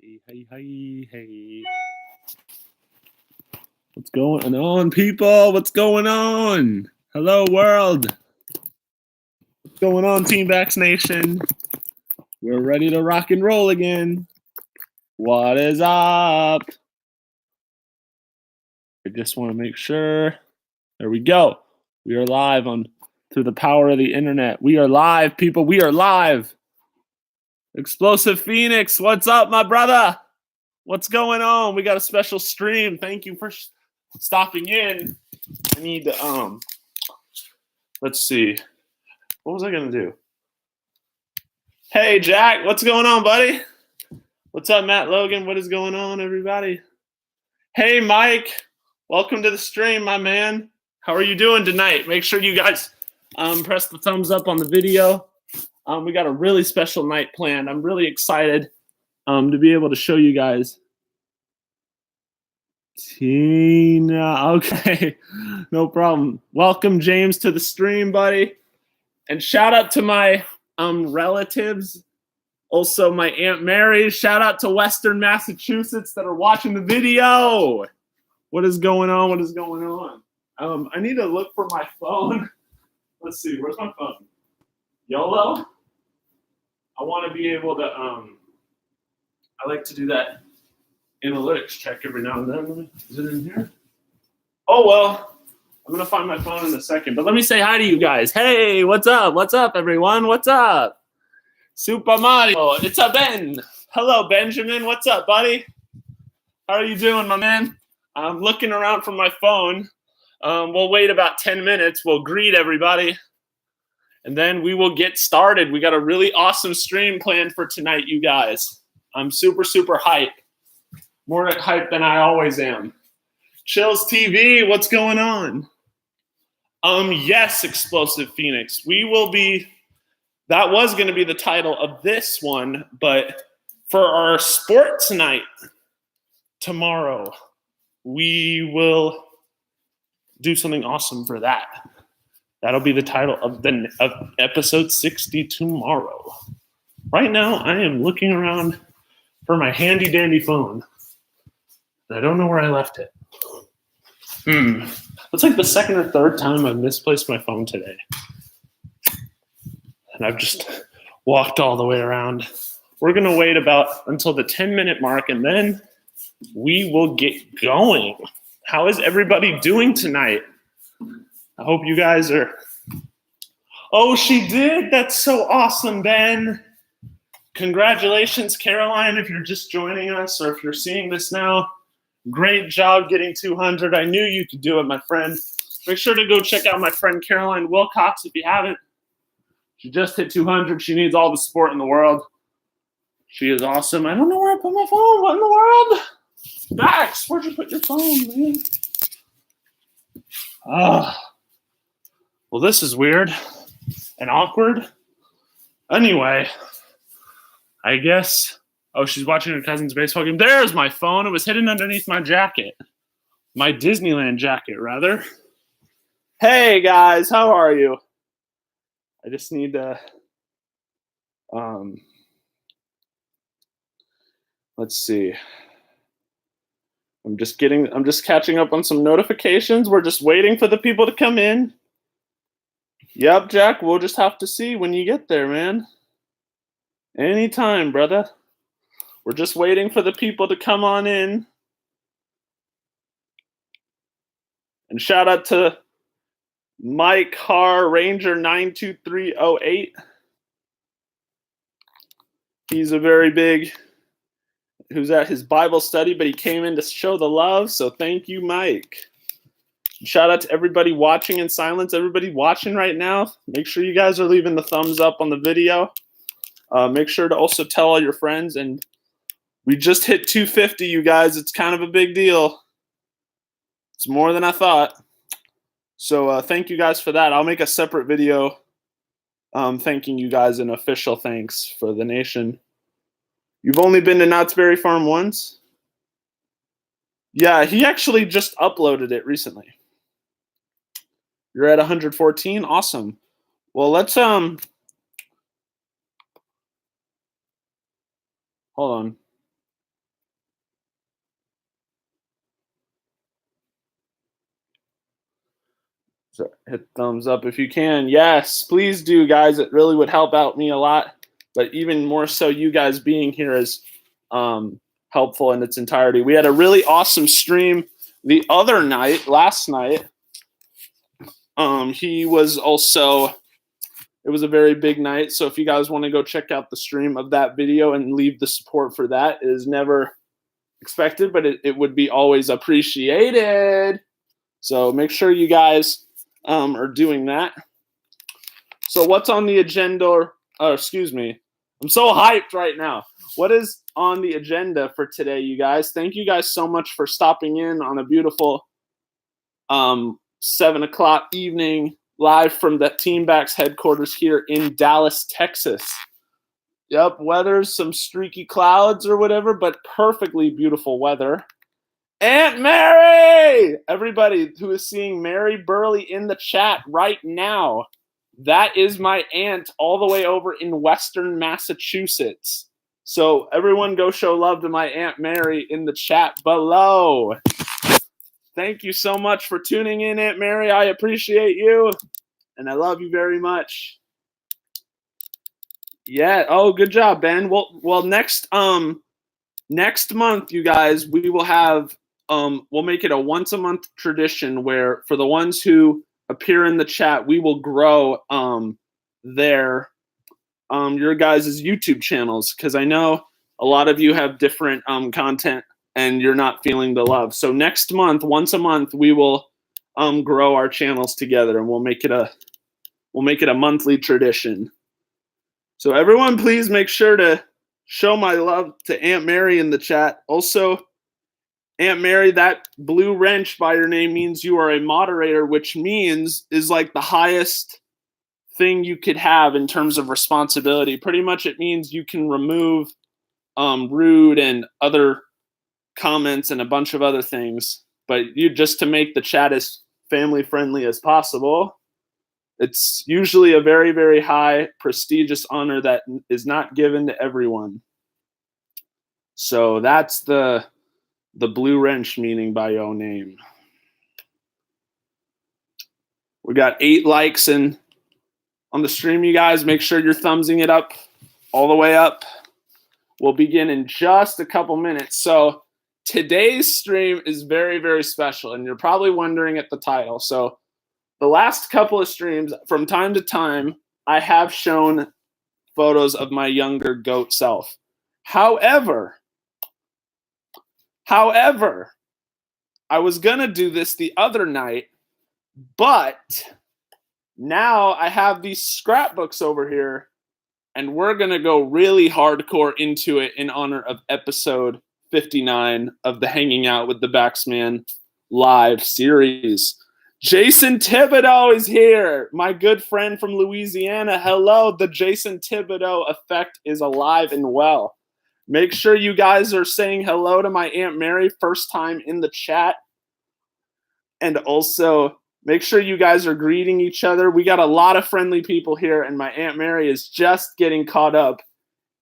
Hey. What's going on, people? What's going on? Hello, world. What's going on, Team Bax Nation? We're ready to rock and roll again. What is up? I just want to make sure. There we go. We are live on through the power of the internet. We are live, people. We are live. Explosive Phoenix, what's up, my brother? What's going on? We got a special stream. Thank you for stopping in. I need to let's see. What was I gonna do? Hey Jack, what's going on, buddy? What's up, Matt Logan? What is going on, everybody? Hey Mike, welcome to the stream, my man. How are you doing tonight? Make sure you guys press the thumbs up on the video. We got a really special night planned. I'm really excited to be able to show you guys. Tina, okay, no problem. Welcome, James, to the stream, buddy. And shout out to my relatives, also my Aunt Mary. Shout out to Western Massachusetts that are watching the video. What is going on? What is going on? I need to look for my phone. Let's see, where's my phone? YOLO? I want to be able to, I like to do that analytics check every now and then. Is it in here? Oh, well, I'm going to find my phone in a second. But let me say hi to you guys. Hey, what's up? What's up, everyone? What's up? Super Mario. It's a Ben. Hello, Benjamin. What's up, buddy? How are you doing, my man? I'm looking around for my phone. We'll wait about 10 minutes. We'll greet everybody. And then we will get started. We got a really awesome stream planned for tonight, you guys. I'm super, super hyped. More hype than I always am. Chills TV, what's going on? Yes, Explosive Phoenix. We will be, that was going to be the title of this one, but for our sport tonight, tomorrow, we will do something awesome for that. That'll be the title of episode 60 tomorrow. Right now, I am looking around for my handy dandy phone. I don't know where I left it. It's like the second or third time I've misplaced my phone today. And I've just walked all the way around. We're going to wait until the 10-minute mark, and then we will get going. How is everybody doing tonight? I hope you guys are... Oh, she did? That's so awesome, Ben. Congratulations, Caroline, if you're just joining us or if you're seeing this now. Great job getting 200. I knew you could do it, my friend. Make sure to go check out my friend Caroline Wilcox if you haven't. She just hit 200. She needs all the support in the world. She is awesome. I don't know where I put my phone. What in the world? Bax, where'd you put your phone, man? Well, this is weird and awkward. Anyway, I guess... Oh, she's watching her cousin's baseball game. There's my phone. It was hidden underneath my jacket. My Disneyland jacket, rather. Hey, guys. How are you? I just need to... let's see. I'm just catching up on some notifications. We're just waiting for the people to come in. Yep, Jack. We'll just have to see when you get there, man. Anytime, brother. We're just waiting for the people to come on in. And shout out to Mike Har Ranger 92308. He's a very big, who's at his Bible study, but he came in to show the love. So thank you, Mike. Shout out to everybody watching in silence. Everybody watching right now, make sure you guys are leaving the thumbs up on the video. Make sure to also tell all your friends. And we just hit 250, you guys. It's kind of a big deal. It's more than I thought. So thank you guys for that. I'll make a separate video thanking you guys, an official thanks for the nation. You've only been to Knott's Berry Farm once? Yeah, he actually just uploaded it recently. You're at 114? Awesome. Well, let's hold on. So hit thumbs up if you can. Yes, please do, guys. It really would help out me a lot. But even more so, you guys being here is helpful in its entirety. We had a really awesome stream the other night, last night. He was also, it was a very big night. So if you guys want to go check out the stream of that video and leave the support for that, it is never expected, but it would be always appreciated. So make sure you guys are doing that. So what's on the agenda? Excuse me. I'm so hyped right now. What is on the agenda for today, you guys? Thank you guys so much for stopping in on a beautiful 7 o'clock evening live from the Team Backs headquarters here in Dallas, Texas. Yep, weather's some streaky clouds or whatever, but perfectly beautiful weather. Aunt Mary! Everybody who is seeing Mary Burley in the chat right now, that is my aunt all the way over in Western Massachusetts. So everyone go show love to my Aunt Mary in the chat below. Thank you so much for tuning in, Aunt Mary. I appreciate you, and I love you very much. Yeah. Oh, good job, Ben. Well, next month, you guys, we will have we'll make it a once a month tradition where for the ones who appear in the chat, we will grow their your guys' YouTube channels, because I know a lot of you have different content and you're not feeling the love. So next month, once a month, we will grow our channels together, and we'll make it a monthly tradition. So everyone, please make sure to show my love to Aunt Mary in the chat. Also, Aunt Mary, that blue wrench by your name means you are a moderator, which means is like the highest thing you could have in terms of responsibility. Pretty much it means you can remove rude and other comments and a bunch of other things, but you just to make the chat as family friendly as possible. It's usually a very, very high, prestigious honor that is not given to everyone. So that's the blue wrench meaning by your name. We got 8 likes on the stream, you guys. Make sure you're thumbsing it up all the way up. We'll begin in just a couple minutes. So today's stream is very, very special, and you're probably wondering at the title. So the last couple of streams, from time to time, I have shown photos of my younger goat self. However, I was going to do this the other night, but now I have these scrapbooks over here, and we're going to go really hardcore into it in honor of episode 59 of the Hanging Out with the Baxman live series. Jason Thibodeau is here, my good friend from Louisiana. Hello, the Jason Thibodeau effect is alive and well. Make sure you guys are saying hello to my Aunt Mary, first time in the chat. And also, make sure you guys are greeting each other. We got a lot of friendly people here, and my Aunt Mary is just getting caught up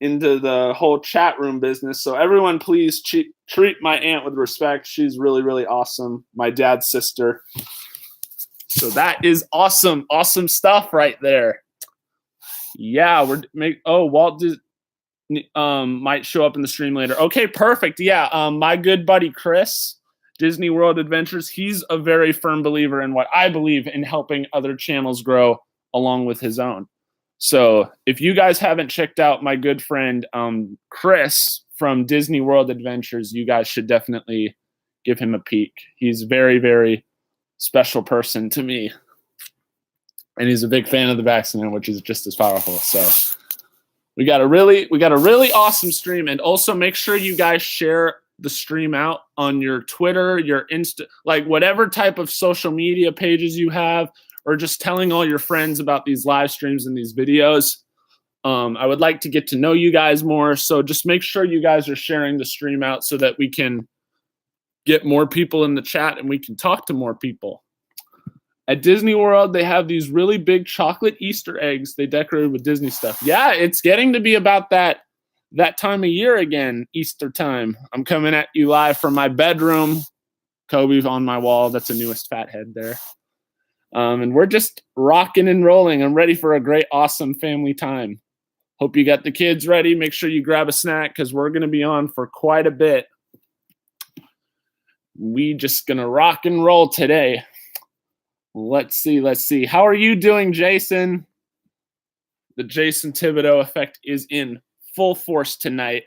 into the whole chat room business. So everyone, please treat my aunt with respect. She's really, really awesome. My dad's sister. So that is awesome, awesome stuff right there. Yeah, Walt might show up in the stream later. Okay, perfect. Yeah, my good buddy Chris, Disney World Adventures, he's a very firm believer in what I believe in, helping other channels grow along with his own. So if you guys haven't checked out my good friend Chris from Disney World Adventures, you guys should definitely give him a peek. He's very, very special person to me, and he's a big fan of the Baxman, which is just as powerful. So we got a really awesome stream. And also make sure you guys share the stream out on your Twitter, your Insta, like whatever type of social media pages you have, or just telling all your friends about these live streams and these videos. I would like to get to know you guys more, so just make sure you guys are sharing the stream out so that we can get more people in the chat and we can talk to more people. At Disney World, they have these really big chocolate Easter eggs they decorated with Disney stuff. Yeah, it's getting to be about that time of year again, Easter time. I'm coming at you live from my bedroom. Kobe's on my wall. That's the newest fathead there. And we're just rocking and rolling. I'm ready for a great, awesome family time. Hope you got the kids ready. Make sure you grab a snack because we're going to be on for quite a bit. We just going to rock and roll today. Let's see. How are you doing, Jason? The Jason Thibodeau effect is in full force tonight.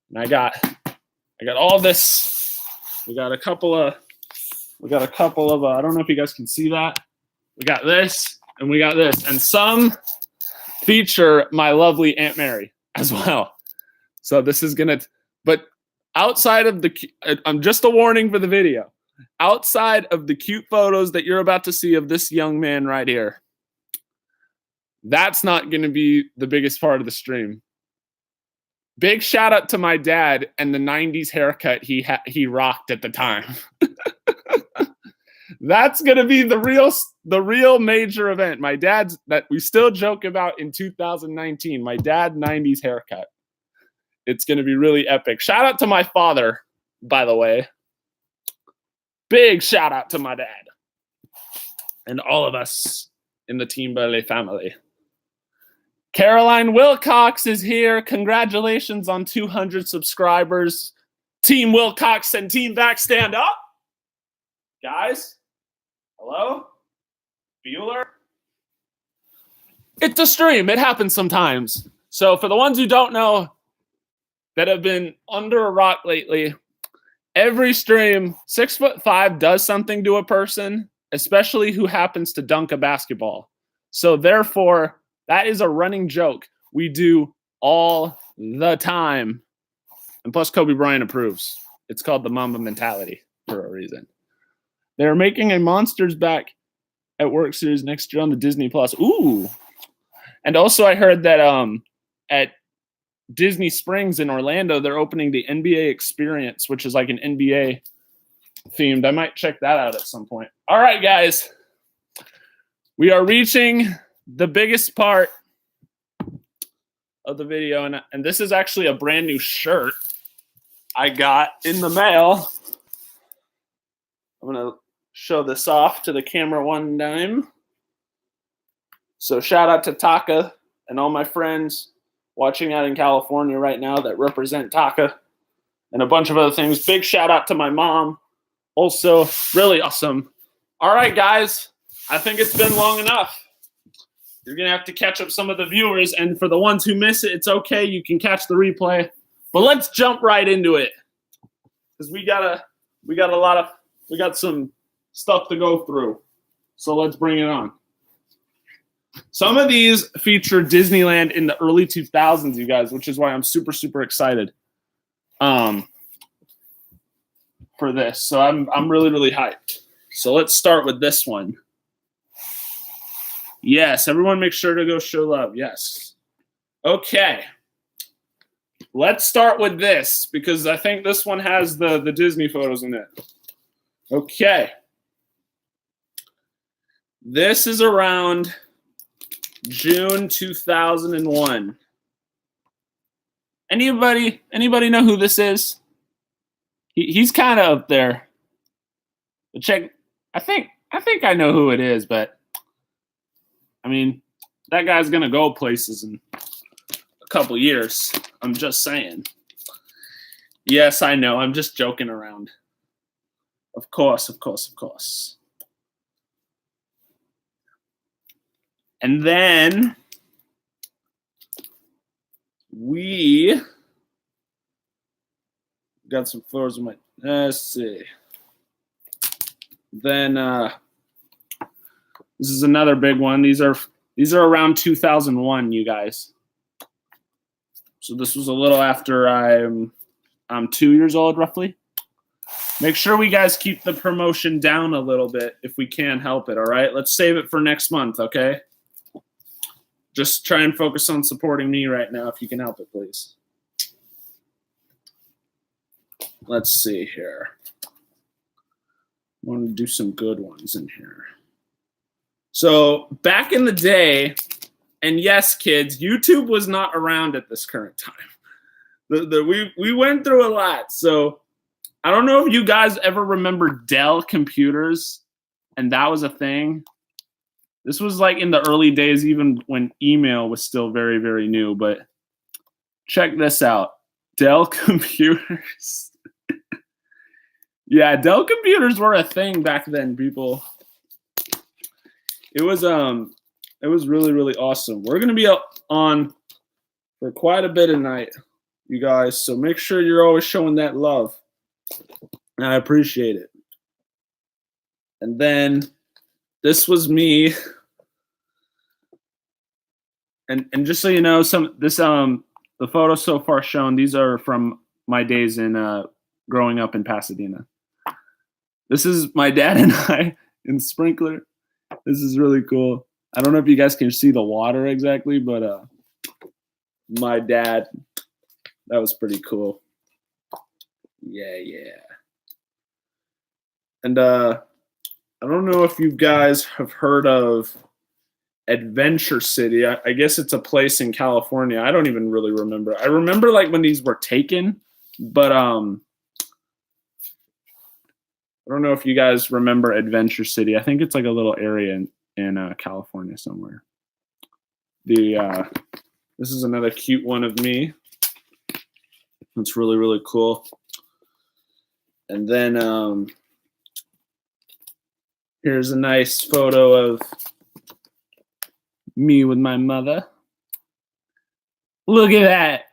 And I got all this. We got a couple of I don't know if you guys can see that. We got this and we got this. And some feature my lovely Aunt Mary as well. So this is going to, but outside of I'm just a warning for the video. Outside of the cute photos that you're about to see of this young man right here, that's not going to be the biggest part of the stream. Big shout out to my dad and the 90s haircut he rocked at the time. That's going to be the real major event. My dad's, that we still joke about in 2019, my dad 90s haircut. It's going to be really epic. Shout out to my father, by the way. Big shout out to my dad and all of us in the Team Burley family. Caroline Wilcox is here. Congratulations on 200 subscribers. Team Wilcox and Team Back, stand up. Guys, hello? Bueller? It's a stream. It happens sometimes. So for the ones who don't know that have been under a rock lately, every stream, 6'5" does something to a person, especially who happens to dunk a basketball. So therefore, that is a running joke we do all the time. And plus, Kobe Bryant approves. It's called the Mamba mentality for a reason. They're making a Monsters Back at Work series next year on the Disney Plus. Ooh. And also I heard that at Disney Springs in Orlando, they're opening the NBA Experience, which is like an NBA themed. I might check that out at some point. All right, guys. We are reaching the biggest part of the video. And this is actually a brand new shirt I got in the mail. I'm going to show this off to the camera one time. So shout out to Taka and all my friends watching out in California right now that represent Taka and a bunch of other things. Big shout out to my mom. Also, really awesome. All right, guys. I think it's been long enough. You're going to have to catch up some of the viewers. And for the ones who miss it, it's okay. You can catch the replay. But let's jump right into it. Because we got some stuff to go through. So let's bring it on. Some of these feature Disneyland in the early 2000s, you guys, which is why I'm super, super excited for this. So I'm really, really hyped. So let's start with this one. Yes, everyone make sure to go show love. Yes. Okay. Let's start with this because I think this one has the Disney photos in it. Okay. This is around June 2001. Anybody know who this is? He's kind of up there. But check. I think I know who it is, but I mean, that guy's gonna go places in a couple years. I'm just saying. Yes, I know. I'm just joking around. Of course. And then we got some photos of my, let's see. Then this is another big one. These are around 2001, you guys. So this was a little after I'm 2 years old, roughly. Make sure we guys keep the promotion down a little bit if we can help it, all right? Let's save it for next month, okay? Just try and focus on supporting me right now if you can help it, please. Let's see here. I want to do some good ones in here. So back in the day, and yes, kids, YouTube was not around at this current time. We went through a lot. So I don't know if you guys ever remember Dell computers and that was a thing. This was like in the early days, even when email was still very, very new. But check this out. Dell computers. Yeah, Dell computers were a thing back then, people. It was really, really awesome. We're gonna be up on for quite a bit tonight, you guys. So make sure you're always showing that love. And I appreciate it. And then this was me. And just so you know, the photos so far shown, these are from my days in growing up in Pasadena. This is my dad and I in Sprinkler. This is really cool. I don't know if you guys can see the water exactly, but my dad, that was pretty cool. Yeah. And I don't know if you guys have heard of Adventure City. I guess it's a place in California. I don't even really remember. I remember like when these were taken, but I don't know if you guys remember Adventure City. I think it's like a little area in California somewhere. This is another cute one of me. It's really, really cool. And then here's a nice photo of me with my mother. Look at that.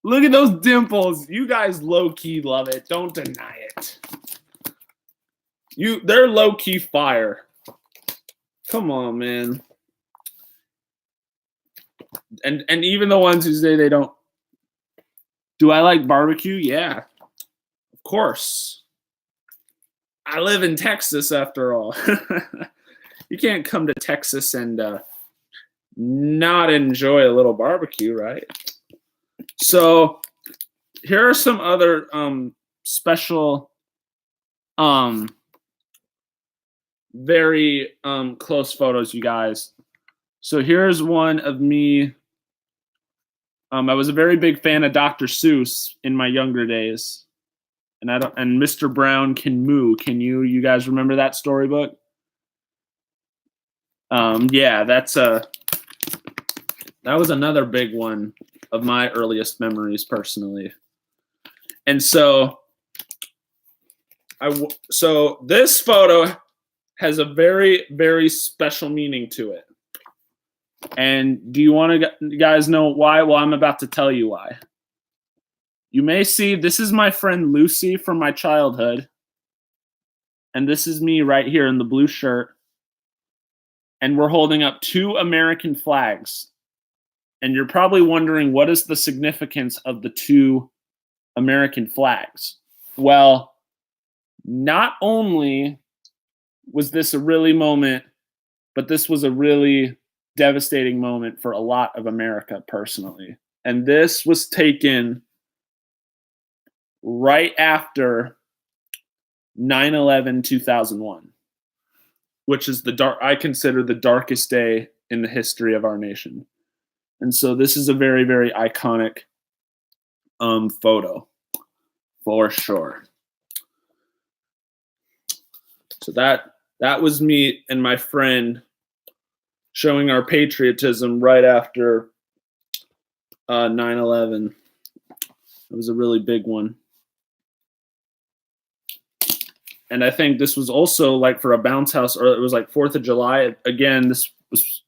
Look at those dimples. You guys low-key love it. Don't deny it. They're low-key fire. Come on, man. And even the ones who say they don't. Do I like barbecue? Yeah. Of course. I live in Texas after all. You can't come to Texas and not enjoy a little barbecue, right? So here are some other special very close photos, you guys. So here's one of me. I was a very big fan of Dr. Seuss in my younger days. And Mr. Brown Can Moo. Can you guys remember that storybook? Yeah, that was another big one of my earliest memories personally. And so this photo has a very, very special meaning to it. And do you want to guys know why? Well, I'm about to tell you why. You may see, this is my friend Lucy from my childhood. And this is me right here in the blue shirt. And we're holding up 2 American flags. And you're probably wondering, what is the significance of the 2 American flags? Well, not only was this a really moment, but this was a really devastating moment for a lot of America personally. And this was taken right after 9/11/2001, which is I consider the darkest day in the history of our nation. And so this is a very, very iconic photo for sure. So that was me and my friend showing our patriotism right after 9/11. It was a really big one. And I think this was also like for a bounce house, or it was like 4th of July. Again, this was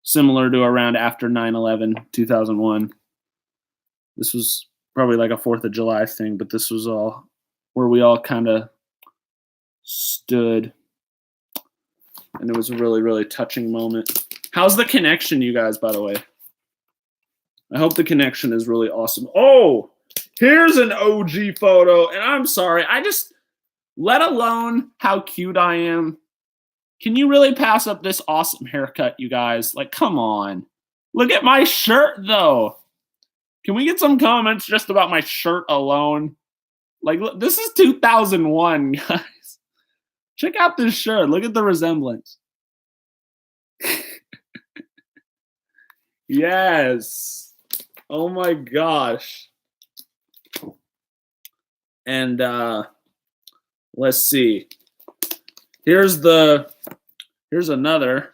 similar to around after 9/11/2001. This was probably like a 4th of July thing, but this was all where we all kind of stood. And it was a really, really touching moment. How's the connection, you guys, by the way? I hope the connection is really awesome. Oh, here's an OG photo. And I'm sorry, let alone how cute I am. Can you really pass up this awesome haircut, you guys? Like, come on. Look at my shirt, though. Can we get some comments just about my shirt alone? Like, look, this is 2001, guys. Check out this shirt. Look at the resemblance. Yes. Oh, my gosh. And let's see. Here's another.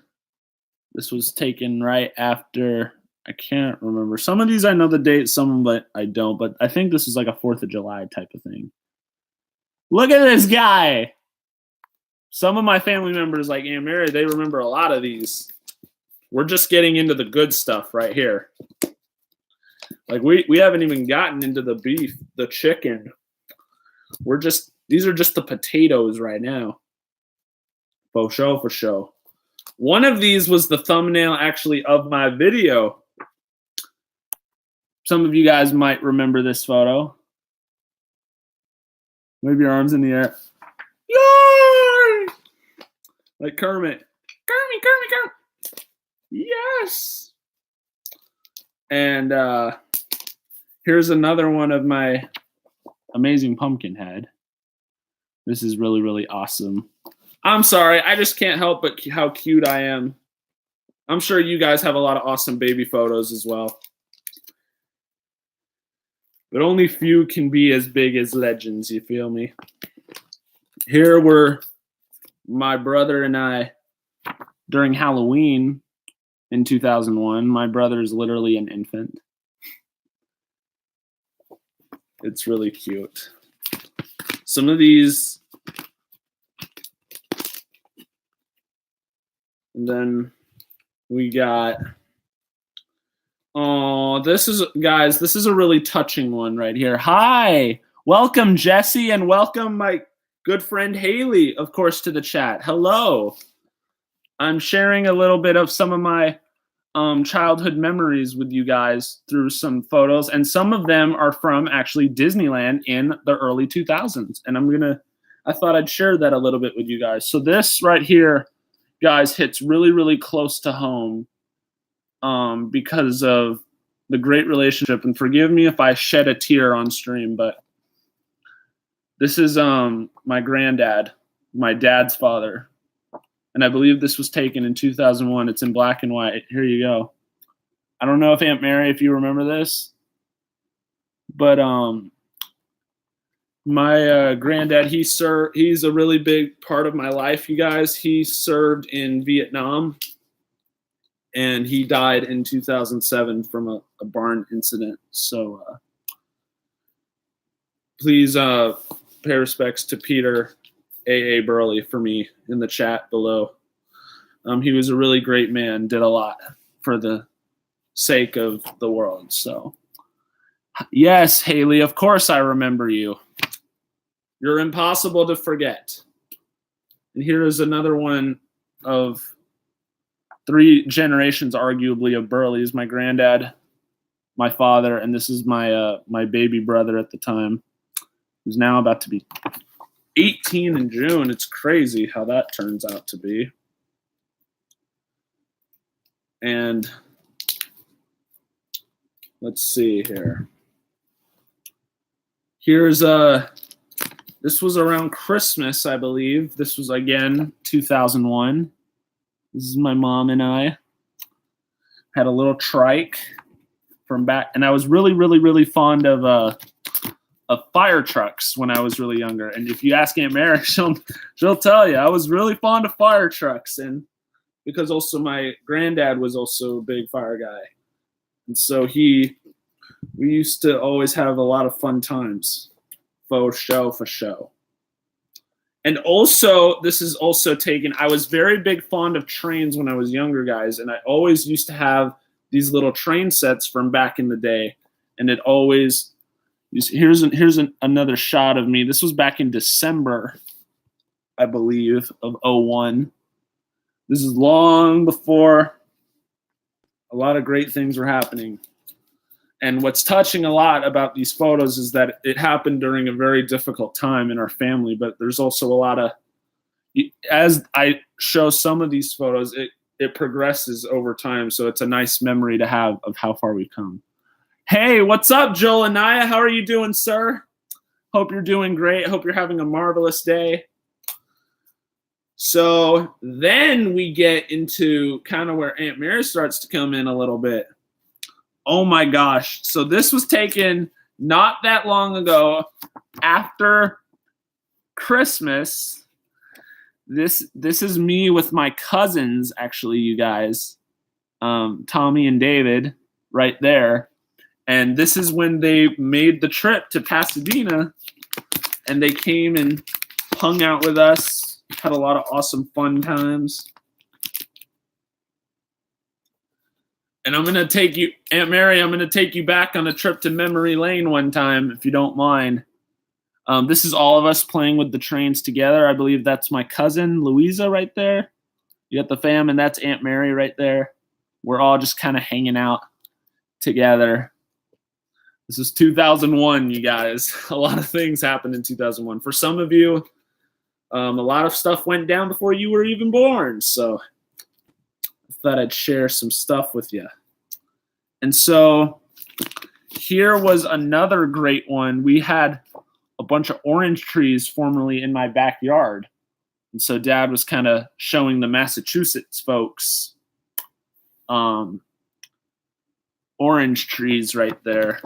This was taken right after, I can't remember. Some of these I know the date, some but I don't. But I think this is like a 4th of July type of thing. Look at this guy. Some of my family members, like Aunt Mary, they remember a lot of these. We're just getting into the good stuff right here. Like we haven't even gotten into the beef, the chicken. These are just the potatoes right now. For show. One of these was the thumbnail actually of my video. Some of you guys might remember this photo. Wave your arms in the air. Yay! Like Kermit. Kermit. Yes. And here's another one of my amazing pumpkin head. This is really, really awesome. I'm sorry, I just can't help but how cute I am. I'm sure you guys have a lot of awesome baby photos as well. But only few can be as big as legends, you feel me? Here were my brother and I during Halloween in 2001. My brother's literally an infant. It's really cute. Some of these, and then we got, oh, this is, guys, this is a really touching one right here. Hi, welcome Jesse, and welcome my good friend Haley, of course, to the chat. Hello. I'm sharing a little bit of some of my childhood memories with you guys through some photos, and some of them are from actually Disneyland in the early 2000s. And I thought I'd share that a little bit with you guys. So this right here, guys, hits really, really close to home because of the great relationship. And forgive me if I shed a tear on stream, but this is my granddad, my dad's father. And I believe this was taken in 2001. It's in black and white. Here you go. I don't know if Aunt Mary, if you remember this, but my granddad, he's a really big part of my life, you guys. He served in Vietnam, and he died in 2007 from a barn incident. So please pay respects to Peter A.A. Burley for me in the chat below. He was a really great man, did a lot for the sake of the world. So yes, Haley, of course I remember you. You're impossible to forget. And here is another one of 3 generations, arguably, of Burleys. My granddad, my father, and this is my my baby brother at the time, who's now about to be 18 in June. It's crazy how that turns out to be. And let's see here. Here's this was around Christmas, I believe. This was again 2001. This is my mom and I. Had a little trike from back, and I was really, really, really fond of fire trucks when I was really younger. And if you ask Aunt Mary, she'll tell you I was really fond of fire trucks, and because also my granddad was also a big fire guy, and so we used to always have a lot of fun times. For show. And also, this is also taken, I was very big fond of trains when I was younger, guys, and I always used to have these little train sets from back in the day, and it always, here's another shot of me. This was back in December, I believe, of 01. This is long before a lot of great things were happening. And what's touching a lot about these photos is that it happened during a very difficult time in our family, but there's also a lot of, as I show some of these photos, it progresses over time. So it's a nice memory to have of how far we've come. Hey, what's up, Joel and Naya? How are you doing, sir? Hope you're doing great. Hope you're having a marvelous day. So then we get into kind of where Aunt Mary starts to come in a little bit. Oh my gosh. So this was taken not that long ago after Christmas. This is me with my cousins, actually, you guys. Tommy and David, right there. And this is when they made the trip to Pasadena, and they came and hung out with us, had a lot of awesome fun times. And I'm going to take you, Aunt Mary, I'm going to take you back on a trip to memory lane one time, if you don't mind. This is all of us playing with the trains together. I believe that's my cousin, Louisa, right there. You got the fam, and that's Aunt Mary right there. We're all just kind of hanging out together. This is 2001, you guys. A lot of things happened in 2001. For some of you, a lot of stuff went down before you were even born. So I thought I'd share some stuff with you. And so here was another great one. We had a bunch of orange trees formerly in my backyard. And so Dad was kind of showing the Massachusetts folks orange trees right there.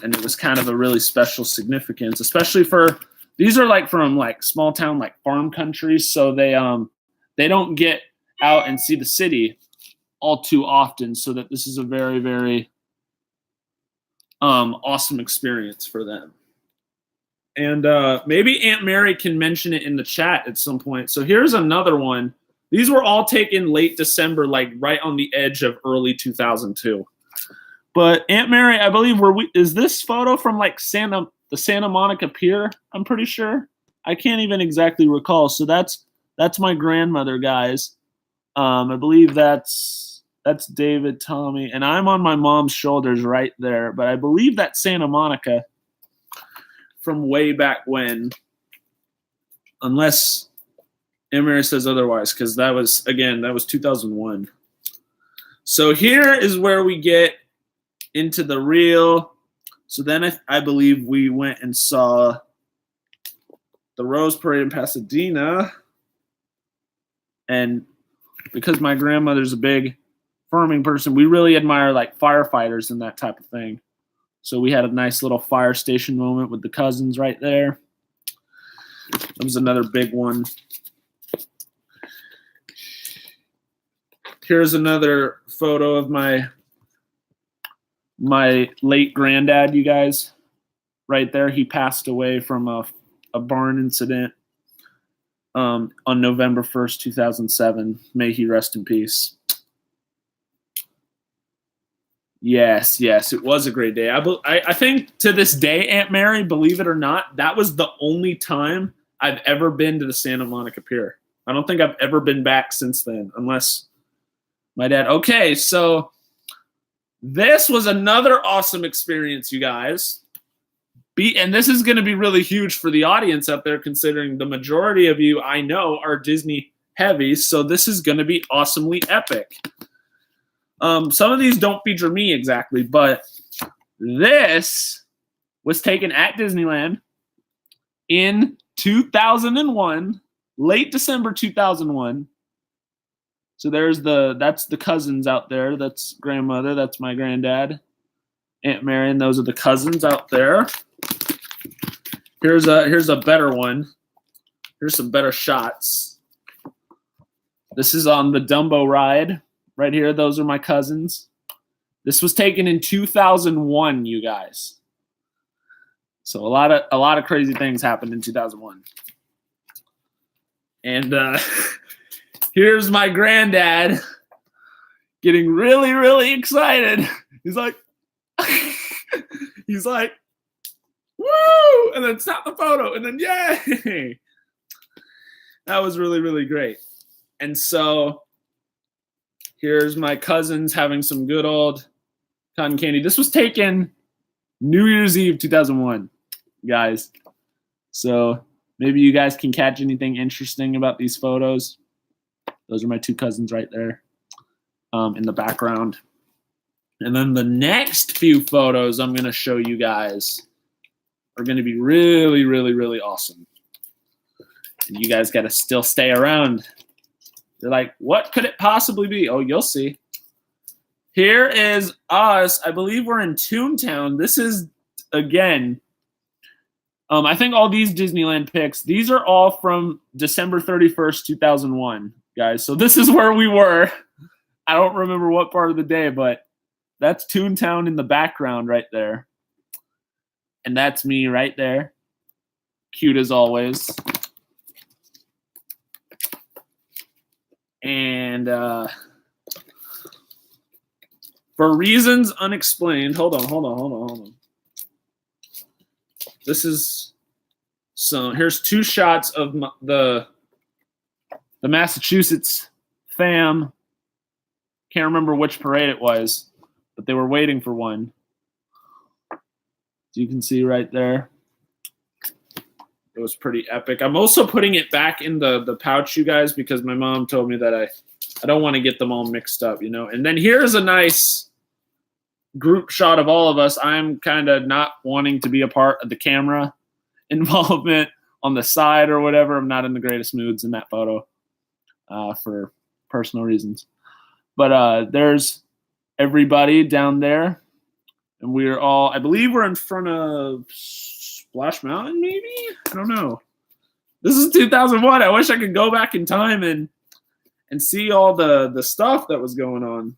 And it was kind of a really special significance, especially for, these are like from like small town, like farm countries. So they don't get out and see the city all too often. So that this is a very, very awesome experience for them. And maybe Aunt Mary can mention it in the chat at some point. So here's another one. These were all taken late December, like right on the edge of early 2002. But Aunt Mary, I believe, is this photo from like the Santa Monica Pier? I'm pretty sure. I can't even exactly recall. So that's my grandmother, guys. I believe that's David, Tommy, and I'm on my mom's shoulders right there. But I believe that's Santa Monica from way back when, unless Aunt Mary says otherwise, because that was 2001. So here is where we get into the real. So then I believe we went and saw the Rose Parade in Pasadena. And because my grandmother's a big farming person, we really admire like firefighters and that type of thing. So we had a nice little fire station moment with the cousins right there. That was another big one. Here's another photo of my late granddad, you guys. Right there, he passed away from a barn incident on November 1st, 2007. May he rest in peace. Yes, it was a great day. I think to this day, Aunt Mary, believe it or not, that was the only time I've ever been to the Santa Monica Pier. I don't think I've ever been back since then, unless my dad. Okay, so this was another awesome experience, you guys. And this is going to be really huge for the audience out there, considering the majority of you I know are Disney heavies. So this is going to be awesomely epic. Some of these don't feature me exactly, but this was taken at Disneyland in 2001, late December 2001. So that's the cousins out there. That's grandmother. That's my granddad, Aunt Mary, and those are the cousins out there. Here's a better one. Here's some better shots. This is on the Dumbo ride. Right here, those are my cousins. This was taken in 2001, you guys. So a lot of crazy things happened in 2001. And here's my granddad getting really, really excited. He's like, woo! And then stop the photo, and then yay! That was really, really great. And so here's my cousins having some good old cotton candy. This was taken New Year's Eve 2001, guys. So maybe you guys can catch anything interesting about these photos. Those are my two cousins right there in the background. And then the next few photos I'm going to show you guys are going to be really, really, really awesome. And you guys got to still stay around. They're like, what could it possibly be? Oh, you'll see. Here is us. I believe we're in Toontown. This is, again, I think all these Disneyland pics, these are all from December 31st, 2001, guys. So this is where we were. I don't remember what part of the day, but that's Toontown in the background right there. And that's me right there. Cute as always. And for reasons unexplained, hold on. This is here's two shots of the Massachusetts fam. Can't remember which parade it was, but they were waiting for one. As you can see right there. It was pretty epic. I'm also putting it back in the pouch, you guys, because my mom told me that I don't want to get them all mixed up, you know. And then here's a nice group shot of all of us. I'm kind of not wanting to be a part of the camera involvement on the side or whatever. I'm not in the greatest moods in that photo for personal reasons. But there's everybody down there. And we're all, I believe we're in front of Splash Mountain, maybe? I don't know. This is 2001. I wish I could go back in time and see all the stuff that was going on.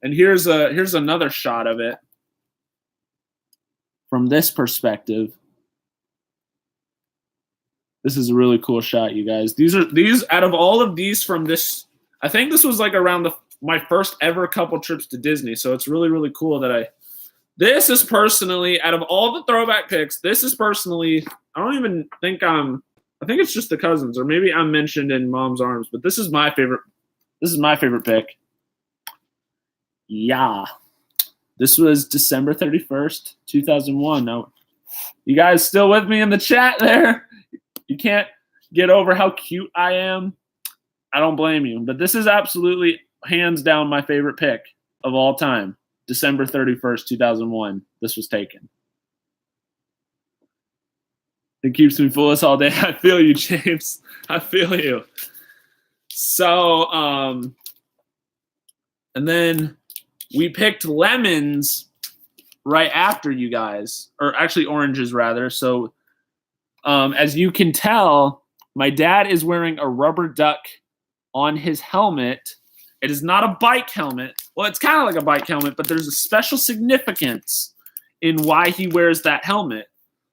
And here's another shot of it from this perspective. This is a really cool shot, you guys. These out of all of these from this, I think this was like around my first ever couple trips to Disney. So it's really, really cool that this is personally, out of all the throwback pics, this is personally, I don't even think I think it's just the cousins, or maybe I'm mentioned in Mom's Arms, but this is my favorite. This is my favorite pic. Yeah. This was December 31st, 2001. Now, you guys still with me in the chat there? You can't get over how cute I am. I don't blame you. But this is absolutely, hands down, my favorite pic of all time. December 31st, 2001. This was taken. It keeps me foolish all day. I feel you, James. I feel you. So, and then we picked lemons right after you guys, or actually oranges rather. So, as you can tell, my dad is wearing a rubber duck on his helmet. It is not a bike helmet. Well, it's kind of like a bike helmet, but there's a special significance in why he wears that helmet.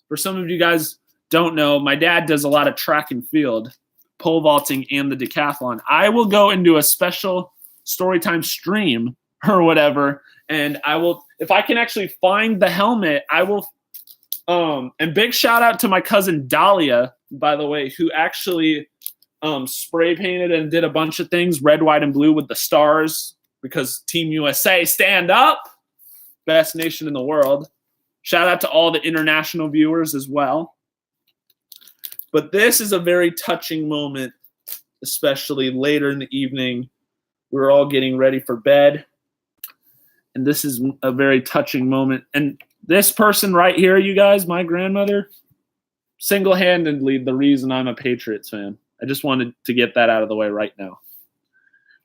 For some of you guys don't know, my dad does a lot of track and field, pole vaulting, and the decathlon. I will go into a special Storytime stream or whatever, and I will, if I can actually find the helmet, I will. And big shout out to my cousin Dahlia, by the way, who actually spray painted and did a bunch of things, red, white, and blue with the stars, because Team USA, stand up, best nation in the world. Shout out to all the international viewers as well. But this is a very touching moment, especially later in the evening. We're all getting ready for bed. And this is a very touching moment. And this person right here, you guys, my grandmother, single-handedly the reason I'm a Patriots fan. I just wanted to get that out of the way right now.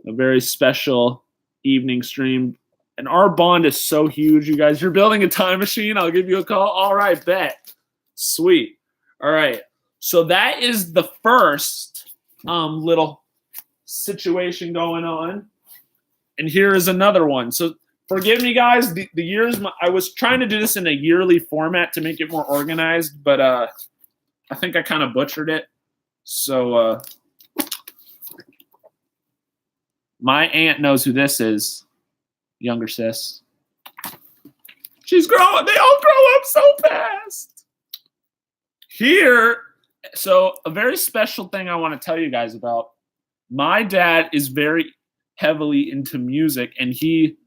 A very special evening stream. And our bond is so huge, you guys. You're building a time machine. I'll give you a call. All right, bet. Sweet. All right. So that is the first little situation going on. And here is another one. So forgive me, guys. The years, I was trying to do this in a yearly format to make it more organized, but I think I kind of butchered it. So my aunt knows who this is, younger sis. She's growing. They all grow up so fast. Here, so a very special thing I want to tell you guys about. My dad is very heavily into music, and he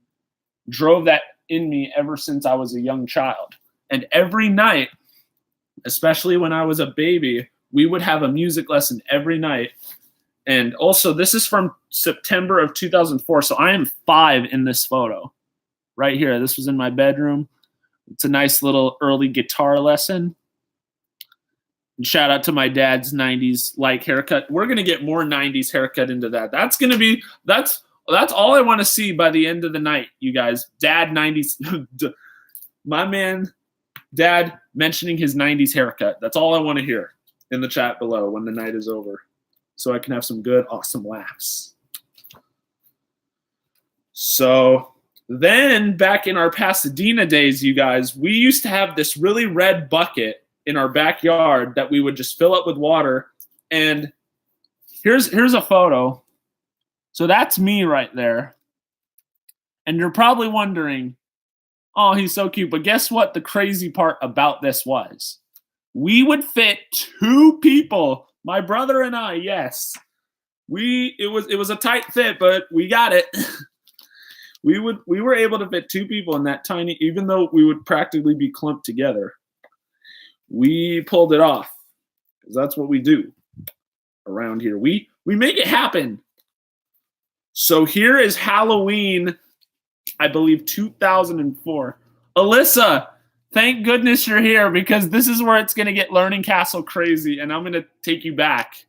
drove that in me ever since I was a young child. And every night, especially when I was a baby, we would have a music lesson every night. And also, this is from September of 2004. So I am 5 in this photo right here. This was in my bedroom. It's a nice little early guitar lesson. And shout out to my dad's 90s like haircut. We're going to get more 90s haircut into that. That's going to be, that's all I want to see by the end of the night, you guys. Dad 90s. My man Dad mentioning his 90s haircut. That's all I want to hear in the chat below when the night is over, so I can have some good, awesome laughs. So then back in our Pasadena days, you guys, we used to have this really red bucket in our backyard that we would just fill up with water. And here's a photo. So that's me right there. And you're probably wondering, oh, he's so cute. But guess what the crazy part about this was? We would fit 2 people, my brother and I, yes. It was a tight fit, but we got it. We were able to fit 2 people in that tiny, even though we would practically be clumped together. We pulled it off, because that's what we do around here. We make it happen. So here is Halloween, I believe 2004. Alyssa, thank goodness you're here, because this is where it's going to get Learning Castle crazy, and I'm going to take you back.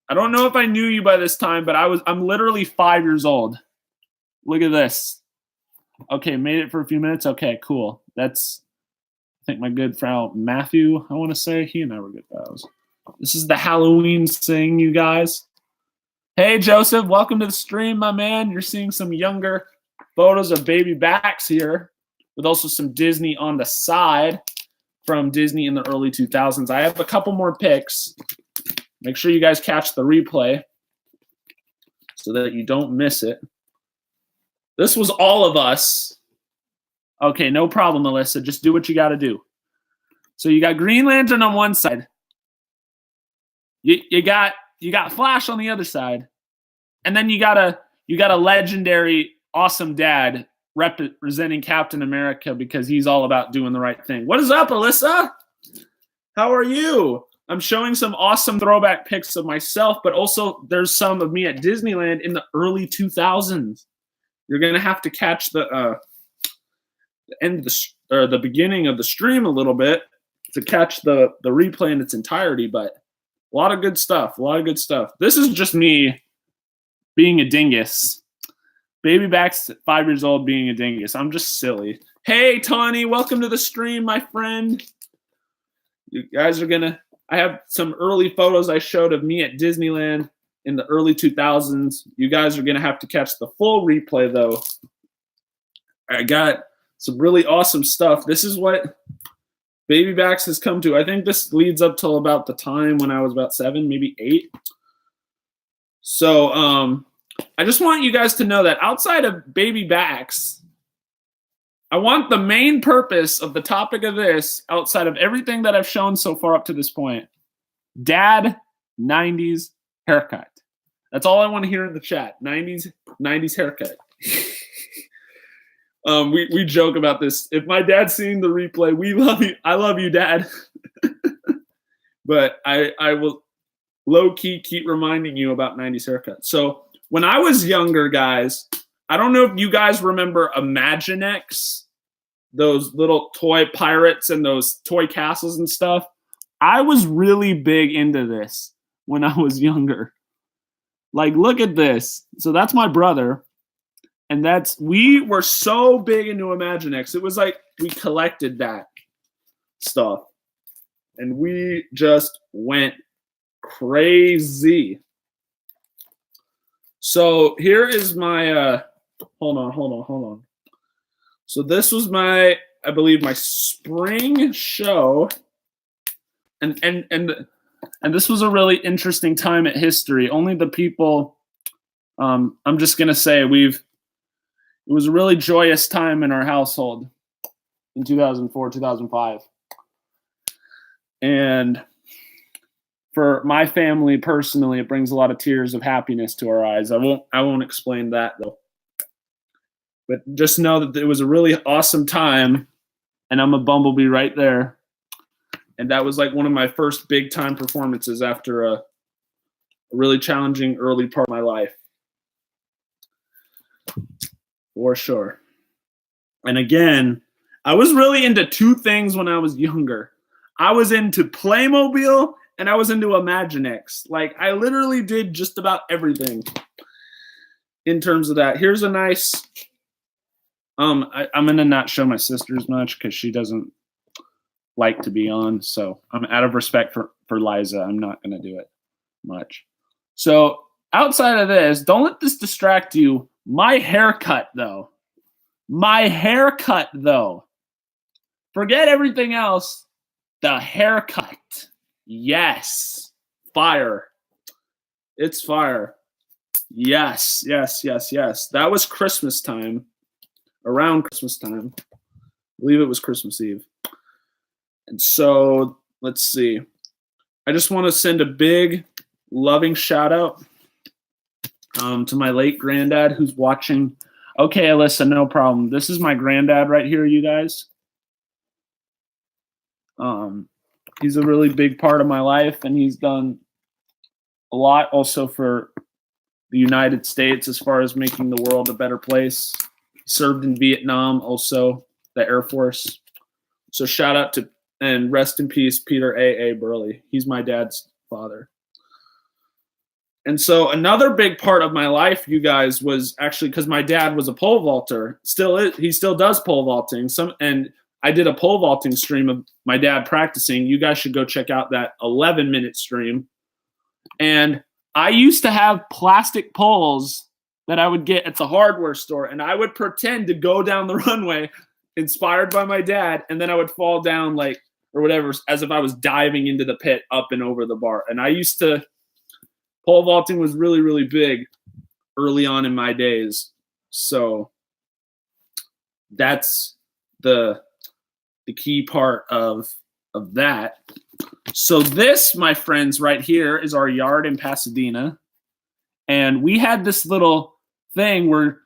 I don't know if I knew you by this time, but I'm literally 5 years old. Look at this. Okay, made it for a few minutes. Okay, cool. That's, I think, my good friend Matthew, I want to say. He and I were good pals. This is the Halloween thing, you guys. Hey, Joseph, welcome to the stream, my man. You're seeing some younger photos of baby backs here, with also some Disney on the side from Disney in the early 2000s. I have a couple more pics. Make sure you guys catch the replay so that you don't miss it. This was all of us. Okay, no problem, Melissa. Just do what you got to do. So you got Green Lantern on one side. You got Flash on the other side. And then you got a legendary, awesome dad representing Captain America, because he's all about doing the right thing. What is up, Alyssa? How are you? I'm showing some awesome throwback pics of myself, but also there's some of me at Disneyland in the early 2000s. You're going to have to catch the end of the beginning of the stream a little bit to catch the replay in its entirety, but a lot of good stuff. A lot of good stuff. This is just me being a dingus. Baby back's 5 years old being a dingus. I'm just silly. Hey, Tawny, welcome to the stream, my friend. You guys are going to... I have some early photos I showed of me at Disneyland in the early 2000s. You guys are going to have to catch the full replay, though. I got some really awesome stuff. This is what Baby Backs has come to. I think this leads up till about the time when I was about 7, maybe 8. So I just want you guys to know that outside of Baby Backs, I want the main purpose of the topic of this, outside of everything that I've shown so far up to this point, dad 90s haircut. That's all I want to hear in the chat. 90s haircut. We joke about this. If my dad's seeing the replay, we love you. I love you, Dad. But I will low-key keep reminding you about 90s haircut. So when I was younger, guys, I don't know if you guys remember Imaginext, those little toy pirates and those toy castles and stuff. I was really big into this when I was younger. Like, look at this. So that's my brother. And we were so big into Imaginext. It was like we collected that stuff. And we just went crazy. So here is my, hold on. So this was I believe my spring show. And this was a really interesting time at history. Only the people, I'm just going to say it was a really joyous time in our household in 2004, 2005. And for my family personally, it brings a lot of tears of happiness to our eyes. I won't explain that though. But just know that it was a really awesome time, and I'm a bumblebee right there. And that was like one of my first big time performances after a really challenging early part of my life. For sure. And again, I was really into two things when I was younger. I was into Playmobil and I was into Imaginext. Like, I literally did just about everything in terms of that. Here's a nice I'm gonna not show my sister as much because she doesn't like to be on. So I'm out of respect for Liza. I'm not gonna do it much. So outside of this, don't let this distract you. My haircut, though. My haircut, though. Forget everything else. The haircut. Yes. Fire. It's fire. Yes, yes, yes, yes. That was Christmas time. Around Christmas time. I believe it was Christmas Eve. And so, let's see. I just want to send a big, loving shout out to my late granddad who's watching. Okay, Alyssa, no problem. This is my granddad right here, you guys. He's a really big part of my life, and he's done a lot also for the United States as far as making the world a better place. He served in Vietnam, also the Air Force. So shout out to, and rest in peace, Peter A. Burley. He's my dad's father. And so another big part of my life, you guys, was actually because my dad was a pole vaulter. He still does pole vaulting. And I did a pole vaulting stream of my dad practicing. You guys should go check out that 11-minute stream. And I used to have plastic poles that I would get at the hardware store, and I would pretend to go down the runway inspired by my dad, and then I would fall down or whatever, as if I was diving into the pit up and over the bar. And I used to, pole vaulting was really, really big early on in my days. So that's the key part of that. So this, my friends, right here is our yard in Pasadena. And we had this little thing where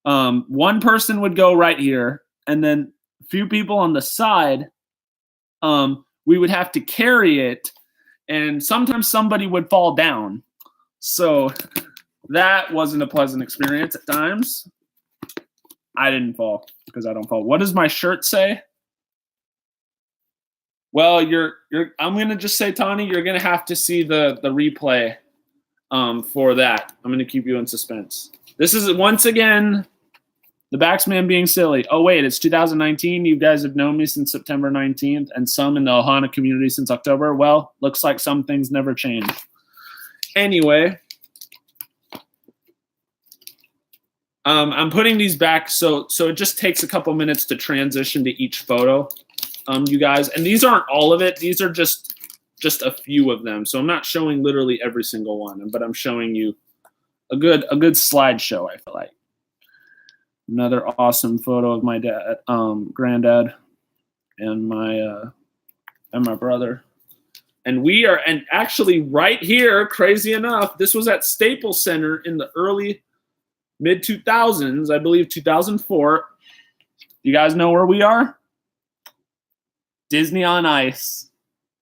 one person would go right here, and then a few people on the side, we would have to carry it, and sometimes somebody would fall down. So that wasn't a pleasant experience at times. I didn't fall because I don't fall. What does my shirt say? Well, I'm gonna just say, Tawny, you're gonna have to see the replay for that. I'm gonna keep you in suspense. This is once again the Baxman being silly. Oh wait, it's 2019. You guys have known me since September 19th, and some in the Ohana community since October. Well, looks like some things never change. Anyway, I'm putting these back so it just takes a couple minutes to transition to each photo. You guys, and these aren't all of it. These are just a few of them. So I'm not showing literally every single one, but I'm showing you a good slideshow, I feel like. Another awesome photo of my dad, granddad, and my brother. And actually right here, crazy enough, this was at Staples Center in the early mid 2000s, I believe 2004. You guys know where we are? Disney on Ice.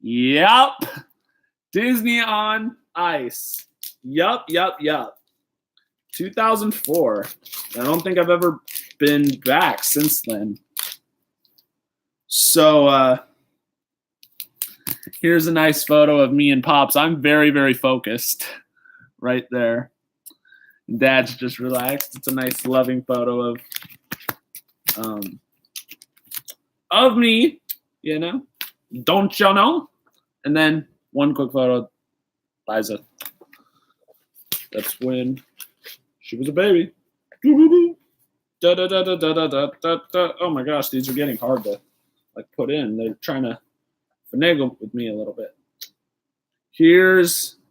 Yup. Disney on Ice. Yup. 2004. I don't think I've ever been back since then. So here's a nice photo of me and Pops. I'm very, very focused right there. Dad's just relaxed. It's a nice, loving photo of me, you know. Don't you know? And then one quick photo, Liza. That's when she was a baby. Da, da, da, da, da, da, da, da. Oh my gosh, these are getting hard to put in. They're trying to finagle with me a little bit.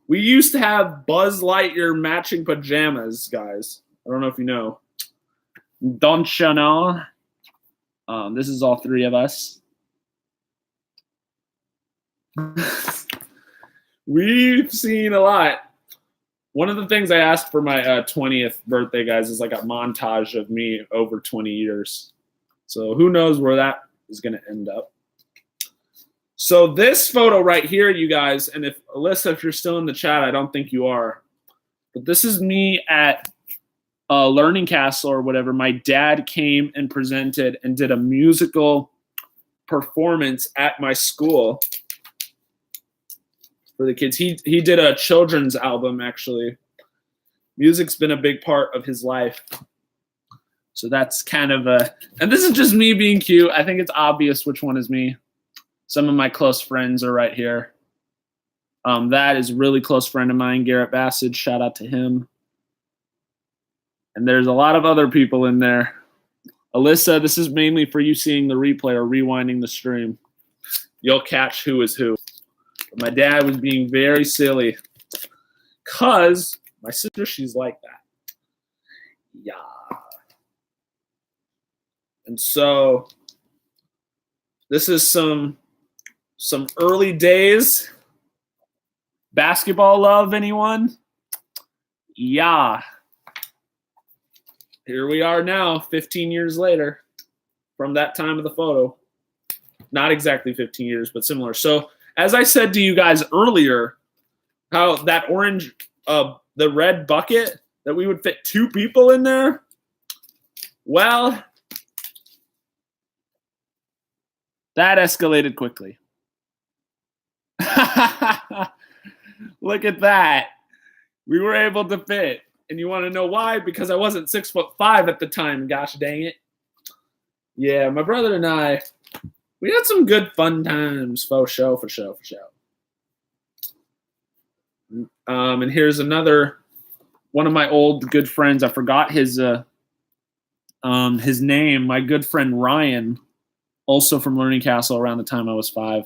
We used to have Buzz Lightyear matching pajamas, guys. I don't know if you know. Don't you know? This is all three of us. We've seen a lot. One of the things I asked for my 20th birthday, guys, is a montage of me over 20 years. So who knows where that is going to end up. So this photo right here, you guys, and if Alyssa, if you're still in the chat, I don't think you are, but this is me at Learning Castle or whatever. My dad came and presented and did a musical performance at my school for the kids. He did a children's album, actually. Music's been a big part of his life. So that's kind of and this is just me being cute. I think it's obvious which one is me. Some of my close friends are right here. That is a really close friend of mine, Garrett Bassage. Shout out to him. And there's a lot of other people in there. Alyssa, this is mainly for you seeing the replay or rewinding the stream. You'll catch who is who. But my dad was being very silly because my sister, she's like that. Yeah. And so this is some early days. Basketball love, anyone? Yeah. Here we are now, 15 years later from that time of the photo. Not exactly 15 years, but similar. So as I said to you guys earlier, how that orange, the red bucket, that we would fit 2 people in there. Well, that escalated quickly. Look at that. We were able to fit. And you want to know why? Because I wasn't 6'5" at the time, gosh dang it. Yeah, my brother and I, we had some good fun times. For sure. And here's another one of my old good friends. I forgot his name. My good friend Ryan, also from Learning Castle around the time I was 5.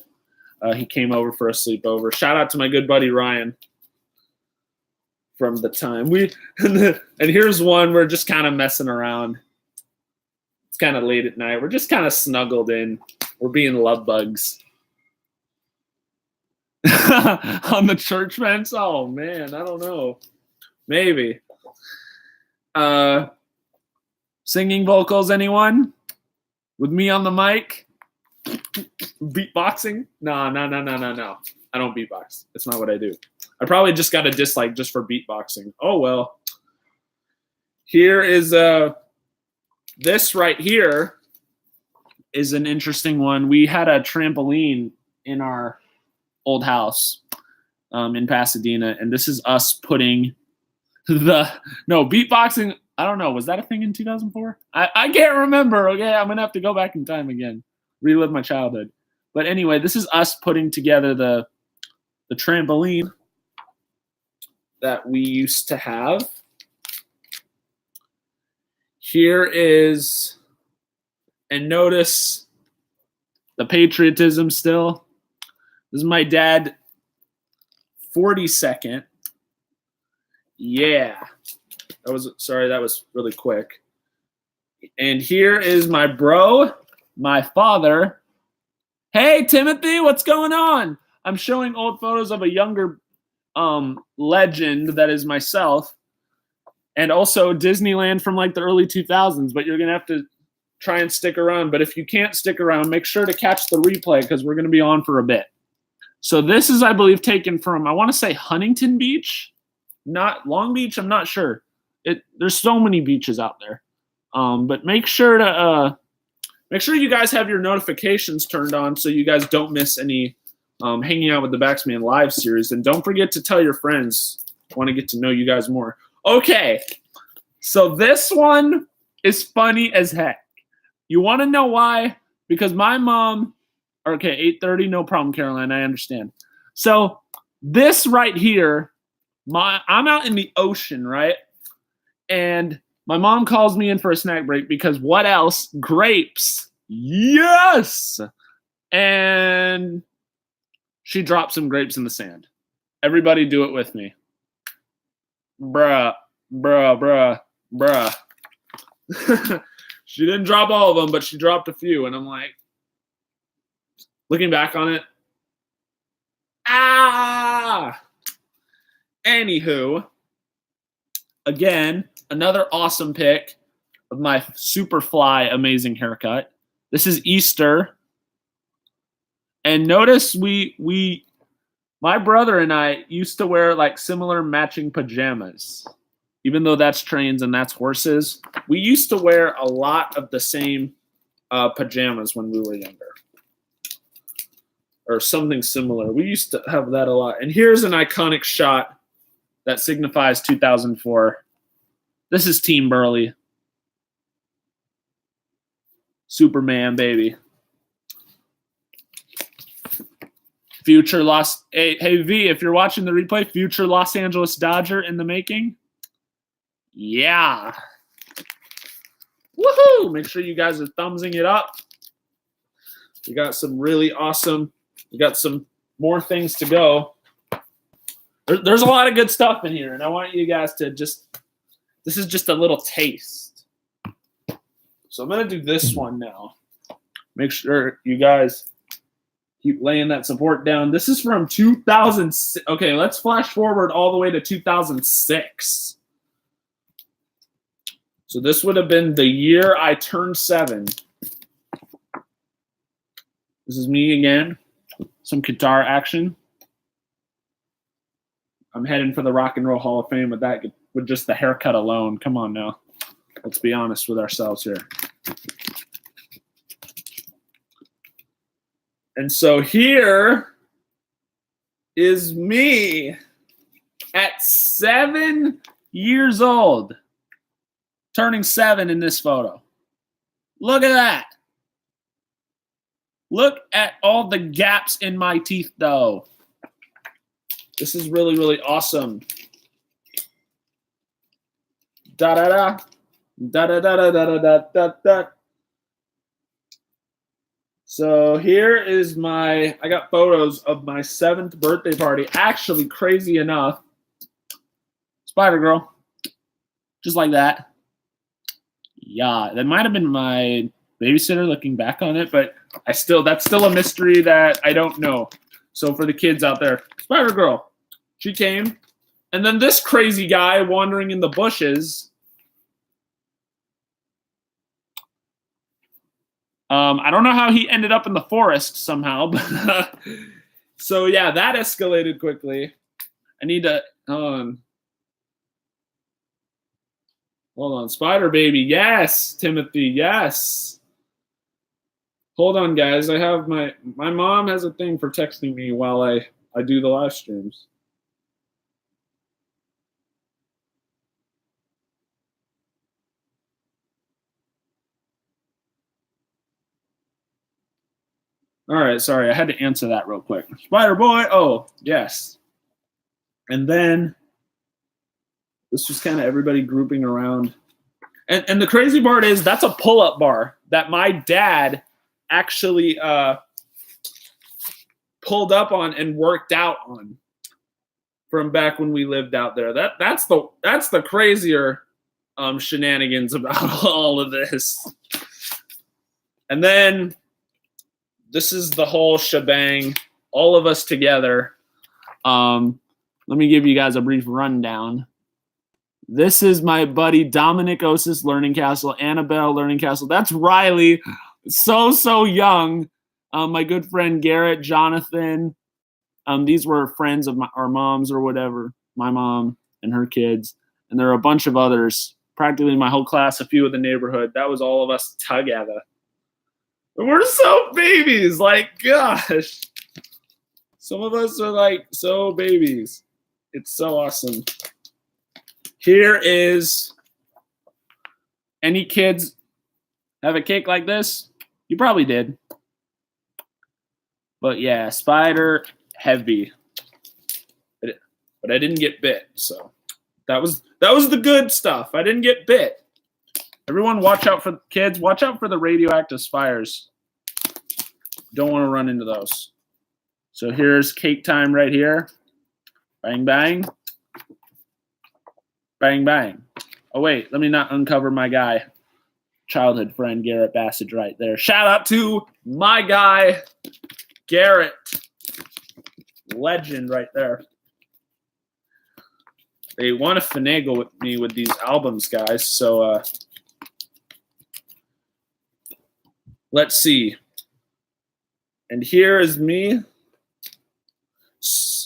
He came over for a sleepover. Shout out to my good buddy Ryan from the time. And here's one, we're just kind of messing around. It's kind of late at night. We're just kind of snuggled in. We're being love bugs. On the church fence? Oh, man, I don't know. Maybe. Singing vocals, anyone? With me on the mic? Beatboxing? No. I don't beatbox. That's not what I do. I probably just got a dislike just for beatboxing. Oh, well. Here is this right here is an interesting one. We had a trampoline in our old house in Pasadena, and this is us putting beatboxing. I don't know. Was that a thing in 2004? I can't remember. Okay, I'm going to have to go back in time again. Relive my childhood. But anyway, this is us putting together the trampoline that we used to have. Here is, and notice the patriotism still. This is my dad, 42nd. Yeah. That was really quick. And here is my bro, my father. Hey, Timothy, what's going on? I'm showing old photos of a younger legend that is myself, and also Disneyland from like the early 2000s, but you're going to have to try and stick around. But if you can't stick around, make sure to catch the replay because we're going to be on for a bit. So this is, I believe, taken from, I want to say Huntington Beach, not Long Beach. I'm not sure. There's so many beaches out there. But make sure you guys have your notifications turned on so you guys don't miss any hanging out with the Baxman live series. And don't forget to tell your friends. I want to get to know you guys more. Okay, so this one is funny as heck. You want to know why? Because my mom, okay, 8:30, no problem, Caroline, I understand. So this right here, I'm out in the ocean, right? And my mom calls me in for a snack break because what else? Grapes. Yes! And she dropped some grapes in the sand. Everybody do it with me. Bruh. She didn't drop all of them, but she dropped a few. And I'm like, looking back on it, Anywho, again, another awesome pic of my Superfly amazing haircut. This is Easter. And notice my brother and I used to wear like similar matching pajamas. Even though that's trains and that's horses, we used to wear a lot of the same pajamas when we were younger. Or something similar. We used to have that a lot. And here's an iconic shot that signifies 2004. This is Team Burley. Superman, baby. Future Los... Hey, V, if you're watching the replay, future Los Angeles Dodger in the making. Yeah. Woohoo! Make sure you guys are thumbsing it up. We got some really awesome... We got some more things to go. There's a lot of good stuff in here, and I want you guys to just... This is just a little taste. So I'm going to do this one now. Make sure you guys... Keep laying that support down. This is from 2006. Okay, let's flash forward all the way to 2006. So this would have been the year I turned 7. This is me again. Some guitar action. I'm heading for the Rock and Roll Hall of Fame with that, with just the haircut alone. Come on now. Let's be honest with ourselves here. And so here is me at 7 years old, turning 7 in this photo. Look at that. Look at all the gaps in my teeth, though. This is really, really awesome. Da-da-da. Da-da-da-da-da-da-da-da. So here is I got photos of my 7th birthday party. Actually, crazy enough, Spider-Girl, just like that. Yeah, that might have been my babysitter looking back on it, but that's still a mystery that I don't know. So for the kids out there, Spider-Girl, she came. And then this crazy guy wandering in the bushes. I don't know how he ended up in the forest somehow, but so yeah, that escalated quickly. I need to hold on, Spider Baby, yes, Timothy, yes. Hold on, guys. I have my mom has a thing for texting me while I do the live streams. All right, sorry, I had to answer that real quick. Spider Boy, oh, yes. And then this was kind of everybody grouping around. And the crazy part is that's a pull-up bar that my dad actually pulled up on and worked out on from back when we lived out there. That's the crazier shenanigans about all of this. And then this is the whole shebang, all of us together. Let me give you guys a brief rundown. This is my buddy Dominic Osis, Learning Castle, Annabelle, Learning Castle. That's Riley, so young. My good friend Garrett, Jonathan. These were friends of our moms or whatever, my mom and her kids. And there are a bunch of others, practically my whole class, a few of the neighborhood. That was all of us together. We're so babies, like, gosh. Some of us are like so babies. It's so awesome. Here is, any kids have a cake like this? You probably did. But yeah, spider heavy. But I didn't get bit, so that was the good stuff. I didn't get bit. Everyone watch out for kids. Watch out for the radioactive spires. Don't want to run into those. So here's cake time right here. Bang, bang. Bang, bang. Oh, wait. Let me not uncover my guy. Childhood friend Garrett Bassage right there. Shout out to my guy, Garrett. Legend right there. They want to finagle with me with these albums, guys. So let's see. And here is me.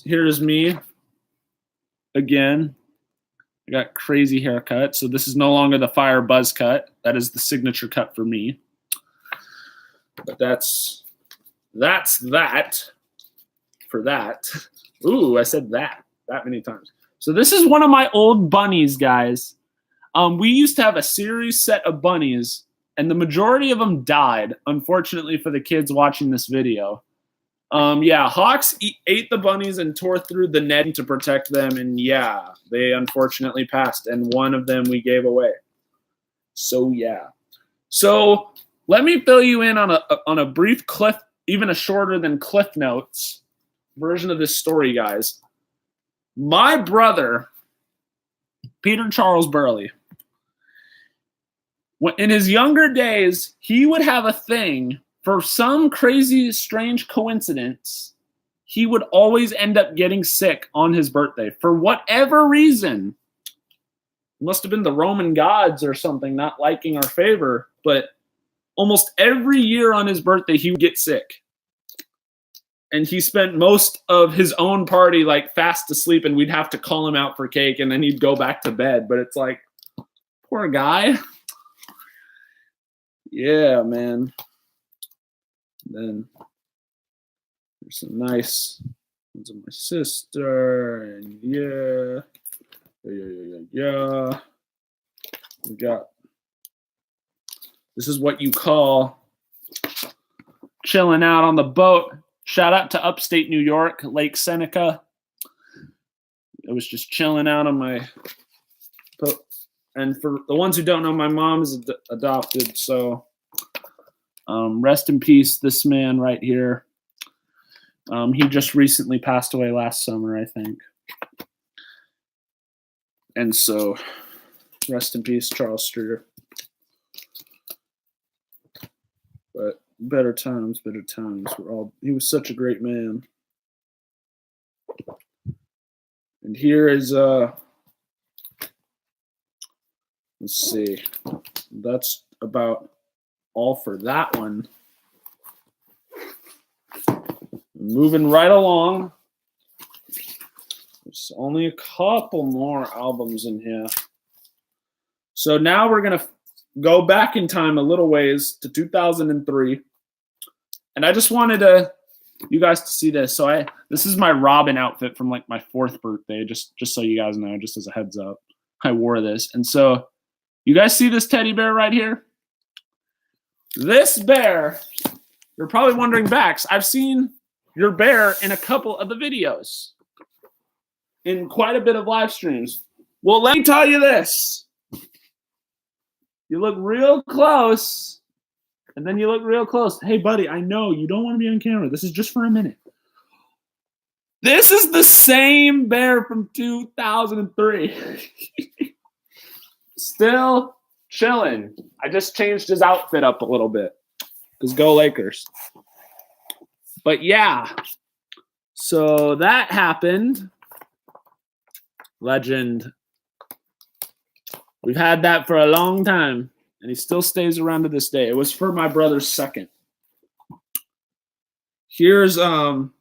Here is me again. I got crazy haircut. So this is no longer the fire buzz cut. That is the signature cut for me. But that's that for that. Ooh, I said that many times. So this is one of my old bunnies, guys. We used to have a series set of bunnies and the majority of them died, unfortunately for the kids watching this video. Yeah, hawks ate the bunnies and tore through the netting to protect them, and yeah, they unfortunately passed, and one of them we gave away. So yeah. So let me fill you in on a brief cliff, even a shorter than Cliff Notes version of this story, guys. My brother, Peter Charles Burley, in his younger days, he would have a thing. For some crazy, strange coincidence, he would always end up getting sick on his birthday. For whatever reason, it must have been the Roman gods or something not liking our favor, but almost every year on his birthday, he would get sick. And he spent most of his own party like fast asleep, and we'd have to call him out for cake, and then he'd go back to bed. But it's like, poor guy. Yeah, man. Then there's some nice ones of my sister, and yeah. We got, this is what you call chilling out on the boat. Shout out to upstate New York, Lake Seneca. I was just chilling out on my boat. And for the ones who don't know, my mom is adopted, so rest in peace, this man right here. He just recently passed away last summer, I think. And so, rest in peace, Charles Streeter. But better times. He was such a great man. And here is, let's see, that's about all for that one. Moving right along. There's only a couple more albums in here. So now we're going to go back in time a little ways to 2003. And I just wanted you guys to see this. So this is my Robin outfit from like my 4th birthday, just so you guys know, just as a heads up. I wore this. And so you guys see this teddy bear right here? This bear, you're probably wondering, Bax, I've seen your bear in a couple of the videos, in quite a bit of live streams. Well, let me tell you this. You look real close, and then you look real close. Hey, buddy, I know you don't want to be on camera. This is just for a minute. This is the same bear from 2003. Still chilling. I just changed his outfit up a little bit. Because go Lakers. But yeah. So that happened. Legend. We've had that for a long time. And he still stays around to this day. It was for my brother's 2nd. Here's so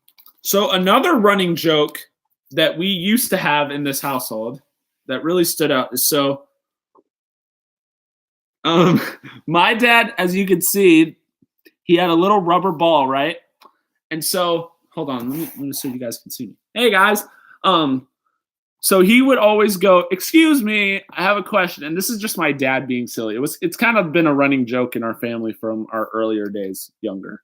another running joke that we used to have in this household that really stood out is my dad, as you can see, he had a little rubber ball, right? And so, hold on, let me so you guys can see me. Hey guys. So he would always go, "Excuse me, I have a question." And this is just my dad being silly. It's kind of been a running joke in our family from our earlier days, younger.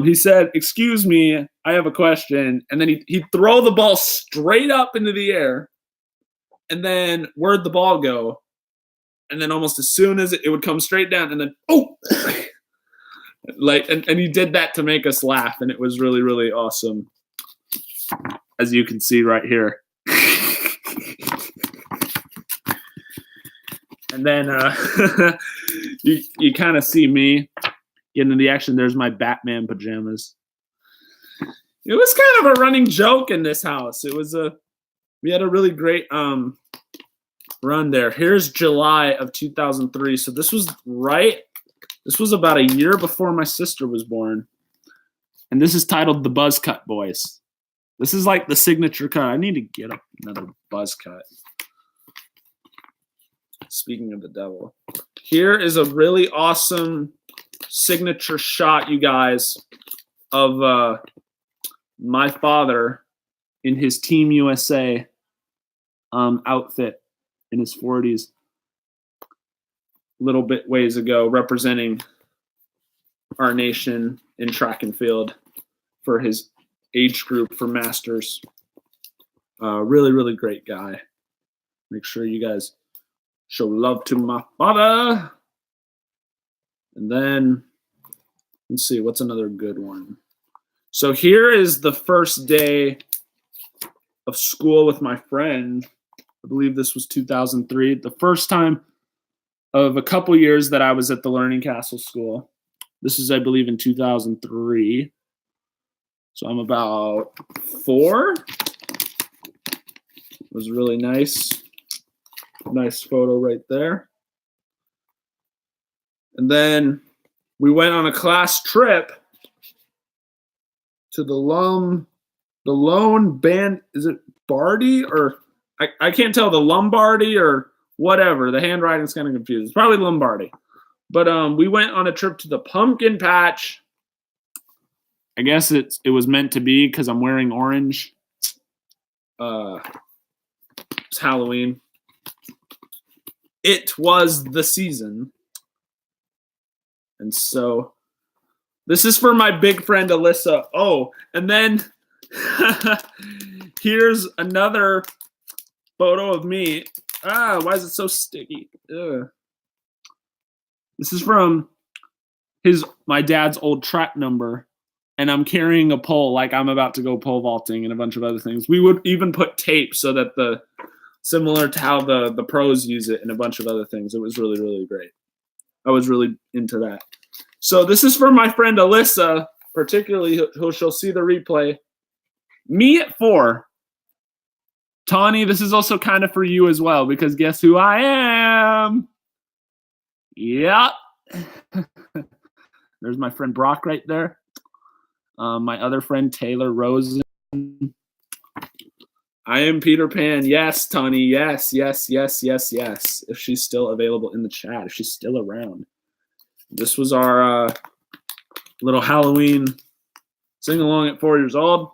He said, "Excuse me, I have a question." And then he'd throw the ball straight up into the air. And then where'd the ball go? And then almost as soon as it would come straight down, and then, oh! Like, and he did that to make us laugh. And it was really, really awesome. As you can see right here. And then you kind of see me getting into the action. There's my Batman pajamas. It was kind of a running joke in this house. We had a really great run there. Here's July of 2003. So this was about a year before my sister was born. And this is titled The Buzz Cut Boys. This is like the signature cut. I need to get another buzz cut. Speaking of the devil. Here is a really awesome signature shot, you guys, of my father in his Team USA outfit in his 40s. little bit ways ago, representing our nation in track and field for his age group for masters. Really, really great guy. Make sure you guys show love to my father. And then, let's see, what's another good one? So here is the first day of school with my friend. I believe this was 2003. The first time of a couple years that I was at the Learning Castle School. This is, I believe, in 2003. So I'm about 4. It was really nice. Nice photo right there. And then we went on a class trip to the Lone Band. Is it Bardi or I can't tell, the Lombardi or whatever. The handwriting's kind of confused. It's probably Lombardi. But we went on a trip to the pumpkin patch. I guess it was meant to be because I'm wearing orange. It's Halloween. It was the season. And so this is for my big friend Alyssa. Oh, and then here's another photo of me. Why is it so sticky? Ugh. This is from my dad's old track number, and I'm carrying a pole like I'm about to go pole vaulting and a bunch of other things. We would even put tape so that similar to how the pros use it and a bunch of other things. It was really, really great. I was really into that. So this is for my friend Alyssa, particularly who she'll see the replay. Me at 4. Tawny, this is also kind of for you as well, because guess who I am? Yep. There's my friend Brock right there. My other friend Taylor Rosen. I am Peter Pan. Yes, Tawny. Yes, yes, yes, yes, yes. If she's still available in the chat, if she's still around. This was our little Halloween sing-along at 4 years old.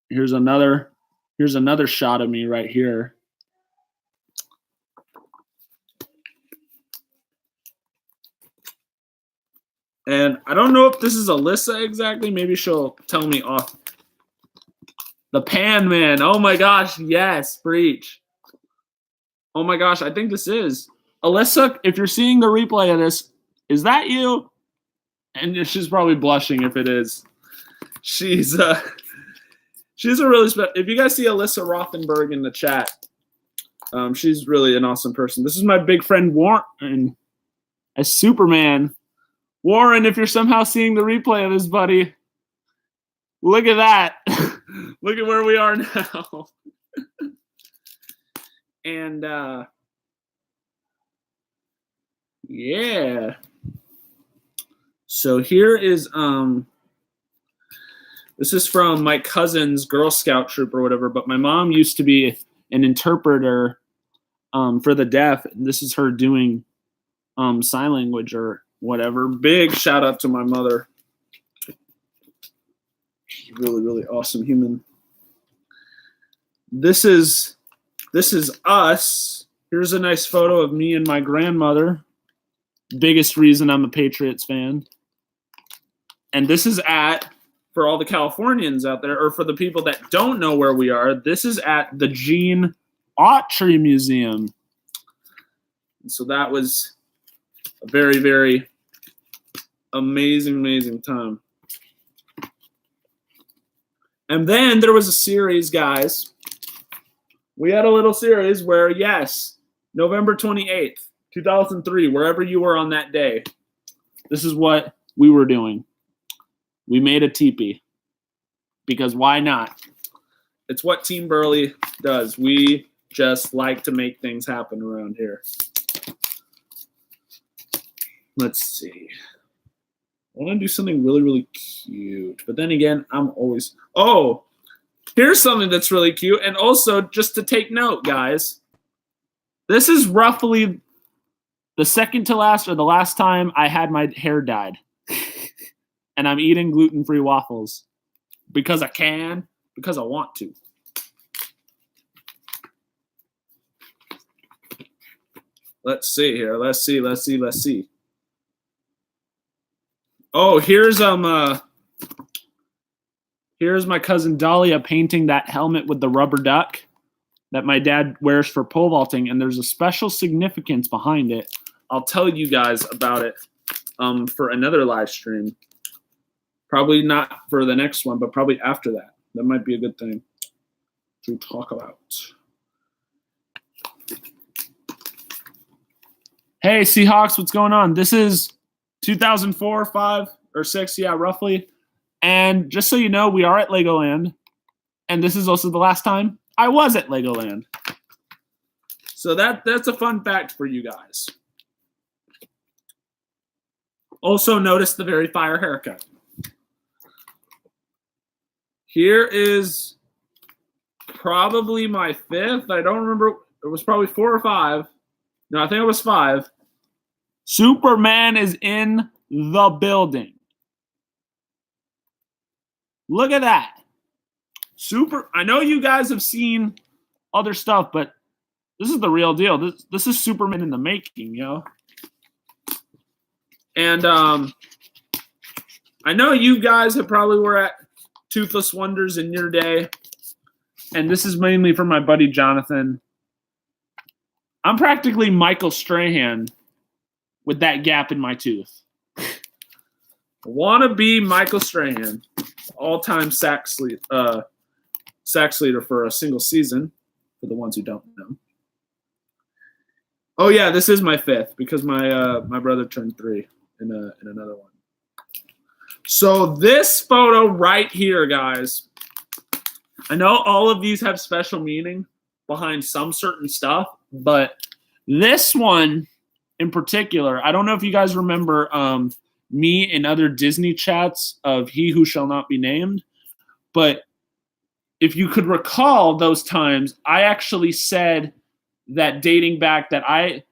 Here's another shot of me right here. And I don't know if this is Alyssa exactly. Maybe she'll tell me off. The Pan Man. Oh my gosh. Yes. Preach. Oh my gosh. I think this is. Alyssa, if you're seeing the replay of this, is that you? And she's probably blushing if it is. She's a really special. If you guys see Alyssa Rothenberg in the chat, she's really an awesome person. This is my big friend Warren as Superman. Warren, if you're somehow seeing the replay of this, buddy, look at that. Look at where we are now. And yeah. So here is this is from my cousin's Girl Scout troop or whatever, but my mom used to be an interpreter for the deaf. This is her doing sign language or whatever. Big shout out to my mother. She's really, really awesome human. This is us. Here's a nice photo of me and my grandmother. Biggest reason I'm a Patriots fan. And this is for all the Californians out there, or for the people that don't know where we are, this is at the Gene Autry Museum. And so that was a very, very amazing, amazing time. And then there was a series, guys. We had a little series where, yes, November 28th, 2003, wherever you were on that day, this is what we were doing. We made a teepee. Because why not? It's what Team Burley does. We just like to make things happen around here. Let's see. I want to do something really, really cute. But then again, I'm always... Oh, here's something that's really cute. And also, just to take note, guys, this is roughly the second to last or the last time I had my hair dyed. And I'm eating gluten-free waffles. Because I can. Because I want to. Let's see here. Let's see. Oh, here's my cousin Dahlia painting that helmet with the rubber duck that my dad wears for pole vaulting, and there's a special significance behind it. I'll tell you guys about it for another live stream. Probably not for the next one, but probably after that. That might be a good thing to talk about. Hey, Seahawks, what's going on? This is 2004, 5, or 6, yeah, roughly. And just so you know, we are at Legoland. And this is also the last time I was at Legoland. So that's a fun fact for you guys. Also notice the very fire haircut. Here is probably my 5th. I don't remember. It was probably 4 or 5. No, I think it was 5. Superman is in the building. Look at that. I know you guys have seen other stuff, but this is the real deal. This is Superman in the making, yo. And I know you guys have probably were at Toothless Wonders in your day. And this is mainly for my buddy Jonathan. I'm practically Michael Strahan with that gap in my tooth. I want to be Michael Strahan, all-time sacks leader for a single season, for the ones who don't know. Oh, yeah, this is my 5th because my brother turned 3 in another one. So this photo right here, guys, I know all of these have special meaning behind some certain stuff, but this one in particular, I don't know if you guys remember me in other Disney chats of He Who Shall Not Be Named, but if you could recall those times, I actually said that dating back that I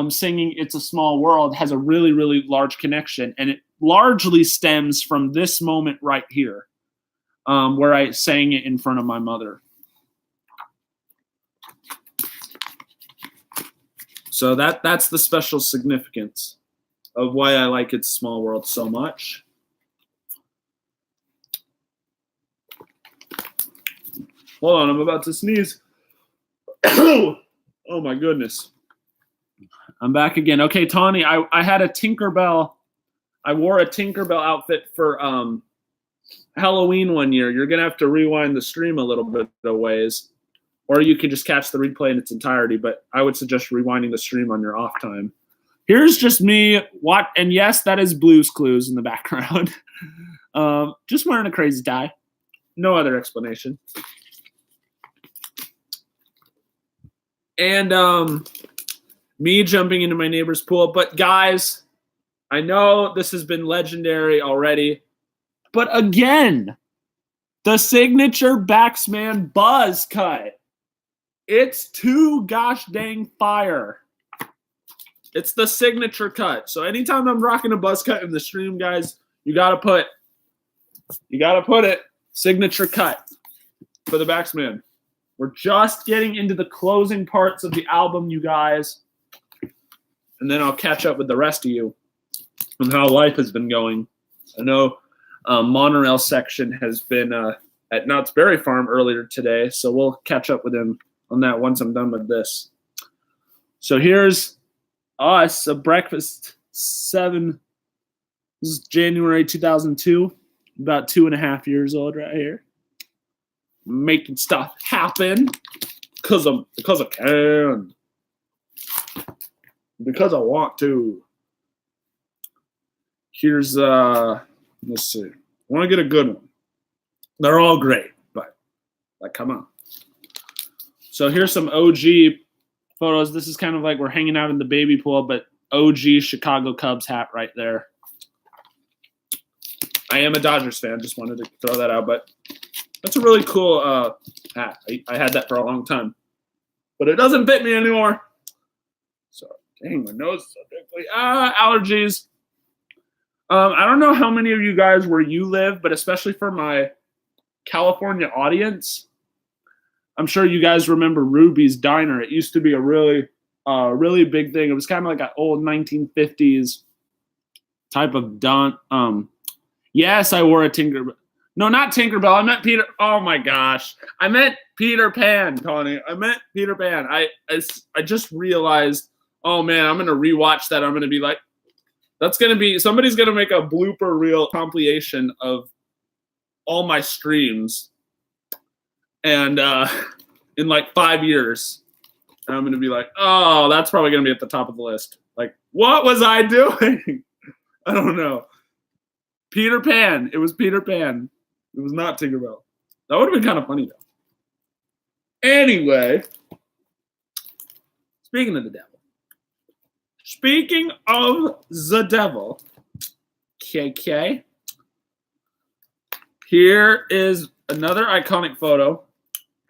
singing It's a Small World has a really, really large connection, and it largely stems from this moment right here, where I sang it in front of my mother. So that's the special significance of why I like It's a Small World so much. Hold on, I'm about to sneeze. Oh my goodness. I'm back again. Okay, Tawny, I had a Tinkerbell. I wore a Tinkerbell outfit for Halloween one year. You're going to have to rewind the stream a little bit of ways. Or you could just catch the replay in its entirety, but I would suggest rewinding the stream on your off time. Here's just me, and yes, that is Blue's Clues in the background. Just wearing a crazy tie. No other explanation. And me jumping into my neighbor's pool. But guys, I know this has been legendary already, but again, the signature Baxman buzz cut. It's too gosh dang fire. It's the signature cut. So anytime I'm rocking a buzz cut in the stream, guys, you gotta put it signature cut for the Baxman. We're just getting into the closing parts of the album, you guys. And then I'll catch up with the rest of you on how life has been going. I know Monorail section has been at Knott's Berry Farm earlier today, so we'll catch up with him on that once I'm done with this. So here's us, a breakfast 7. This is January 2002. About 2.5 years old right here. Making stuff happen because I can. Because I want to. Here's let's see. I want to get a good one. They're all great, but like come on. So here's some OG photos. This is kind of like we're hanging out in the baby pool, but OG Chicago Cubs hat right there. I am a Dodgers fan. Just wanted to throw that out, but that's a really cool hat. I had that for a long time, but it doesn't fit me anymore. So, dang, my nose is so quickly. Allergies. I don't know how many of you guys where you live, but especially for my California audience, I'm sure you guys remember Ruby's Diner. It used to be a really really big thing. It was kind of like an old 1950s type of don. Yes, I wore a Tinkerbell. No, not Tinkerbell. I meant Peter. Oh my gosh, I meant Peter Pan, Tony. I meant Peter Pan. I just realized. Oh man, I'm gonna rewatch that. I'm gonna be like, that's gonna be somebody's gonna make a blooper reel compilation of all my streams, and in like 5 years, and I'm gonna be like, oh, that's probably gonna be at the top of the list. Like, what was I doing? I don't know. Peter Pan. It was Peter Pan. It was not Tinkerbell. That would have been kind of funny, though. Anyway, speaking of the devil. Speaking of the devil, KK, here is another iconic photo.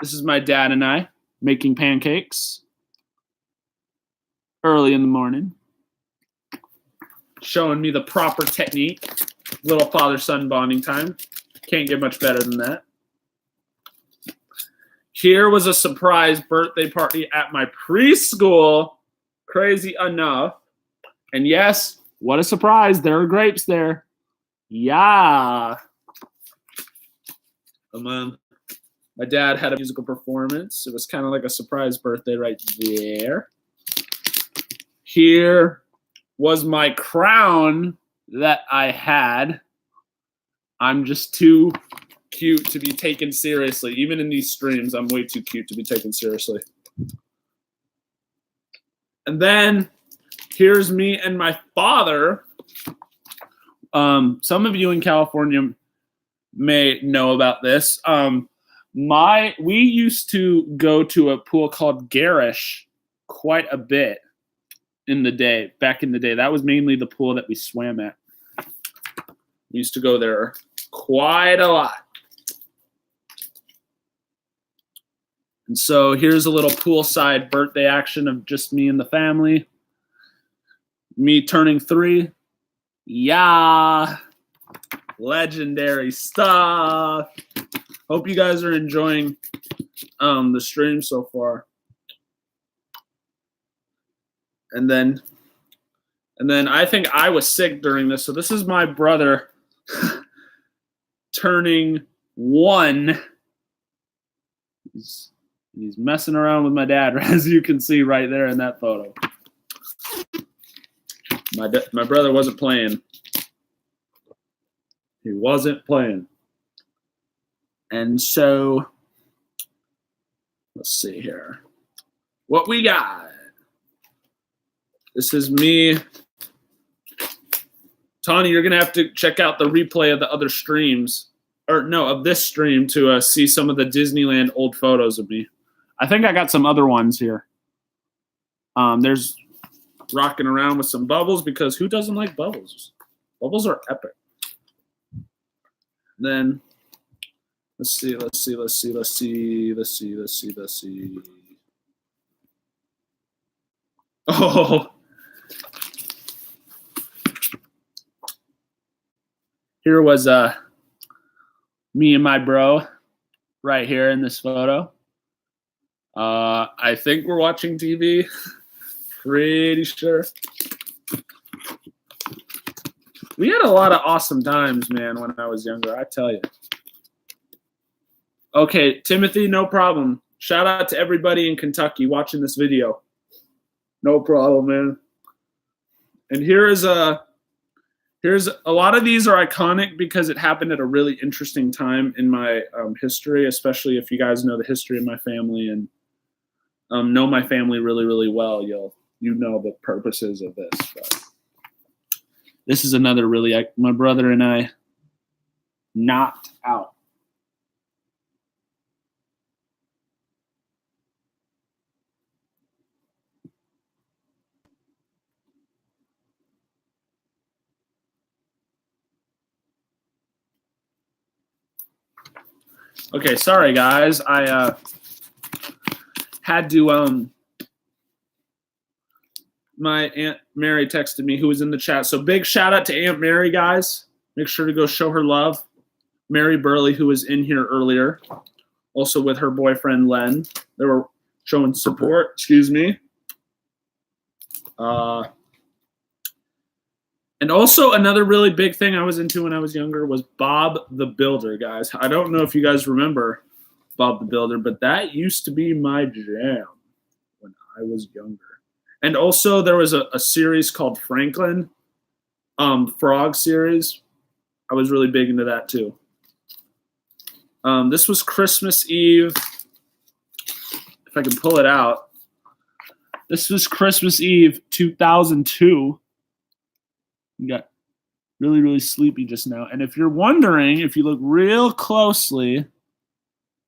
This is my dad and I making pancakes early in the morning, showing me the proper technique. Little father-son bonding time. Can't get much better than that. Here was a surprise birthday party at my preschool. Crazy enough. And yes, what a surprise. There are grapes there. Yeah. My dad had a musical performance. It was kind of like a surprise birthday right there. Here was my crown that I had. I'm just too cute to be taken seriously. Even in these streams, I'm way too cute to be taken seriously. And then here's me and my father. Some of you in California may know about this. We used to go to a pool called Garish quite a bit back in the day. That was mainly the pool that we swam at. We used to go there quite a lot. And so here's a little poolside birthday action of just me and the family. Me turning 3. Yeah. Legendary stuff. Hope you guys are enjoying the stream so far. And then I think I was sick during this. So this is my brother turning 1. He's messing around with my dad, as you can see right there in that photo. My brother wasn't playing. He wasn't playing. And so, let's see here. What we got? This is me. Tony, you're going to have to check out the replay of the other streams. Or no, of this stream to see some of the Disneyland old photos of me. I think I got some other ones here. There's rocking around with some bubbles because who doesn't like bubbles? Bubbles are epic. Then let's see. Oh. Here was me and my bro right here in this photo. I think we're watching TV. Pretty sure. We had a lot of awesome times, man, when I was younger, I tell you. Okay, Timothy, no problem. Shout out to everybody in Kentucky watching this video. No problem, man. And here's a lot of these are iconic because it happened at a really interesting time in my history, especially if you guys know the history of my family and know my family really, really well. You know the purposes of this. But this is another really, my brother and I knocked out. Okay, sorry guys. I had to my Aunt Mary texted me, who was in the chat. So big shout out to Aunt Mary, guys. Make sure to go show her love. Mary Burley, who was in here earlier, also with her boyfriend Len. They were showing support. Excuse me. And also another really big thing I was into when I was younger was Bob the Builder, guys. I don't know if you guys remember Bob the Builder, but that used to be my jam when I was younger. And also there was a series called Franklin, Frog series. I was really big into that too. This was Christmas Eve. If I can pull it out. This was Christmas Eve 2002. You got really, really sleepy just now. And if you're wondering, if you look real closely,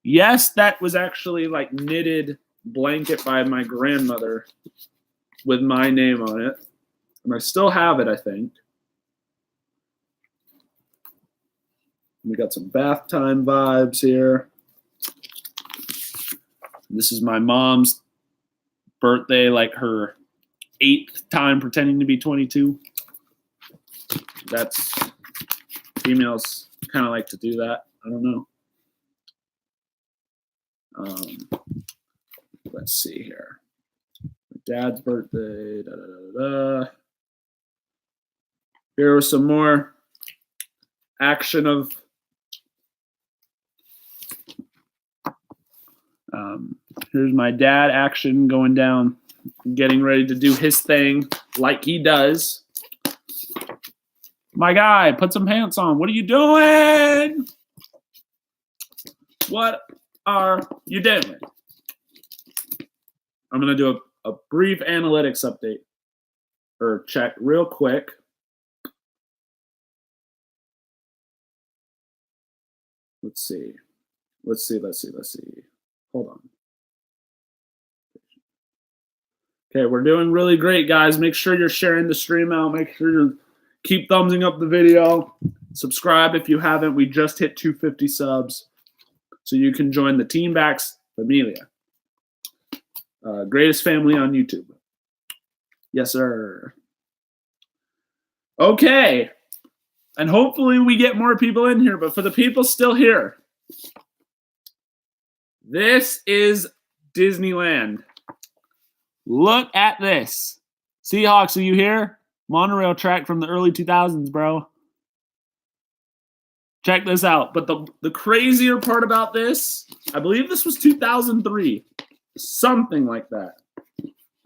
yes, that was actually like knitted blanket by my grandmother with my name on it. And I still have it, I think. We got some bath time vibes here. This is my mom's birthday, like her 8th time pretending to be 22. That's, females kind of like to do that. I don't know. Let's see here. My dad's birthday. Da, da, da, da. Here was some more action of here's my dad action going down, getting ready to do his thing like he does. My guy, put some pants on. What are you doing? What are you doing? I'm going to do a brief analytics update or check real quick. Let's see. Hold on. Okay, we're doing really great, guys. Make sure you're sharing the stream out. Make sure you keep thumbsing up the video. Subscribe if you haven't. We just hit 250 subs. So you can join the Team Bax Familia. Greatest family on YouTube. Yes, sir. Okay. And hopefully we get more people in here. But for the people still here, this is Disneyland. Look at this. Seahawks, are you here? Monorail track from the early 2000s, bro. Check this out. But the crazier part about this, I believe this was 2003. Something like that.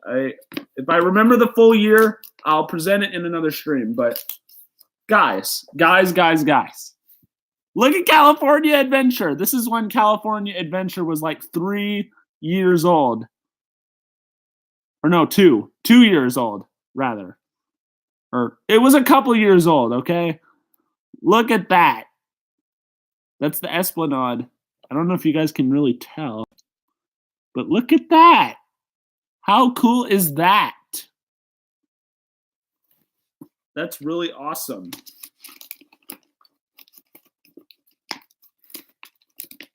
If I remember the full year, I'll present it in another stream. But guys. Look at California Adventure. This is when California Adventure was like 3 years old. Or no, 2 years old, rather. Or it was a couple years old, okay? Look at that. That's the Esplanade. I don't know if you guys can really tell. But look at that. How cool is that? That's really awesome.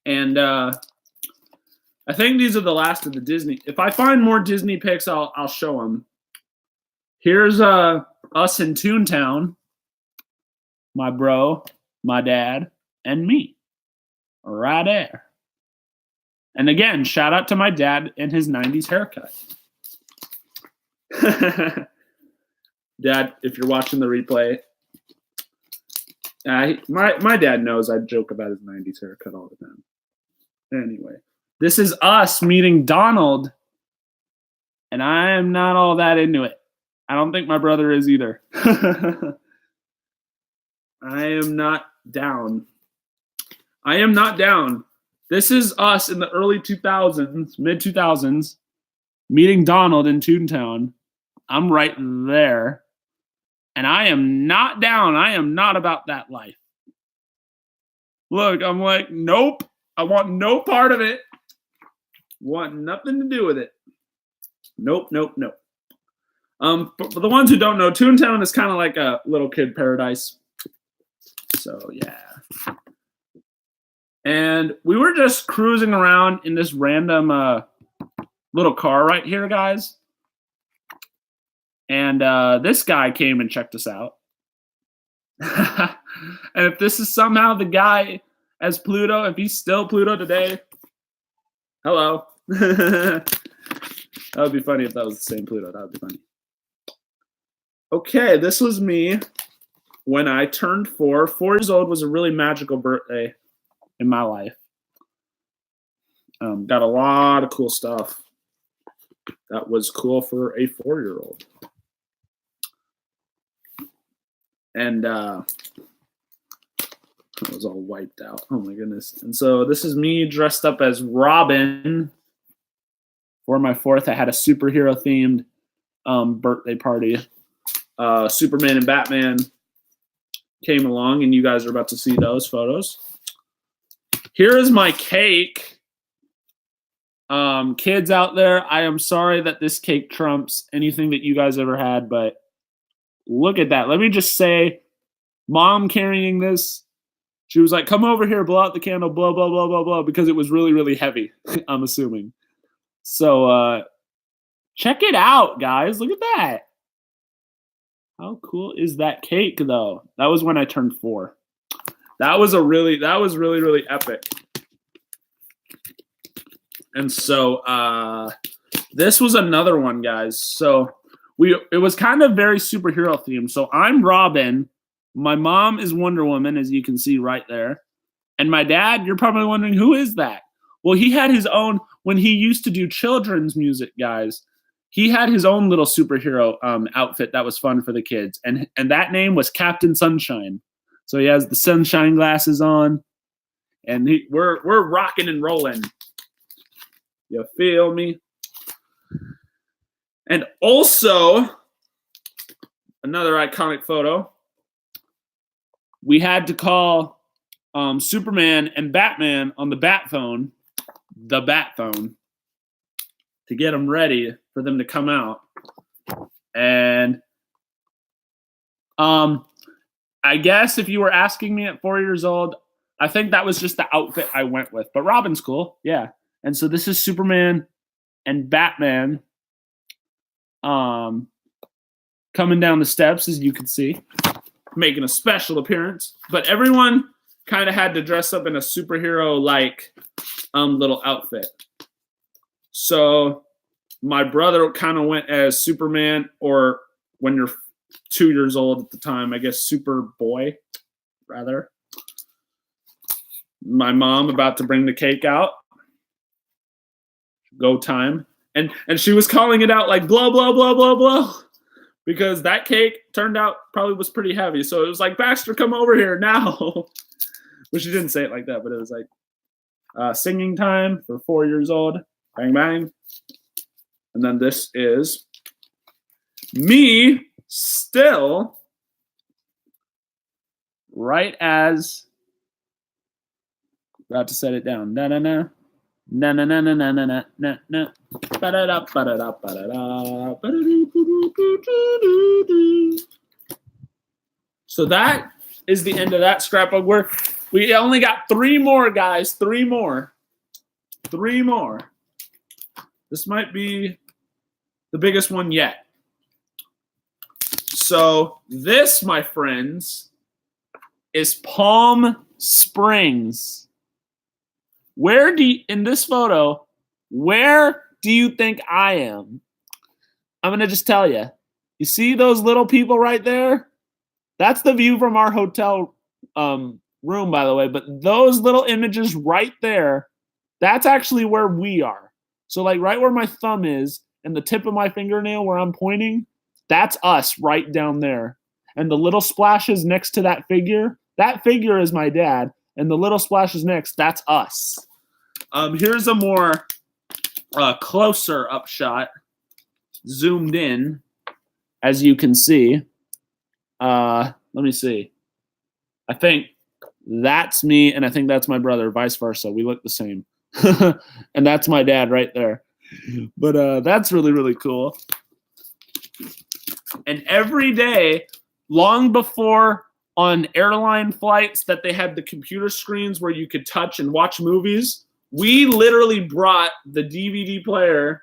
And I think these are the last of the Disney. If I find more Disney pics, I'll show them. Here's us in Toontown. My bro, my dad, and me. Right there. And again, shout out to my dad and his 90s haircut. Dad, if you're watching the replay, my dad knows I joke about his 90s haircut all the time. Anyway, this is us meeting Donald, and I am not all that into it. I don't think my brother is either. I am not down. This is us in the early 2000s, mid-2000s, meeting Donald in Toontown. I'm right there. And I am not down. I am not about that life. Look, I'm like, nope. I want no part of it. Want nothing to do with it. Nope. For the ones who don't know, Toontown is kind of like a little kid paradise. So, yeah. And we were just cruising around in this random little car right here, guys. And this guy came and checked us out. And if this is somehow the guy as Pluto, if he's still Pluto today, hello. That would be funny if that was the same Pluto. That would be funny. Okay, this was me when I turned 4. 4 years old was a really magical birthday in my life. Got a lot of cool stuff that was cool for a 4-year-old. And it was all wiped out. Oh my goodness. And so this is me dressed up as Robin for my 4th. I had a superhero themed birthday party. Superman and Batman came along, and you guys are about to see those photos. Here is my cake. Kids out there, I am sorry that this cake trumps anything that you guys ever had, but look at that. Let me just say, Mom carrying this, she was like, come over here, blow out the candle, blah, blah, blah, blah, blah, because it was really, really heavy, I'm assuming. So check it out, guys. Look at that. How cool is that cake, though? That was when I turned 4. That was really, really epic. And so this was another one, guys. So it was kind of very superhero themed. So I'm Robin. My mom is Wonder Woman, as you can see right there. And my dad, you're probably wondering, who is that? Well, he had his own, when he used to do children's music, guys, he had his own little superhero outfit that was fun for the kids. And that name was Captain Sunshine. So he has the sunshine glasses on. And we're rocking and rolling. You feel me? And also, another iconic photo. We had to call Superman and Batman on the Bat phone, to get them ready for them to come out. And I guess if you were asking me at 4 years old, I think that was just the outfit I went with. But Robin's cool, yeah. And so this is Superman and Batman coming down the steps, as you can see, making a special appearance. But everyone kind of had to dress up in a superhero-like little outfit. So my brother kind of went as Superman, or when you're 2 years old at the time, I guess Superboy, rather. My mom about to bring the cake out. Go time. And she was calling it out like blah, blah, blah, blah, blah. Because that cake turned out probably was pretty heavy. So it was like, Baxter, come over here now. Well, she didn't say it like that, but it was like singing time for 4 years old. Bang, bang. And then this is me still right as about to set it down. Na na na. Na na na na na na na na na. Ba-da-da, ba-da-da, ba-da-da, ba-da-doo-doo-doo-doo-doo. So that is the end of that scrapbook. We only got 3 more, guys. 3 more. 3 more. This might be the biggest one yet. So this, my friends, is Palm Springs. In this photo, where do you think I am? I'm going to just tell you. You see those little people right there? That's the view from our hotel room, by the way. But those little images right there, that's actually where we are. So like right where my thumb is and the tip of my fingernail where I'm pointing, that's us right down there. And the little splashes next to that figure is my dad. And the little splashes next, that's us. Here's a more closer up shot, zoomed in, as you can see. Let me see. I think that's me, and I think that's my brother, vice versa. We look the same. And that's my dad right there. But that's really, really cool. And every day, long before on airline flights that they had the computer screens where you could touch and watch movies, we literally brought the DVD player.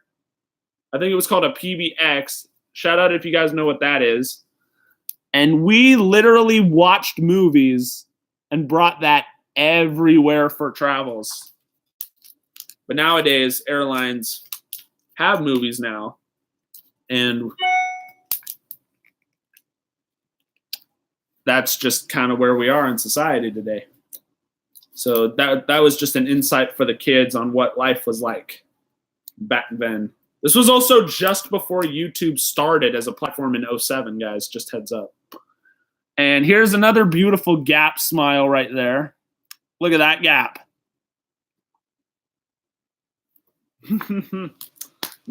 I think it was called a PBX. Shout out if you guys know what that is. And we literally watched movies and brought that everywhere for travels. But nowadays, airlines have movies now. And that's just kind of where we are in society today. So that was just an insight for the kids on what life was like back then. This was also just before YouTube started as a platform in 07, guys, just heads up. And here's another beautiful Gap smile right there. Look at that Gap. I'm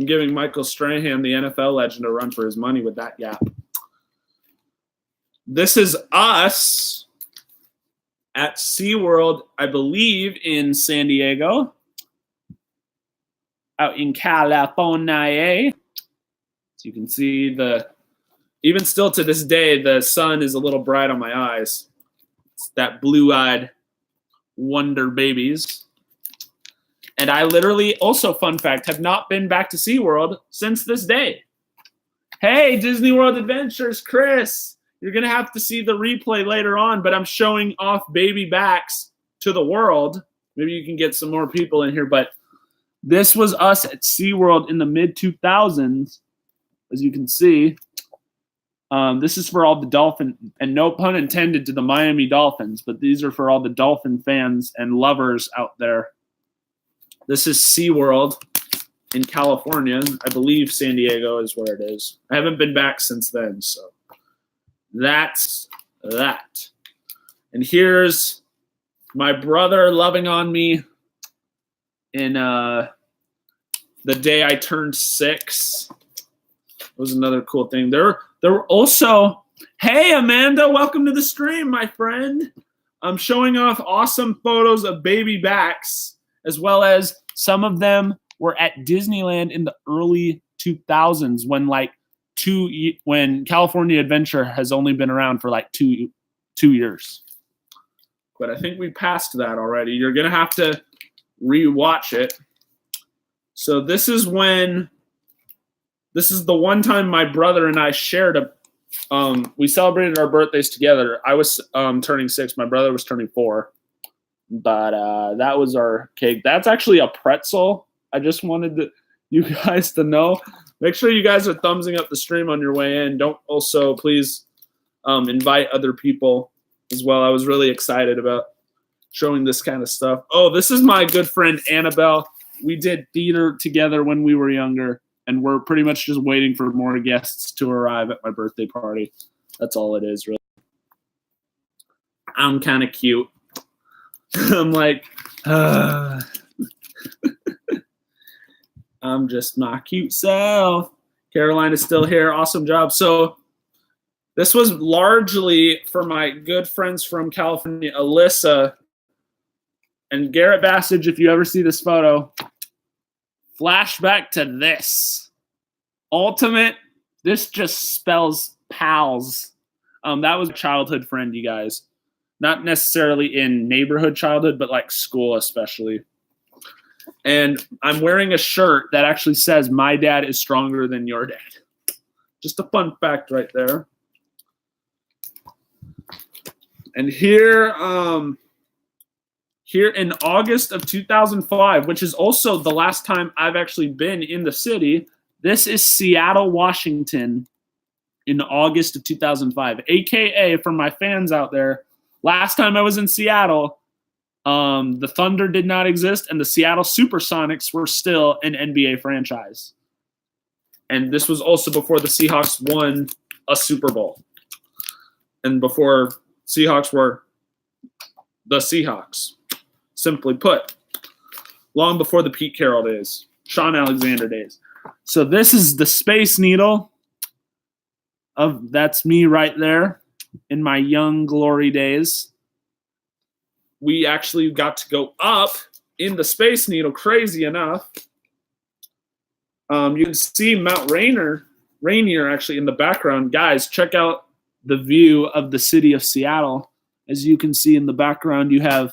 giving Michael Strahan, the NFL legend, a run for his money with that Gap. This is us at SeaWorld, I believe, in San Diego, out in California. So you can see even still to this day, the sun is a little bright on my eyes. It's that blue-eyed wonder babies. And I literally, also fun fact, have not been back to SeaWorld since this day. Hey, Disney World Adventures, Chris. You're going to have to see the replay later on, but I'm showing off baby backs to the world. Maybe you can get some more people in here, but this was us at SeaWorld in the mid-2000s, as you can see. This is for all the dolphin, and no pun intended to the Miami Dolphins, but these are for all the dolphin fans and lovers out there. This is SeaWorld in California. I believe San Diego is where it is. I haven't been back since then, so that's that. And here's my brother loving on me in the day I turned 6. It was another cool thing. There were also, hey, Amanda, welcome to the stream, my friend. I'm showing off awesome photos of baby backs, as well as some of them were at Disneyland in the early 2000s when California Adventure has only been around for like two years. But I think we passed that already. You're going to have to rewatch it. So this is the one time my brother and I shared we celebrated our birthdays together. I was turning 6. My brother was turning 4. But that was our cake. That's actually a pretzel. I just wanted you guys to know. Make sure you guys are thumbsing up the stream on your way in. Don't also, please, invite other people as well. I was really excited about showing this kind of stuff. Oh, this is my good friend Annabelle. We did theater together when we were younger, and we're pretty much just waiting for more guests to arrive at my birthday party. That's all it is, really. I'm kind of cute. I'm like, I'm just my cute self. Caroline is still here. Awesome job. So this was largely for my good friends from California, Alyssa and Garrett Bassage. If you ever see this photo, flashback to this. Ultimate, this just spells pals. That was a childhood friend, you guys. Not necessarily in neighborhood childhood, but like school especially. And I'm wearing a shirt that actually says, "My dad is stronger than your dad." Just a fun fact right there. And here in August of 2005, which is also the last time I've actually been in the city, this is Seattle, Washington in August of 2005. AKA, for my fans out there, last time I was in Seattle, the Thunder did not exist, and the Seattle Supersonics were still an NBA franchise. And this was also before the Seahawks won a Super Bowl. And before Seahawks were the Seahawks, simply put. Long before the Pete Carroll days, Sean Alexander days. So this is the Space Needle. That's me right there in my young glory days. We actually got to go up in the Space Needle, crazy enough. You can see Mount Rainier actually in the background. Guys, check out the view of the city of Seattle. As you can see in the background, you have,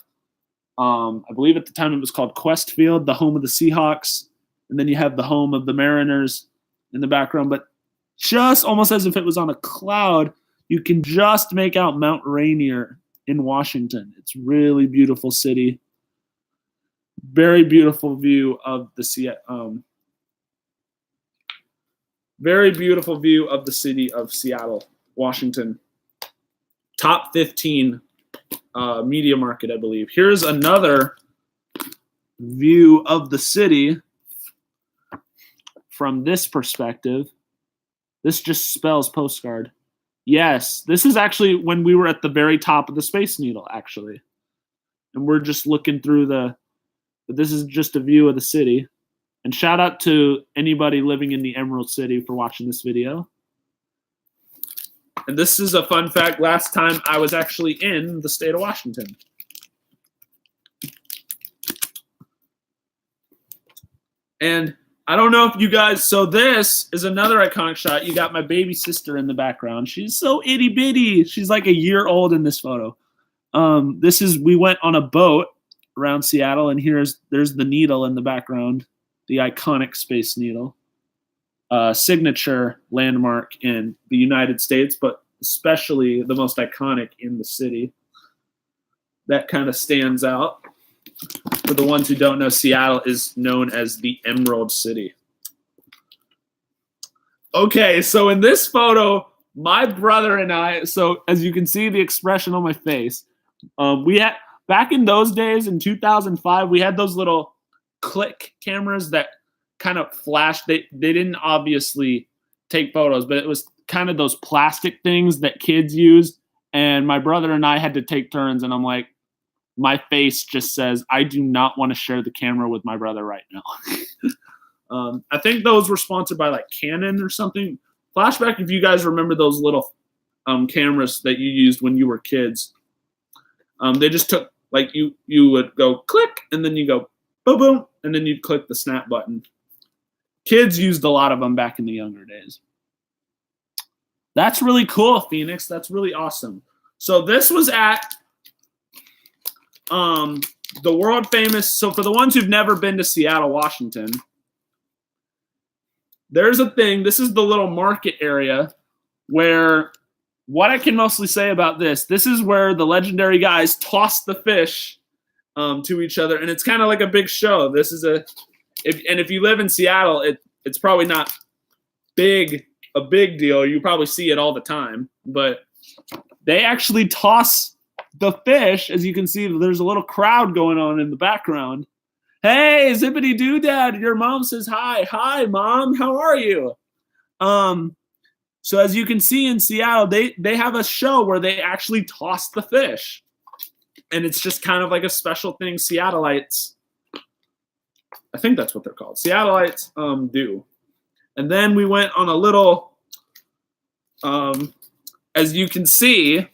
I believe at the time it was called Quest Field, the home of the Seahawks. And then you have the home of the Mariners in the background. But just almost as if it was on a cloud, you can just make out Mount Rainier in Washington. It's really beautiful city. Very beautiful view of the city of Seattle, Washington. top 15 media market, I believe. Here's another view of the city from this perspective. This just spells postcard. Yes, this is actually when we were at the very top of the Space Needle, actually. And we're just looking through this is just a view of the city. And shout out to anybody living in the Emerald City for watching this video. And this is a fun fact. Last time I was actually in the state of Washington. And I don't know if you guys, so this is another iconic shot. You got my baby sister in the background. She's so itty bitty. She's like a year old in this photo. We went on a boat around Seattle, and there's the needle in the background, the iconic Space Needle, signature landmark in the United States, but especially the most iconic in the city. That kind of stands out. For the ones who don't know, Seattle is known as the Emerald City. Okay, so in this photo, my brother and I, so as you can see the expression on my face, we had, back in those days in 2005, we had those little click cameras that kind of flashed. They didn't obviously take photos, but it was kind of those plastic things that kids used. And my brother and I had to take turns, and I'm like, my face just says, I do not want to share the camera with my brother right now. I think those were sponsored by like Canon or something. Flashback, if you guys remember those little cameras that you used when you were kids. They just took, like you would go click, and then you go boom, boom, and then you'd click the snap button. Kids used a lot of them back in the younger days. That's really cool, Phoenix. That's really awesome. So this was at the world famous, so for the ones who've never been to Seattle, Washington, there's a thing, this is the little market area where, what I can mostly say about this is where the legendary guys toss the fish to each other, and it's kind of like a big show. This is if you live in Seattle, it's probably not a big deal. You probably see it all the time, but they actually toss the fish. As you can see, there's a little crowd going on in the background. Hey, zippity doo dad, your mom says hi. Hi, mom, how are you? So as you can see in Seattle, they have a show where they actually toss the fish, and it's just kind of like a special thing Seattleites, I think that's what they're called, Seattleites do. And then we went on a little, as you can see,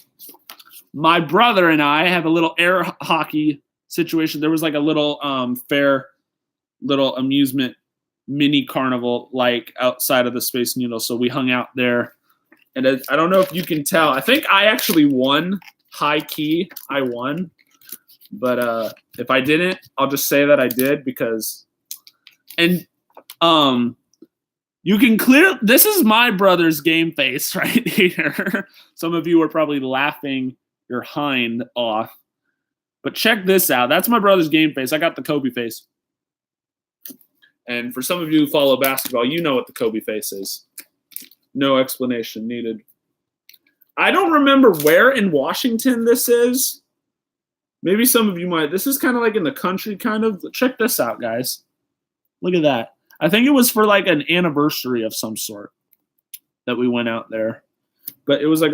my brother and I have a little air hockey situation. There was like a little fair, little amusement mini carnival like outside of the Space Needle. So we hung out there. And I don't know if you can tell. I think I actually won. High key, I won. But if I didn't, I'll just say that I did because. And you can this is my brother's game face right here. Some of you are probably laughing your hind off. But check this out. That's my brother's game face. I got the Kobe face. And for some of you who follow basketball, you know what the Kobe face is. No explanation needed. I don't remember where in Washington this is. Maybe some of you might. This is kind of like in the country, kind of. Check this out, guys. Look at that. I think it was for like an anniversary of some sort that we went out there. But it was like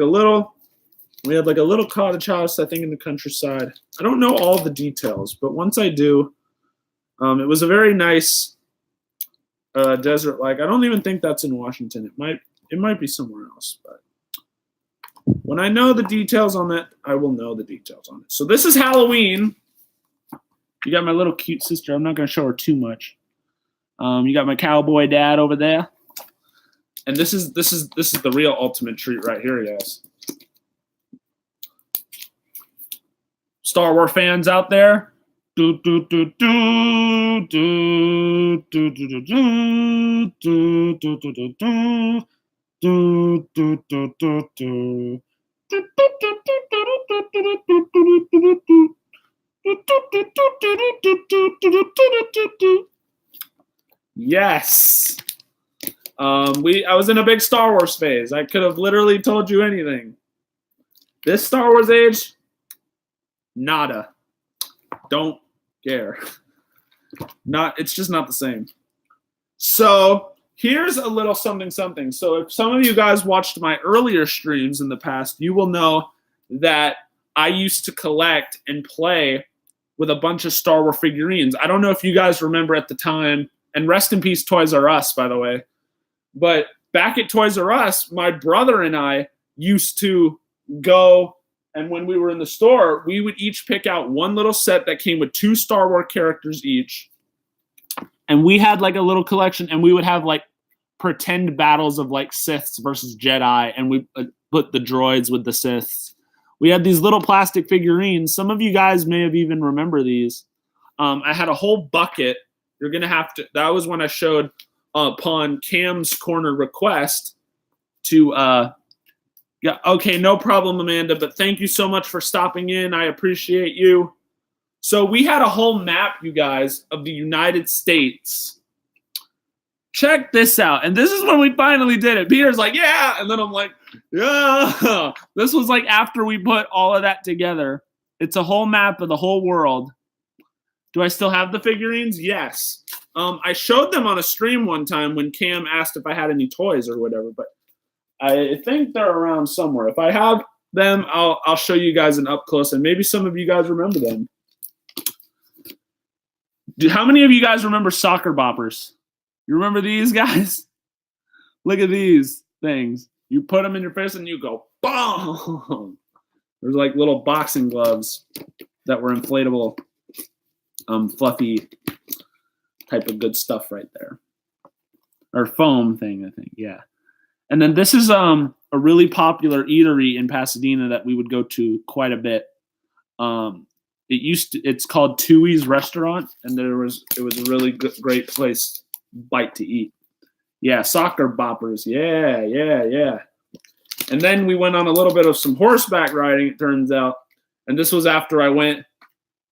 we had like a little cottage house, I think, in the countryside. I don't know all the details, but once I do, it was a very nice desert-like. I don't even think that's in Washington. It might be somewhere else, but when I know the details on it, I will know the details on it. So this is Halloween. You got my little cute sister. I'm not going to show her too much. You got my cowboy dad over there, and this is the real ultimate treat right here, guys. Star Wars fans out there. Yes. I was in a big Star Wars phase. I could have literally told you anything. This Star Wars age, nada. Don't care. It's just not the same. So here's a little something. So if some of you guys watched my earlier streams in the past, you will know that I used to collect and play with a bunch of Star Wars figurines. I don't know if you guys remember at the time, and rest in peace Toys R Us, by the way. But back at Toys R Us, my brother and I used to go, and when we were in the store, we would each pick out one little set that came with 2 Star Wars characters each. And we had like a little collection, and we would have like pretend battles of like Siths versus Jedi, and we put the droids with the Siths. We had these little plastic figurines. Some of you guys may have even remember these. I had a whole bucket. You're going to have to – that was when I showed upon Cam's Corner request to yeah, okay, no problem, Amanda, but thank you so much for stopping in. I appreciate you. So we had a whole map, you guys, of the United States. Check this out. And this is when we finally did it. Peter's like, yeah. And then I'm like, yeah. This was like after we put all of that together. It's a whole map of the whole world. Do I still have the figurines? Yes. I showed them on a stream one time when Cam asked if I had any toys or whatever, but I think they're around somewhere. If I have them, I'll show you guys an up close, and maybe some of you guys remember them. How many of you guys remember soccer boppers? You remember these guys? Look at these things. You put them in your face and you go, boom. There's like little boxing gloves that were inflatable, fluffy type of good stuff right there. Or foam thing, I think, yeah. And then this is a really popular eatery in Pasadena that we would go to quite a bit. It's called Tui's Restaurant, and it was a really great place bite to eat. Yeah, soccer boppers. Yeah. And then we went on a little bit of some horseback riding, it turns out. And this was after I went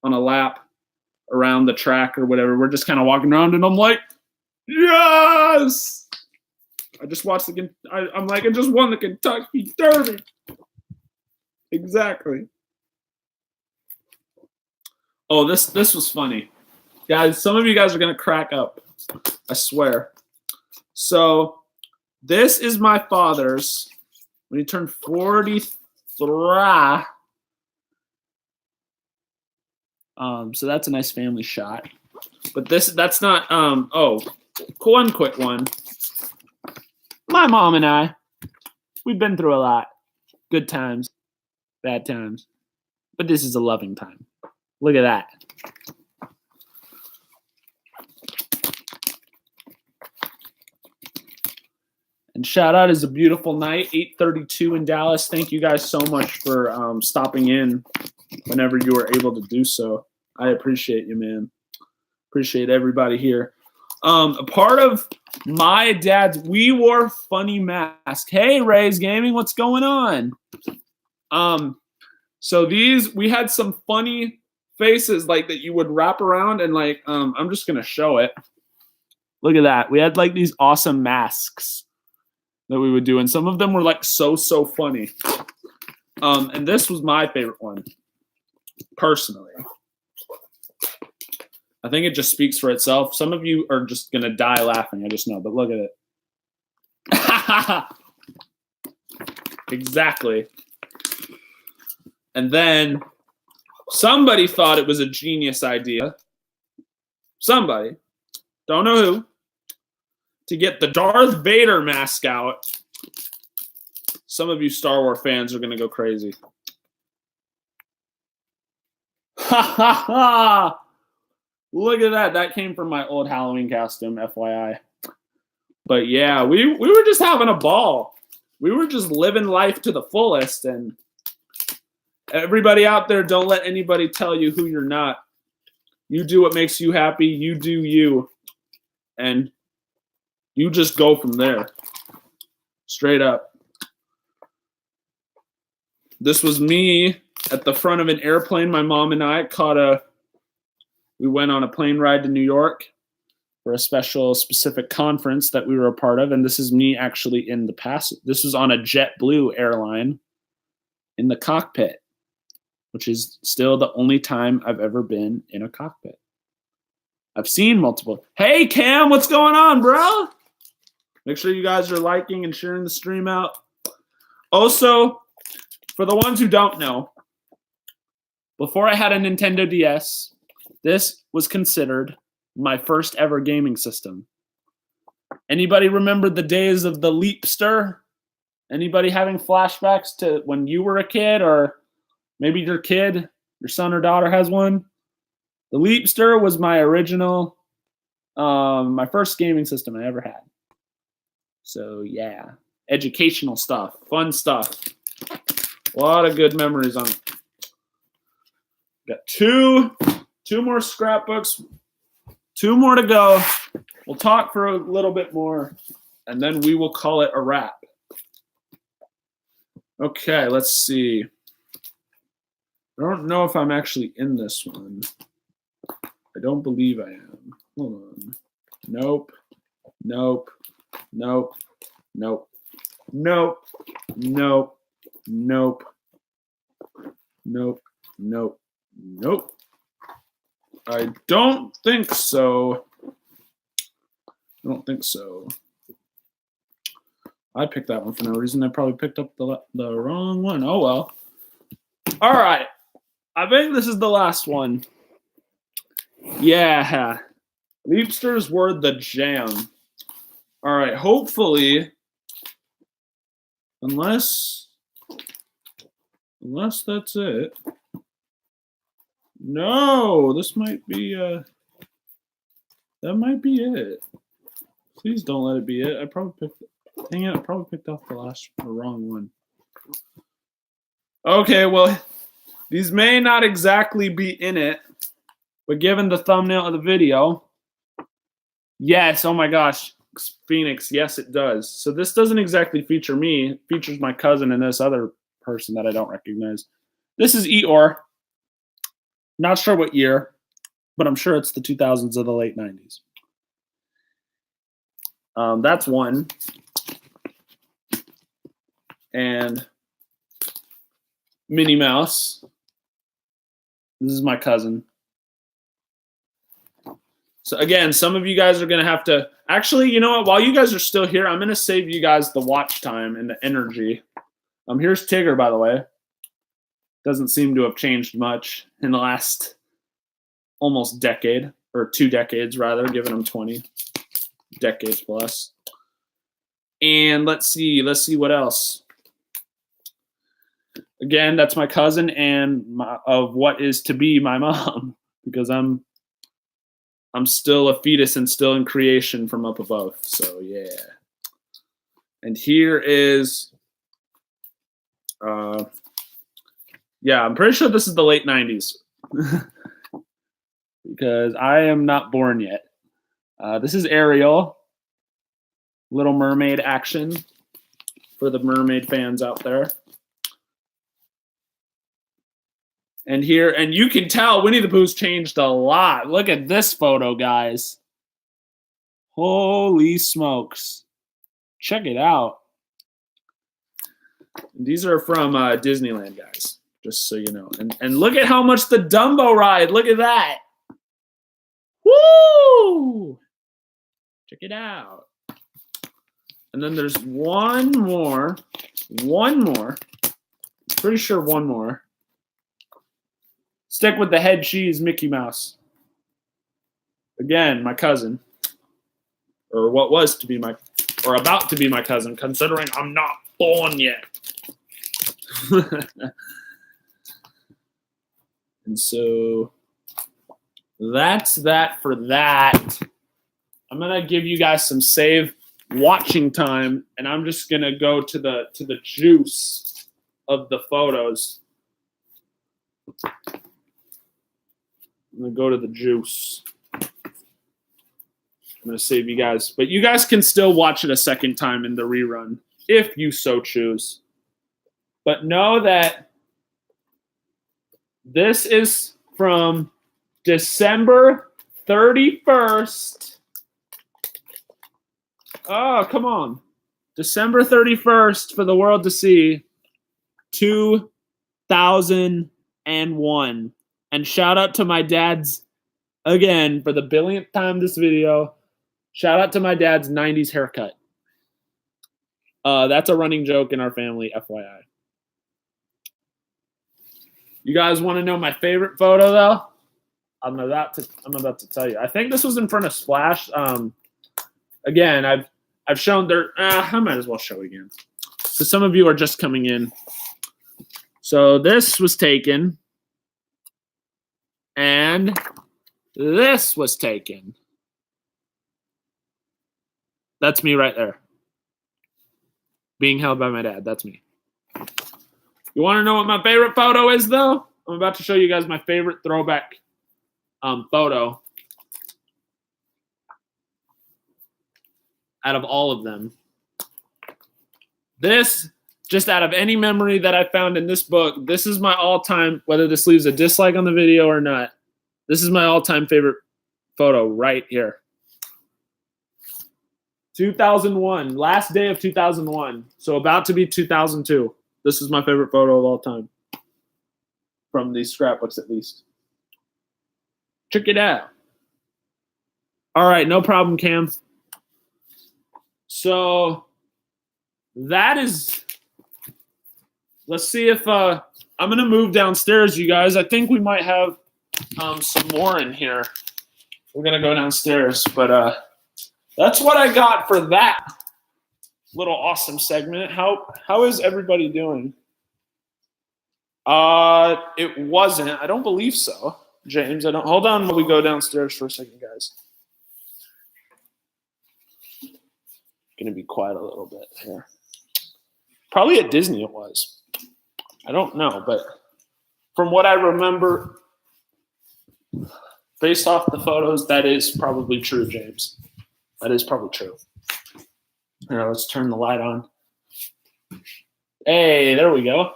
on a lap around the track or whatever. We're just kind of walking around, and I'm like, yes! I just watched I'm like, I just won the Kentucky Derby. Exactly. Oh, this was funny. Guys, some of you guys are going to crack up. I swear. So this is my father's when he turned 43. So that's a nice family shot. But that's not one quick one. My mom and I, we've been through a lot. Good times, bad times. But this is a loving time. Look at that. And shout out is a beautiful night, 8:32 in Dallas. Thank you guys so much for stopping in whenever you were able to do so. I appreciate you, man. Appreciate everybody here. A part of my dad's, we wore funny mask. Hey, Ray's Gaming, what's going on? So we had some funny faces like that you would wrap around and like, I'm just going to show it. Look at that. We had like these awesome masks that we would do. And some of them were like so funny. And this was my favorite one, personally. I think it just speaks for itself. Some of you are just going to die laughing. I just know, but look at it. Exactly. And then somebody thought it was a genius idea. Somebody, don't know who, to get the Darth Vader mask out. Some of you Star Wars fans are going to go crazy. Ha ha ha! Look at that. That came from my old Halloween costume, FYI. But yeah, we were just having a ball. We were just living life to the fullest. And everybody out there, don't let anybody tell you who you're not. You do what makes you happy. You do you. And you just go from there. Straight up. This was me at the front of an airplane. My mom and I we went on a plane ride to New York for a specific conference that we were a part of. And this is me actually in the past. This was on a JetBlue airline. in the cockpit, which is still the only time I've ever been in a cockpit. I've seen multiple. Hey, Cam, what's going on, bro? Make sure you guys are liking and sharing the stream out. Also, for the ones who don't know, before I had a Nintendo DS, this was considered my first ever gaming system. Anybody remember the days of the Leapster? Anybody having flashbacks to when you were a kid, or maybe your kid, your son or daughter has one? The Leapster was my original, my first gaming system I ever had. So yeah, educational stuff, fun stuff. A lot of good memories on it. Got two more scrapbooks, 2 more to go. We'll talk for a little bit more, and then we will call it a wrap. Okay, let's see. I don't know if I'm actually in this one. I don't believe I am. Hold on. Nope. Nope. Nope. Nope. Nope. Nope. Nope. Nope. Nope. Nope. I don't think so. I don't think so. I picked that one for no reason. I probably picked up the wrong one. Oh, well. All right. I think this is the last one. Yeah. Leapsters were the jam. All right. Hopefully, unless that's it. No, this might be that might be it. Please don't let it be it. I probably picked off the wrong one. Okay, well, these may not exactly be in it, but given the thumbnail of the video, yes, oh my gosh, Phoenix, yes it does. So this doesn't exactly feature me. It features my cousin and this other person that I don't recognize. This is Eeyore. Not sure what year, but I'm sure it's the 2000s or the late 90s. That's one. And Minnie Mouse. This is my cousin. So again, some of you guys are going to have to... Actually, you know what? While you guys are still here, I'm going to save you guys the watch time and the energy. Here's Tigger, by the way. Doesn't seem to have changed much in the last almost decade, or 2 decades rather, given him 20 decades plus. And let's see what else. Again, that's my cousin and of what is to be my mom, because I'm still a fetus and still in creation from up above. So yeah. And here is, yeah, I'm pretty sure this is the late 90s. Because I am not born yet. This is Ariel. Little Mermaid action for the mermaid fans out there. And here, and you can tell Winnie the Pooh's changed a lot. Look at this photo, guys. Holy smokes. Check it out. These are from Disneyland, guys, just so you know. And look at how much the Dumbo ride. Look at that. Woo! Check it out. And then there's one more. Pretty sure one more. Stick with the head cheese Mickey Mouse. Again, my cousin. Or what was to be or about to be my cousin, considering I'm not born yet. And so that's that for that. I'm gonna give you guys some save watching time, and I'm just gonna go to the juice of the photos. I'm gonna go to the juice. I'm gonna save you guys, but you guys can still watch it a second time in the rerun if you so choose. But know that this is from December 31st. Oh, come on. December 31st for the world to see to 2001. And shout out to my dad's, again, for the billionth time this video, shout out to my dad's 90s haircut. That's a running joke in our family, FYI. You guys want to know my favorite photo, though? I'm about to tell you. I think this was in front of Splash. Again, I've shown there. I might as well show again, because some of you are just coming in. So this was taken, and this was taken. That's me right there, being held by my dad. That's me. You want to know what my favorite photo is, though? I'm about to show you guys my favorite throwback photo out of all of them. This, just out of any memory that I found in this book, this is my all-time, whether this leaves a dislike on the video or not, this is my all-time favorite photo right here. 2001, last day of 2001. So about to be 2002. This is my favorite photo of all time. From these scrapbooks, at least. Check it out. All right, no problem, Cam. So that is, let's see if, I'm going to move downstairs, you guys. I think we might have some more in here. We're going to go downstairs, but that's what I got for that little awesome segment. How is everybody doing? It wasn't. I don't believe so, James. I don't. Hold on while we go downstairs for a second, guys. Gonna be quiet a little bit here. Probably at Disney it was. I don't know, but from what I remember, based off the photos, that is probably true, James. That is probably true. Here, let's turn the light on. Hey, there we go.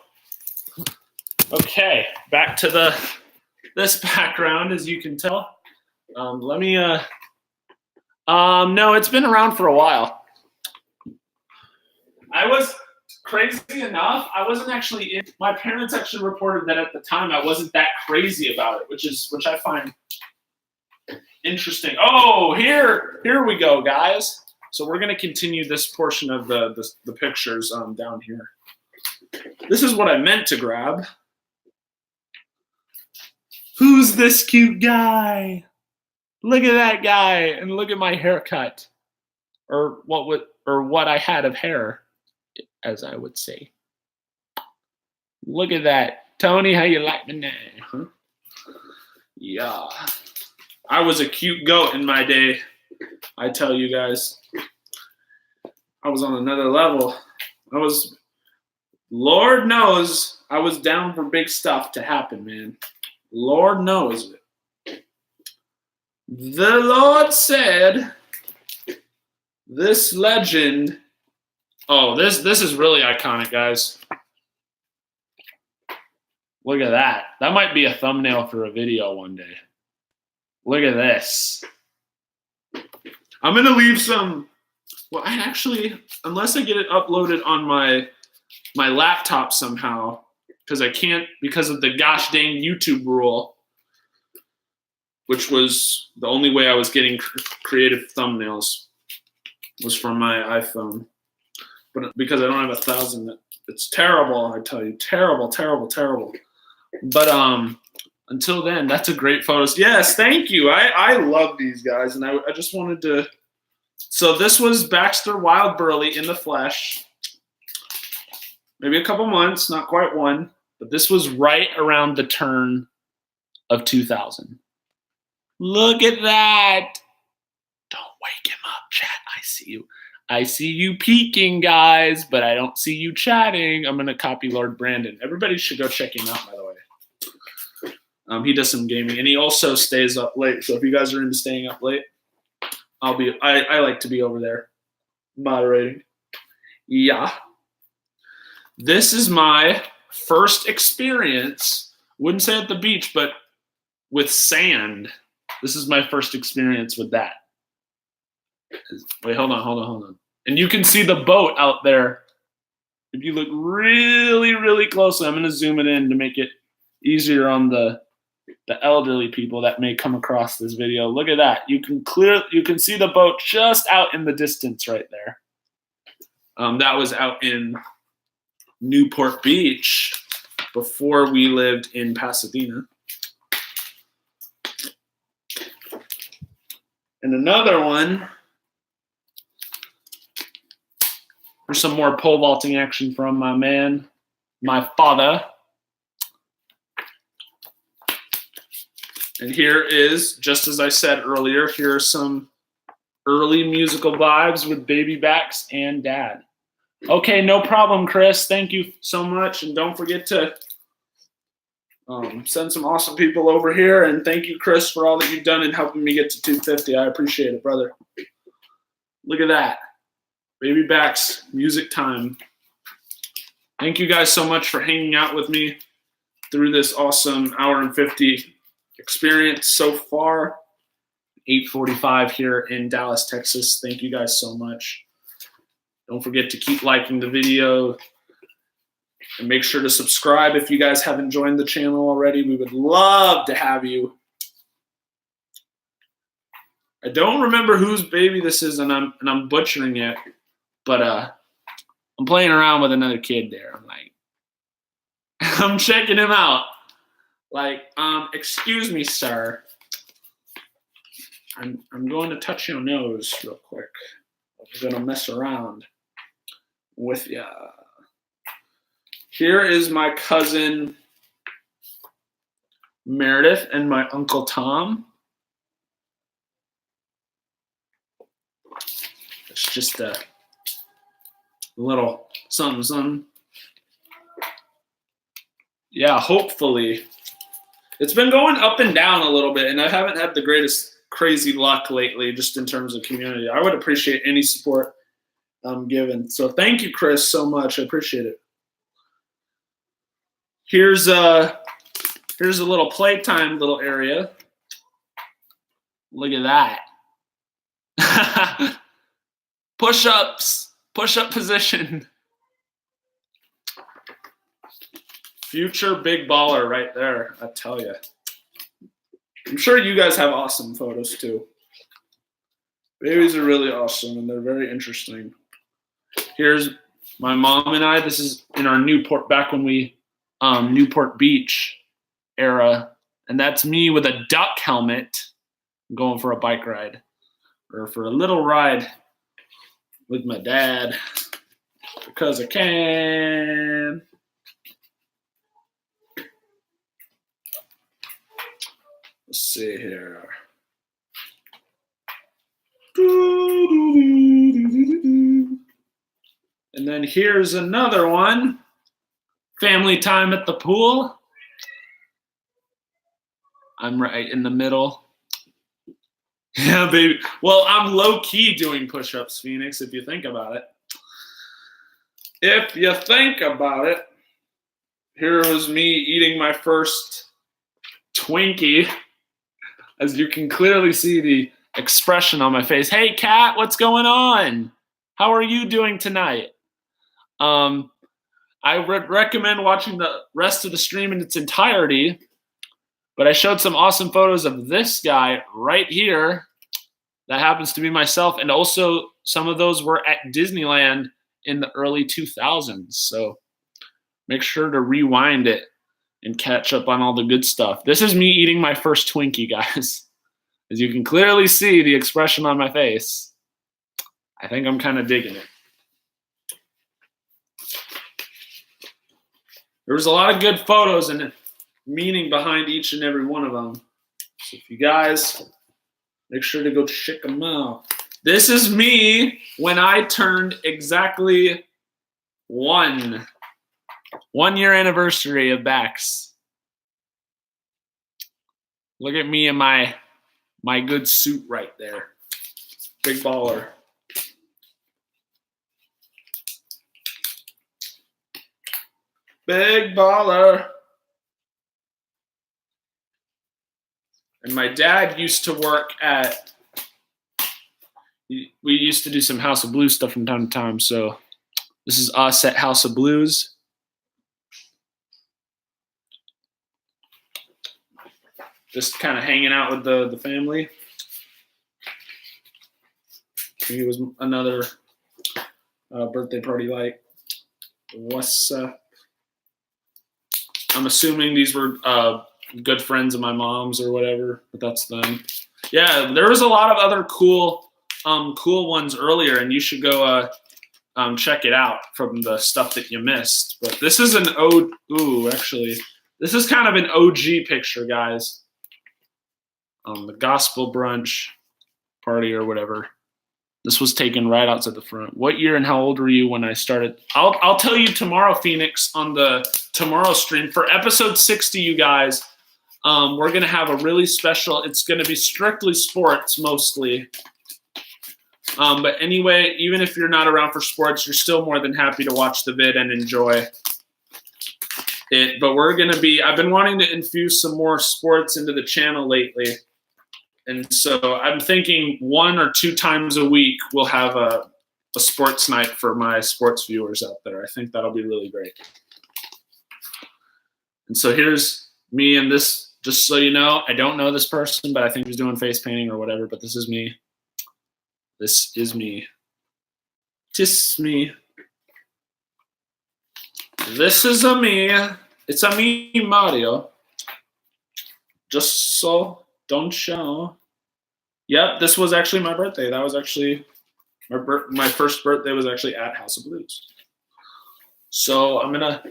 Okay, back to this background, as you can tell. Let me. No, it's been around for a while. I was crazy enough. I wasn't actually in. My parents actually reported that at the time I wasn't that crazy about it, which I find interesting. Oh, here we go, guys. So we're gonna continue this portion of the pictures down here. This is what I meant to grab. Who's this cute guy? Look at that guy, and look at my haircut, or what I had of hair, as I would say. Look at that, Tony. How you like me now? Huh? Yeah, I was a cute goat in my day. I tell you guys, I was on another level. Lord knows, I was down for big stuff to happen, man. Lord knows it. The Lord said, this legend. Oh, this is really iconic, guys. Look at that. That might be a thumbnail for a video one day. Look at this. I'm going to leave some. Well, I actually, unless I get it uploaded on my laptop somehow, because I can't, because of the gosh dang YouTube rule, which was the only way I was getting creative thumbnails was from my iPhone. But because I don't have 1,000, it's terrible, I tell you. Terrible, terrible, terrible. But until then, that's a great photo. Yes, thank you. I love these guys, and I just wanted to. So this was Baxter Wild Burley in the flesh. Maybe a couple months, not quite one, but this was right around the turn of 2000. Look at that. Don't wake him up, chat. I see you. I see you peeking, guys, but I don't see you chatting. I'm going to copy Lord Brandon. Everybody should go check him out, by the way. He does some gaming, and he also stays up late. So if you guys are into staying up late, I like to be over there moderating. Yeah. This is my first experience, wouldn't say at the beach, but with sand. This is my first experience with that. Wait, hold on. And you can see the boat out there If you look really, really closely, I'm going to zoom it in to make it easier on the elderly people that may come across this video. Look at that. You can see the boat just out in the distance right there. That was out in Newport Beach before we lived in Pasadena. And another one, there's some more pole vaulting action from my man, my father. And here is, just as I said earlier, here are some early musical vibes with baby Bax and dad. Okay, no problem, Chris. Thank you so much. And don't forget to send some awesome people over here. And thank you, Chris, for all that you've done in helping me get to 250. I appreciate it, brother. Look at that. Baby Bax, music time. Thank you guys so much for hanging out with me through this awesome hour and 50 experience so far. 8:45 here in Dallas, Texas. Thank you guys so much. Don't forget to keep liking the video and make sure to subscribe if you guys haven't joined the channel already. We would love to have you. I don't remember whose baby this is, and I'm butchering it, but I'm playing around with another kid there. I'm like, I'm checking him out. Like, excuse me, sir. I'm going to touch your nose real quick. I'm gonna mess around with ya. Here is my cousin Meredith and my uncle Tom. It's just a little something. Yeah, hopefully. It's been going up and down a little bit, and I haven't had the greatest crazy luck lately just in terms of community. I would appreciate any support I'm given. So thank you, Chris, so much. I appreciate it. Here's a little playtime little area. Look at that. Push-ups, push-up position. Future big baller right there, I tell you. I'm sure you guys have awesome photos too. Babies are really awesome and they're very interesting. Here's my mom and I. This is in our Newport, back when we, Newport Beach era. And that's me with a duck helmet going for a bike ride or for a little ride with my dad because I can. Let's see here. And then here's another one. Family time at the pool. I'm right in the middle. Yeah, baby. Well, I'm low-key doing push-ups, Phoenix, if you think about it. If you think about it. Here was me eating my first Twinkie. As you can clearly see the expression on my face. Hey, Kat, what's going on? How are you doing tonight? I would recommend watching the rest of the stream in its entirety, but I showed some awesome photos of this guy right here. That happens to be myself, and also some of those were at Disneyland in the early 2000s. So make sure to rewind it and catch up on all the good stuff. This is me eating my first Twinkie, guys. As you can clearly see the expression on my face. I think I'm kind of digging it. There was a lot of good photos and meaning behind each and every one of them. So if you guys, make sure to go check them out. This is me when I turned exactly 1 year anniversary of Bax. Look at me in my good suit right there. Big baller. Big baller. And my dad used to work at, we used to do some House of Blues stuff from time to time, so This is us at House of Blues. Just kind of hanging out with the family. It was another birthday party like. What's I'm assuming these were good friends of my mom's or whatever, but that's them. Yeah, there was a lot of other cool ones earlier, and you should go check it out from the stuff that you missed. But this is an actually, this is kind of an OG picture, guys. The gospel brunch party or whatever. This was taken right outside the front. What year and how old were you when I started? I'll tell you tomorrow, Phoenix, on the tomorrow stream. For episode 60, you guys, we're going to have a really special, it's going to be strictly sports mostly. But anyway, even if you're not around for sports, you're still more than happy to watch the vid and enjoy it. But I've been wanting to infuse some more sports into the channel lately. And so I'm thinking 1 or 2 times a week we'll have a sports night for my sports viewers out there. I think that'll be really great. And so here's me and this, just so you know, I don't know this person, but I think he's doing face painting or whatever, but this is me. This is me. This me. This is a me. It's a me, Mario. Just so don't show. Yep, this was actually my birthday. That was actually my first birthday was actually at House of Blues. So I'm gonna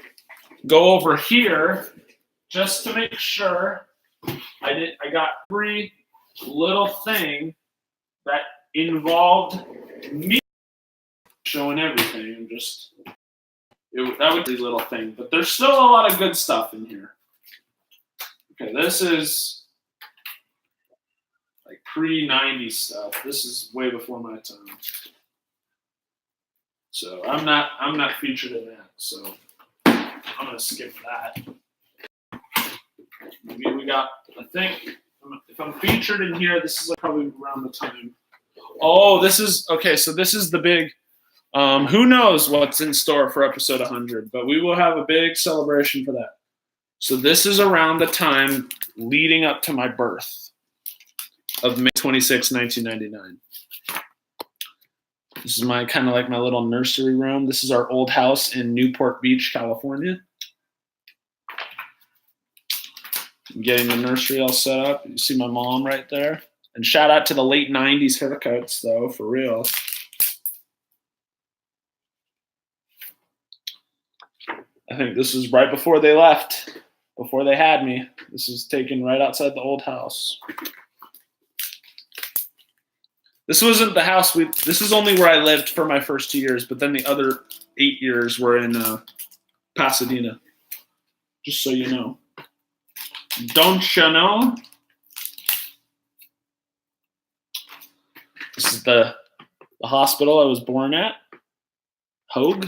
go over here just to make sure I got every little thing that involved me showing everything. That would be a little thing, but there's still a lot of good stuff in here. Okay, this is like pre-90s stuff. This is way before my time. So I'm not featured in that. So I'm gonna skip that. Maybe we got, I think, if I'm featured in here, this is like probably around the time. Oh, this is okay. So this is the big. Who knows what's in store for episode 100? But we will have a big celebration for that. So this is around the time leading up to my birth of May 26, 1999. This is my kind of like my little nursery room. This is our old house in Newport Beach, California. I'm getting the nursery all set up. You see my mom right there. And shout out to the late 90s haircuts, though, for real. I think this is right before they left, before they had me. This is taken right outside the old house. This wasn't the house this is only where I lived for my first 2 years, but then the other 8 years were in Pasadena. Just so you know. Don't you know? This is the hospital I was born at. Hogue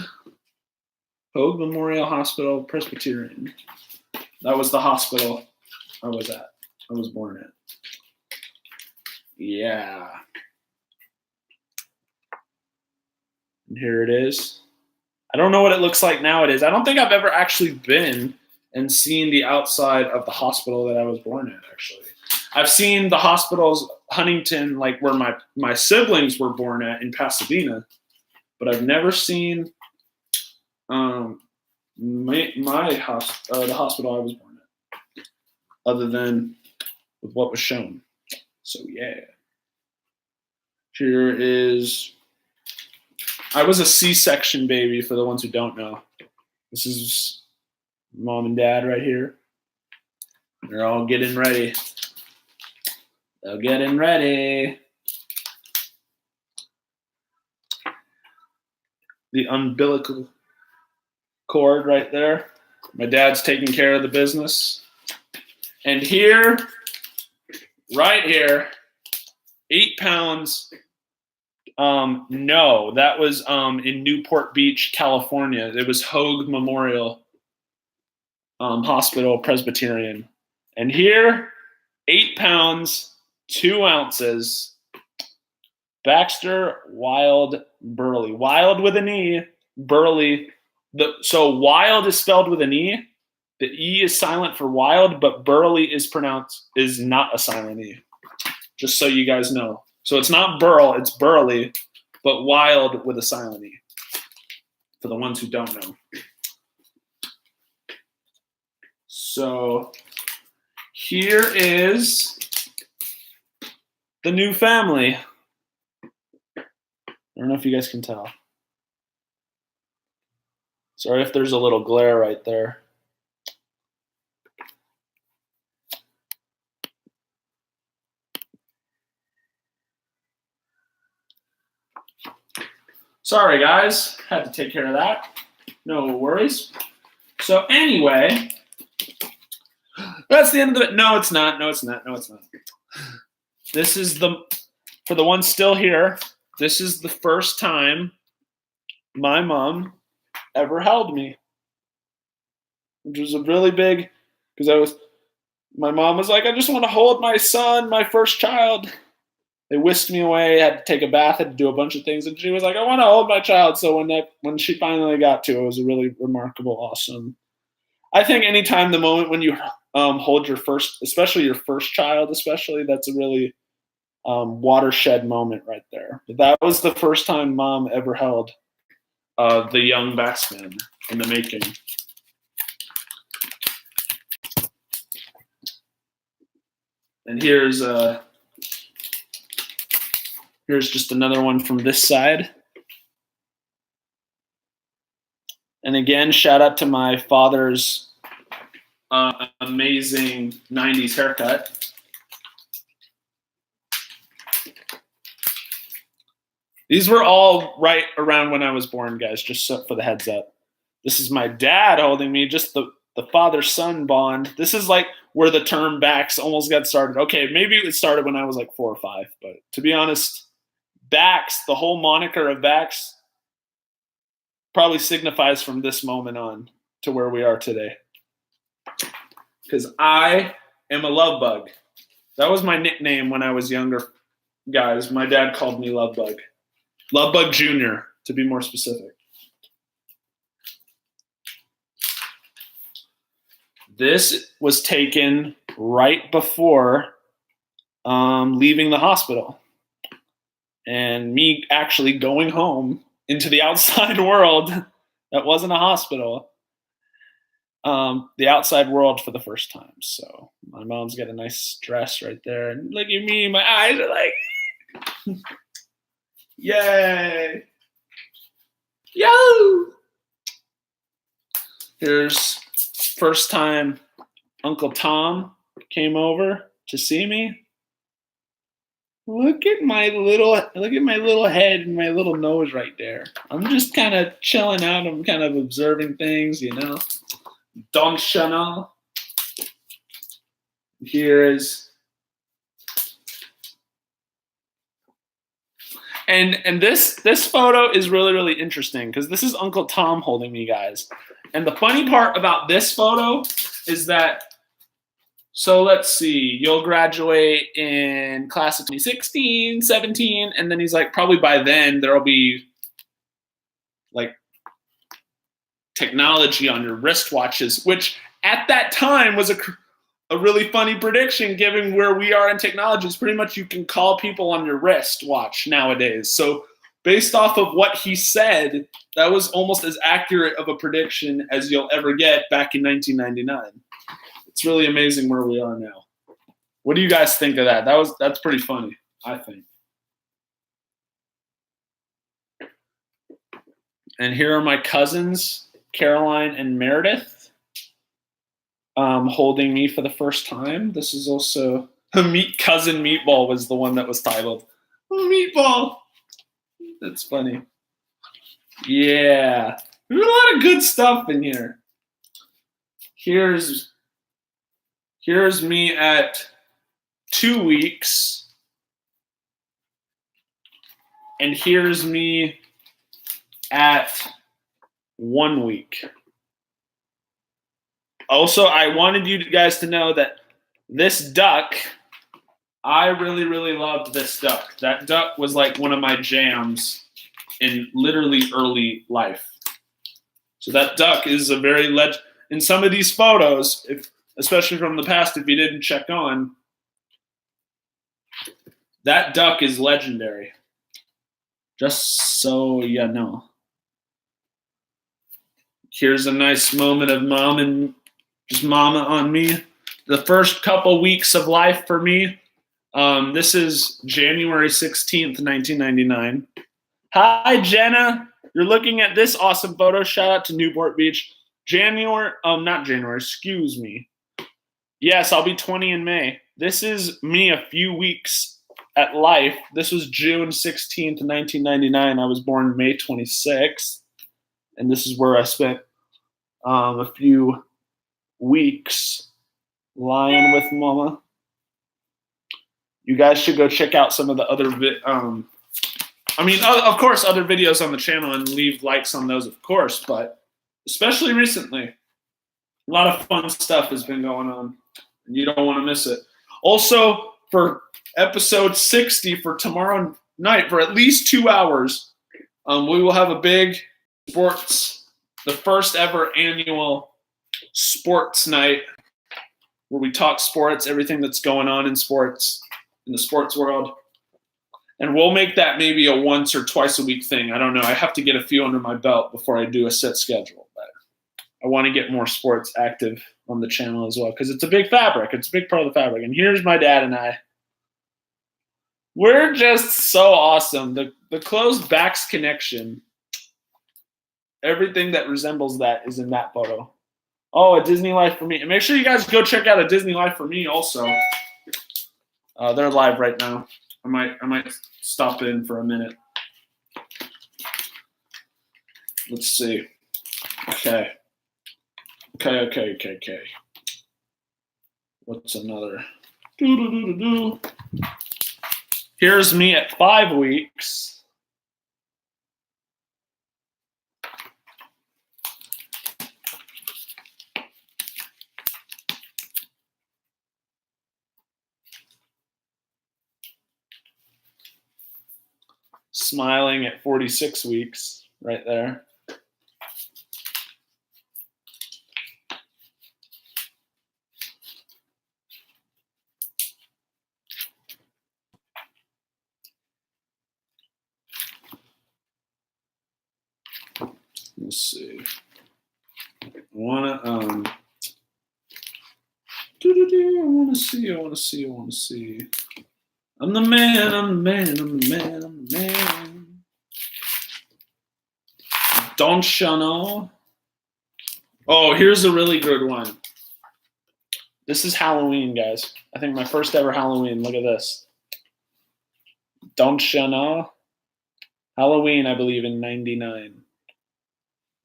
Memorial Hospital Presbyterian. That was the hospital I was born at. Yeah. And here it is. I don't know what it looks like nowadays. I don't think I've ever actually been and seen the outside of the hospital that I was born at, actually. I've seen the hospitals, Huntington, like where my siblings were born at in Pasadena, but I've never seen the hospital I was born at, other than with what was shown. So yeah. Here is, I was a C-section baby for the ones who don't know. This is mom and dad right here. They're all getting ready. They're getting ready. The umbilical cord right there. My dad's taking care of the business. And here, right here, 8 pounds. No, that was in Newport Beach, California. It was Hogue Memorial Hospital Presbyterian. And here, 8 pounds, 2 ounces. Baxter Wild Burley. Wild with an E, Burley. So wild is spelled with an E. The E is silent for wild, but Burley is not a silent E. Just so you guys know. So it's not Burl, it's Burley, but wild with a silent E. For the ones who don't know. So here is the new family. I don't know if you guys can tell. Sorry if there's a little glare right there. Sorry, guys. Had to take care of that. No worries. So anyway, that's the end of it. No, it's not. No, it's not. No, it's not. This is for the ones still here, this is the first time my mom ever held me. Which was a really big, because my mom was like, I just want to hold my son, my first child. They whisked me away, had to take a bath, had to do a bunch of things, and she was like, I want to hold my child. So when she finally got to it, was a really remarkable, awesome. I think anytime the moment when you hold your first, especially your first child, that's a really watershed moment right there. But that was the first time Mom ever held the young Baxman in the making. And here's just another one from this side. And again, shout out to my father's amazing 90s haircut. These were all right around when I was born, guys, just for the heads up. This is my dad holding me, just the father-son bond. This is like where the term Bax almost got started. Okay, maybe it started when I was like 4 or 5, but to be honest, Bax, the whole moniker of Bax, probably signifies from this moment on to where we are today. Because I am a love bug. That was my nickname when I was younger, guys. My dad called me Love Bug. Love Bug Jr., to be more specific. This was taken right before leaving the hospital. And me actually going home into the outside world that wasn't a hospital. The outside world for the first time. So my mom's got a nice dress right there. And look at me, my eyes are like, yay. Yo! Here's first time Uncle Tom came over to see me. Look at my little head and my little nose right there. I'm just kind of chilling out. I'm kind of observing things, you know. Don Chanel. Here is, and this photo is really, really interesting because this is Uncle Tom holding me, guys. And the funny part about this photo is that, so let's see, you'll graduate in class of 2016, 17, and then he's like, probably by then there'll be like technology on your wristwatches, which at that time was a really funny prediction given where we are in technology. It's pretty much you can call people on your wristwatch nowadays. So based off of what he said, that was almost as accurate of a prediction as you'll ever get back in 1999. It's really amazing where we are now. What do you guys think of that? That's pretty funny, I think. And here are my cousins, Caroline and Meredith, holding me for the first time. This is also Meet Cousin Meatball was the one that was titled. Oh, Meatball. That's funny. Yeah. There's a lot of good stuff in here. Here's me at 2 weeks. And here's me at 1 week. Also, I wanted you guys to know that this duck, I really, really loved this duck. That duck was like one of my jams in literally early life. So that duck is a very in some of these photos, especially from the past, if you didn't check on, that duck is legendary. Just so you know. Here's a nice moment of mom and just mama on me. The first couple weeks of life for me. This is January 16th, 1999. Hi, Jenna. You're looking at this awesome photo. Shout out to Newport Beach. Not January, excuse me. Yes, I'll be 20 in May. This is me a few weeks at life. This was June 16th, 1999. I was born May 26th. And this is where I spent a few weeks lying with mama. You guys should go check out some of the other of course, other videos on the channel and leave likes on those, of course, but especially recently, a lot of fun stuff has been going on, and you don't want to miss it. Also, for episode 60 for tomorrow night, for at least 2 hours, we will have a big the first ever annual sports night where we talk sports, everything that's going on in sports, in the sports world. And we'll make that maybe a once or twice a week thing. I don't know. I have to get a few under my belt before I do a set schedule. But I want to get more sports active on the channel as well because it's a big fabric. It's a big part of the fabric. And here's my dad and I. We're just so awesome. The closed backs connection, everything that resembles that is in that photo. Oh, a Disney Life for Me. And make sure you guys go check out a Disney Life for Me also. They're live right now. I might stop in for a minute. Let's see. Okay. What's another? Here's me at 5 weeks. Smiling at 46 weeks, right there. Let's see. I want to see. I'm the man. Don't you know? Oh, here's a really good one. This is Halloween, guys. I think my first ever Halloween. Look at this. Don't you know? Halloween, I believe, in 99.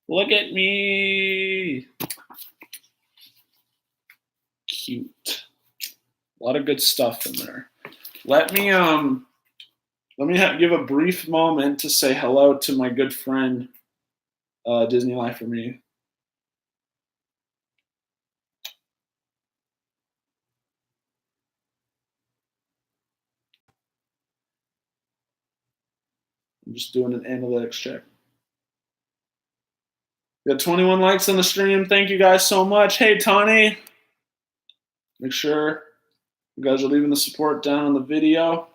Look at me. Cute. A lot of good stuff in there. Let me give a brief moment to say hello to my good friend, Disney Life for Me. I'm just doing an analytics check. We got 21 likes on the stream. Thank you guys so much. Hey, Tawny. Make sure you guys are leaving the support down on the video.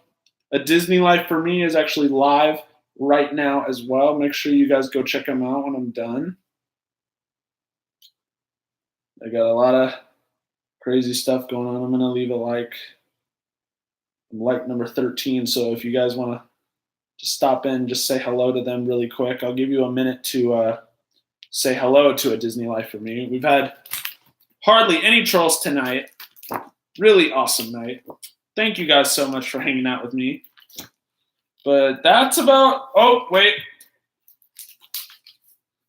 A Disney Life for Me is actually live right now as well. Make sure you guys go check them out when I'm done. I got a lot of crazy stuff going on. I'm going to leave a like. I'm like number 13, so if you guys want to just stop in, just say hello to them really quick. I'll give you a minute to say hello to a Disney Life for Me. We've had hardly any trolls tonight. Really awesome night. Thank you guys so much for hanging out with me. But that's about, oh, wait.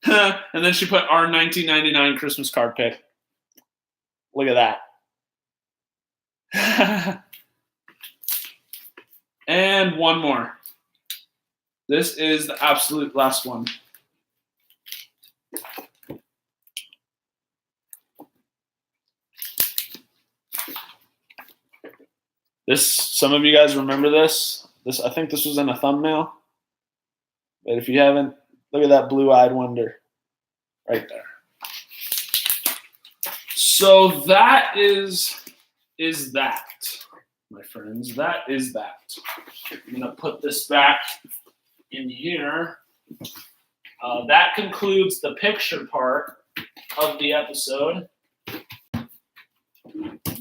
And then she put our 1999 Christmas card pic. Look at that. And one more. This is the absolute last one. Some of you guys remember this. I think this was in a thumbnail. But if you haven't, look at that blue-eyed wonder. right there. So that is that, my friends. That is that. I'm going to put this back in here. That concludes the picture part of the episode.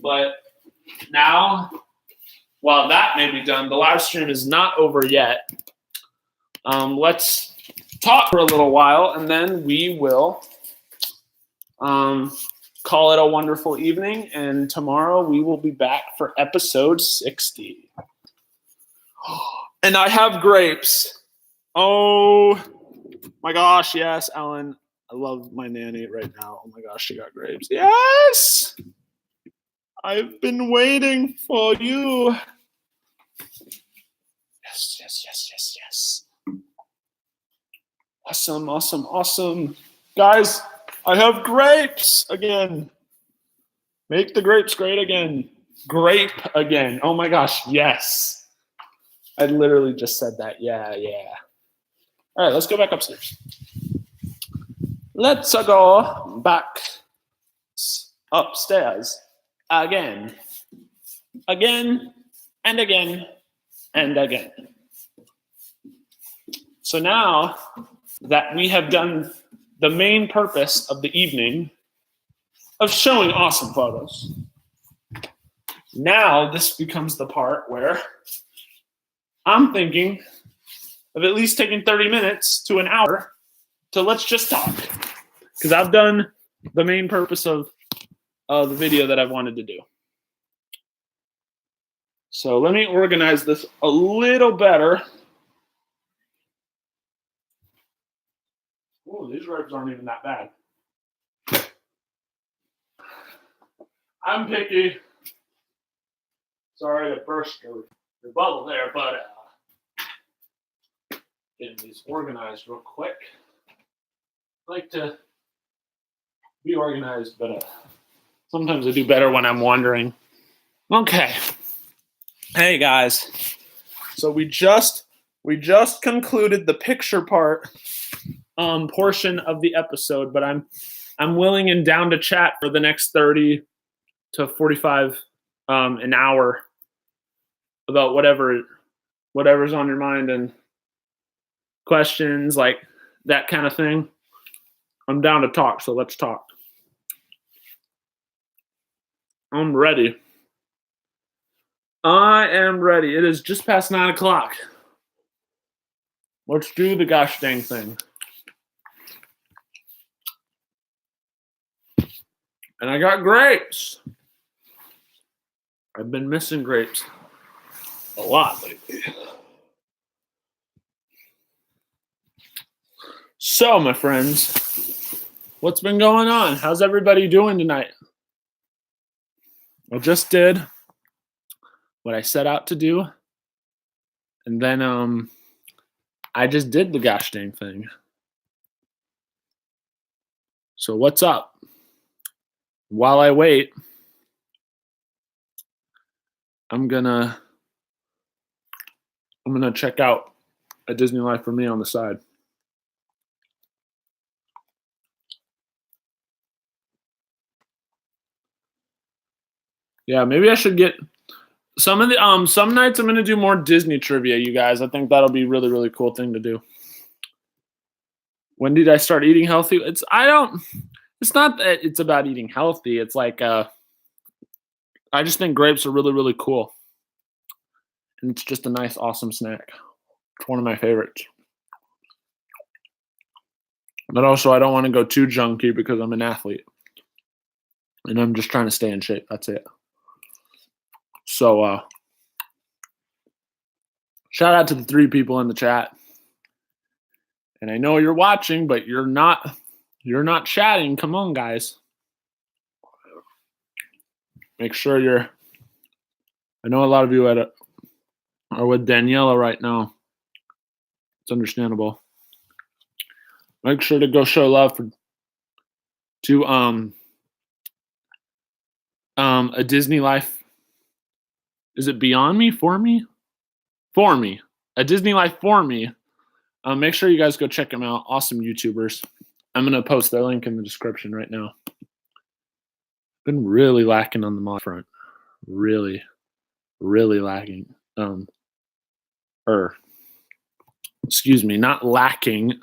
But now, while that may be done, the live stream is not over yet. Let's talk for a little while, and then we will call it a wonderful evening. And tomorrow we will be back for episode 60. And I have grapes. Oh my gosh, yes, Ellen. I love my nanny right now. Oh my gosh, she got grapes. Yes! I've been waiting for you. Yes. Awesome. Guys, I have grapes again. Make the grapes great again. Grape again. Oh my gosh, yes. I literally just said that. Yeah. All right, let's go back upstairs. Let's go back upstairs again and again. So now that we have done the main purpose of the evening of showing awesome photos, now this becomes the part where I'm thinking of at least taking 30 minutes to an hour to let's just talk. Because I've done the main purpose of the video that I wanted to do. So let me organize this a little better. Oh, these ribs aren't even that bad. I'm picky. Sorry to burst your bubble there, but getting these organized real quick. I like to be organized, but sometimes I do better when I'm wandering. Okay. Hey guys. So we just concluded the picture part portion of the episode, but I'm willing and down to chat for the next 30 to 45 an hour about whatever's on your mind and questions like that kind of thing. I'm down to talk, so let's talk. I'm ready. I am ready. It is just past 9 o'clock. Let's do the gosh dang thing. And I got grapes. I've been missing grapes a lot lately. So, my friends, what's been going on? How's everybody doing tonight? I just did what I set out to do. And then I just did the gosh dang thing. So what's up? While I wait, I'm gonna check out a Disney Life for me on the side. Yeah, maybe I should get some nights I'm gonna do more Disney trivia, you guys. I think that'll be really, really cool thing to do. When did I start eating healthy? It's not that it's about eating healthy. It's like I just think grapes are really, really cool. And it's just a nice, awesome snack. It's one of my favorites. But also I don't want to go too junky because I'm an athlete. And I'm just trying to stay in shape. That's it. So shout out to the 3 people in the chat. And I know you're watching, but you're not chatting. Come on, guys. Make sure I know a lot of you are with Daniela right now. It's understandable. Make sure to go show love to a Disney Life. Is it Beyond Me? For me? For me. A Disney Life for me. Make sure you guys go check them out. Awesome YouTubers. I'm going to post their link in the description right now. Been really lacking on the mod front. Really, really lacking. Excuse me, not lacking.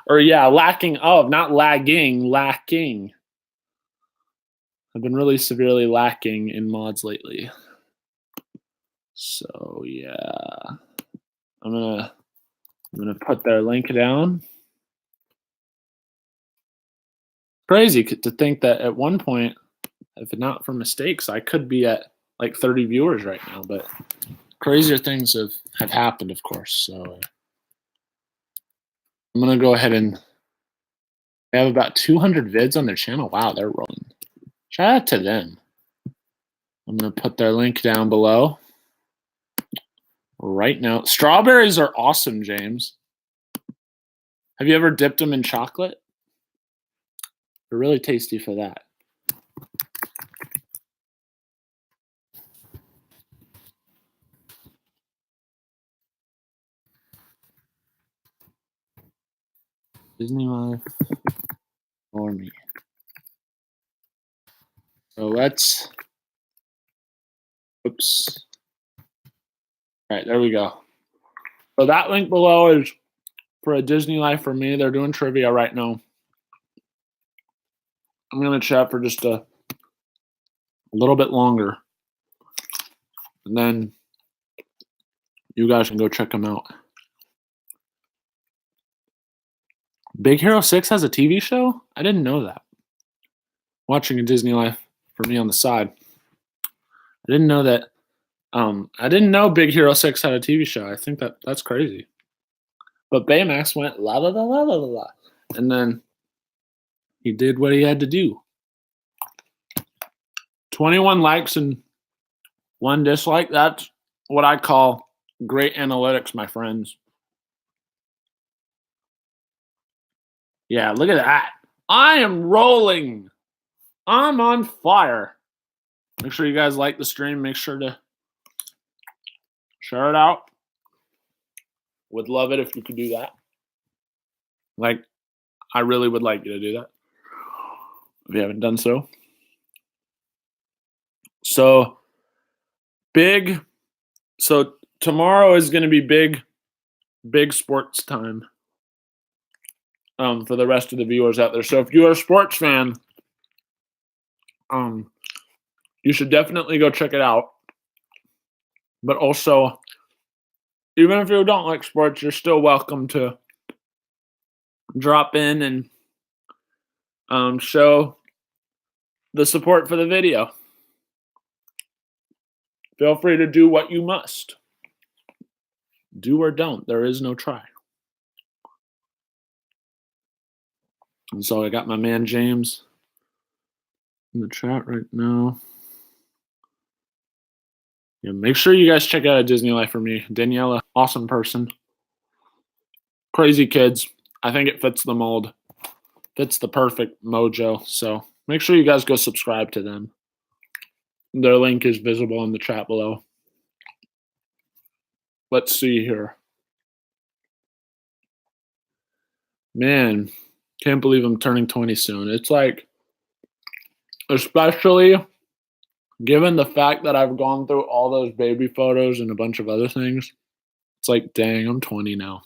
Lacking of, not lagging, lacking. I've been really severely lacking in mods lately. So yeah, I'm gonna put their link down. Crazy to think that at one point, if not for mistakes, I could be at like 30 viewers right now, but crazier things have happened, of course. So I'm gonna go ahead and they have about 200 vids on their channel. Wow, they're rolling. Shout out to them. I'm gonna put their link down below right now. Strawberries are awesome, James. Have you ever dipped them in chocolate? They're really tasty for that. Disney Life for me. So let's, oops. All right, there we go. So that link below is for a Disney Life for me. They're doing trivia right now. I'm going to chat for just a little bit longer. And then you guys can go check them out. Big Hero 6 has a TV show? I didn't know that. Watching a Disney Life for me on the side. I didn't know that. I didn't know Big Hero 6 had a TV show. I think that's crazy. But Baymax went la la la la la la, and then he did what he had to do. 21 likes and 1 dislike. That's what I call great analytics, my friends. Yeah, look at that. I am rolling. I'm on fire. Make sure you guys like the stream. Make sure to share it out. Would love it if you could do that. Like, I really would like you to do that if you haven't done so. So tomorrow is going to be big sports time for the rest of the viewers out there. So if you're a sports fan, you should definitely go check it out. But also, even if you don't like sports, you're still welcome to drop in and show the support for the video. Feel free to do what you must. Do or don't. There is no try. And so I got my man James in the chat right now. Yeah, make sure you guys check out a Disney Life for me. Daniela, awesome person. Crazy kids. I think it fits the mold. Fits the perfect mojo. So make sure you guys go subscribe to them. Their link is visible in the chat below. Let's see here. Man, can't believe I'm turning 20 soon. It's like, especially given the fact that I've gone through all those baby photos and a bunch of other things, it's like, dang, I'm 20 now.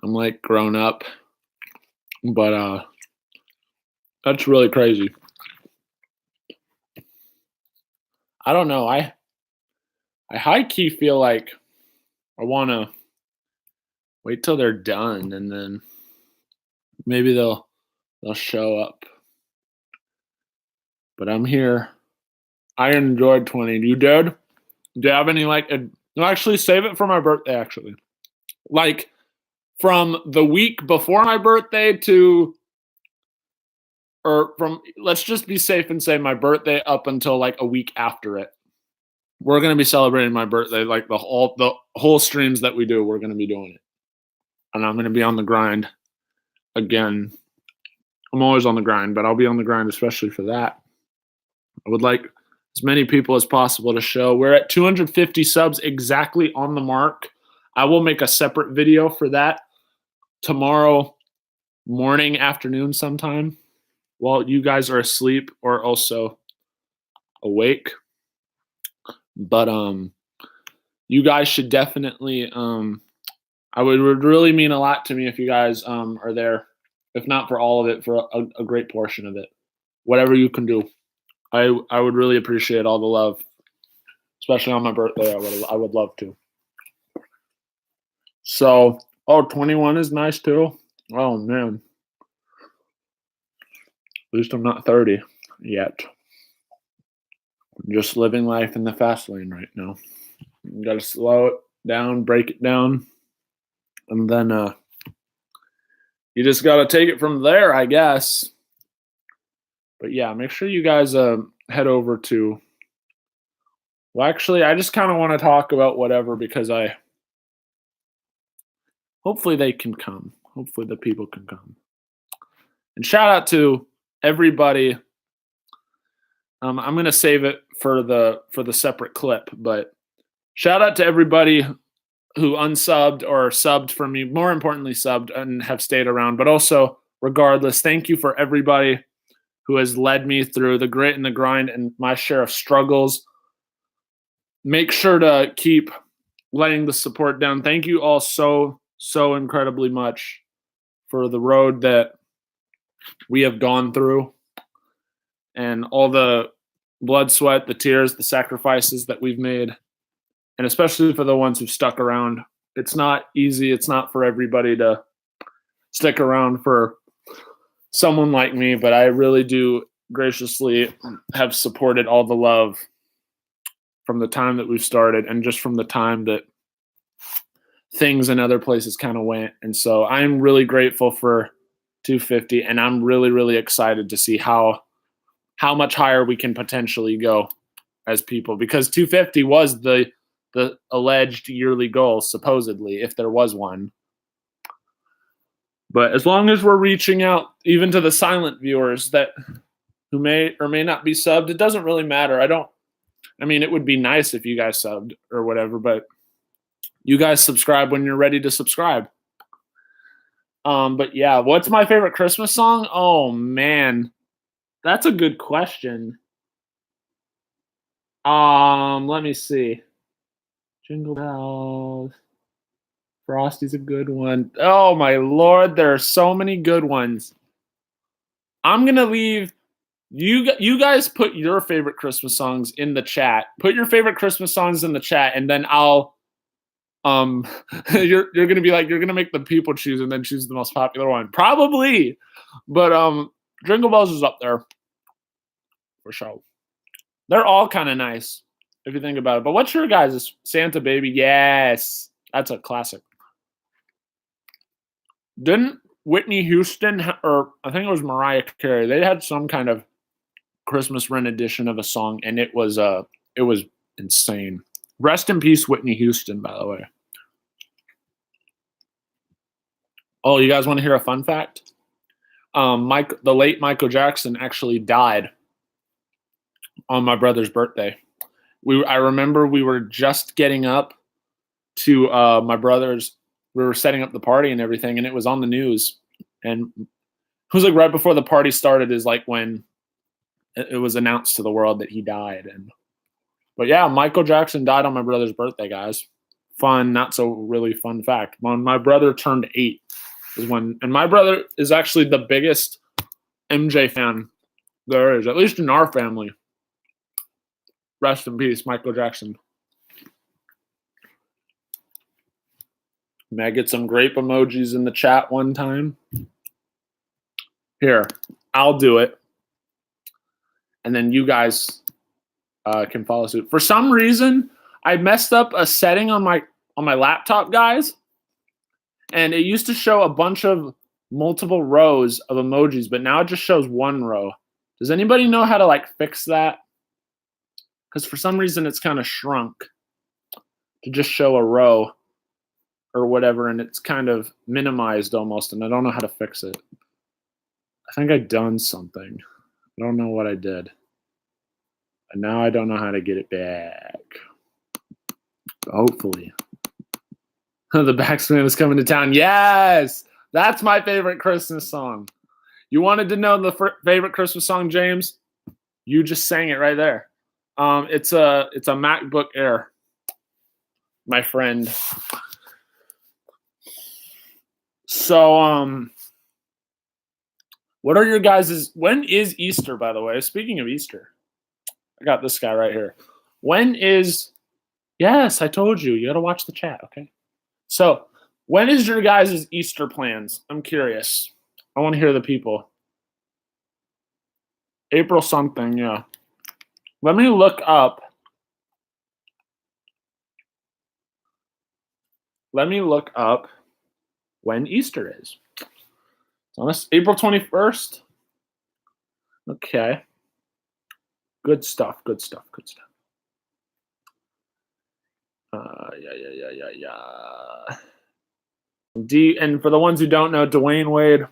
I'm like grown up. But that's really crazy. I don't know. I high-key feel like I want to wait till they're done and then maybe they'll show up. But I'm here. I enjoyed 20. You did? Do you have any no, actually save it for my birthday, actually. Like from the week before my birthday let's just be safe and say my birthday up until like a week after it. We're going to be celebrating my birthday, like the whole streams that we do, we're going to be doing it. And I'm going to be on the grind again. I'm always on the grind, but I'll be on the grind especially for that. I would like as many people as possible to show. We're at 250 subs, exactly on the mark. I will make a separate video for that tomorrow morning, afternoon sometime while you guys are asleep or also awake. But you guys should definitely I would really mean a lot to me if you guys are there, if not for all of it, for a great portion of it. Whatever you can do. I would really appreciate all the love, especially on my birthday. I would love to. So, 21 is nice too. Oh man. At least I'm not 30 yet. I'm just living life in the fast lane right now. You gotta slow it down, break it down, and then you just gotta take it from there, I guess. But yeah, make sure you guys head over to. Well, actually, I just kind of want to talk about whatever because hopefully they can come. Hopefully the people can come. And shout out to everybody. I'm gonna save it for the separate clip, but shout out to everybody who unsubbed or subbed for me. More importantly, subbed and have stayed around. But also, regardless, thank you for everybody who has led me through the grit and the grind and my share of struggles. Make sure to keep letting the support down. Thank you all so incredibly much for the road that we have gone through and all the blood, sweat, the tears, the sacrifices that we've made, and especially for the ones who've stuck around. It's not easy. It's not for everybody to stick around for someone like me, but I really do graciously have supported all the love from the time that we've started and just from the time that things in other places kind of went. And so I'm really grateful for 250, and I'm really excited to see how much higher we can potentially go as people, because 250 was the alleged yearly goal, supposedly, if there was one. But as long as we're reaching out even to the silent viewers that who may or may not be subbed, it doesn't really matter. I mean, it would be nice if you guys subbed or whatever, but you guys subscribe when you're ready to subscribe. But yeah, what's my favorite Christmas song? Oh man, that's a good question. Let me see. Jingle Bells. Frosty's a good one. Oh my lord, there are so many good ones. I'm gonna leave you guys put your favorite Christmas songs in the chat. Put your favorite Christmas songs in the chat, and then I'll you're gonna be like, you're gonna make the people choose and then choose the most popular one. Probably. But Jingle Bells is up there for sure. They're all kind of nice if you think about it. But what's your guys' Santa Baby? Yes, that's a classic. Didn't Whitney Houston or I think it was Mariah Carey? They had some kind of Christmas rendition of a song, and it was insane. Rest in peace, Whitney Houston, by the way. Oh, you guys want to hear a fun fact? The late Michael Jackson actually died on my brother's birthday. I remember we were just getting up to my brother's. We were setting up the party and everything, and it was on the news. And it was like right before the party started is like when it was announced to the world that he died. But yeah, Michael Jackson died on my brother's birthday, guys. Fun, not so really fun fact. When my brother turned 8 is when, and my brother is actually the biggest MJ fan there is, at least in our family. Rest in peace, Michael Jackson. May I get some grape emojis in the chat one time? Here, I'll do it. And then you guys can follow suit. For some reason, I messed up a setting on my laptop, guys. And it used to show a bunch of multiple rows of emojis, but now it just shows one row. Does anybody know how to like fix that? Because for some reason it's kind of shrunk to just show a row or whatever, and it's kind of minimized almost, and I don't know how to fix it. I think I done something. I don't know what I did. And now I don't know how to get it back. But hopefully. The Baxman is coming to town. Yes! That's my favorite Christmas song. You wanted to know the favorite Christmas song, James? You just sang it right there. It's a MacBook Air, my friend. So, what are your guys'? When is Easter, by the way? Speaking of Easter, I got this guy right here. When is? Yes, I told you. You got to watch the chat, okay? So, when is your guys' Easter plans? I'm curious. I want to hear the people. April something, yeah. Let me look up. When Easter is. It's April 21st. Okay. Good stuff. Yeah. And for the ones who don't know, Dwayne Wade,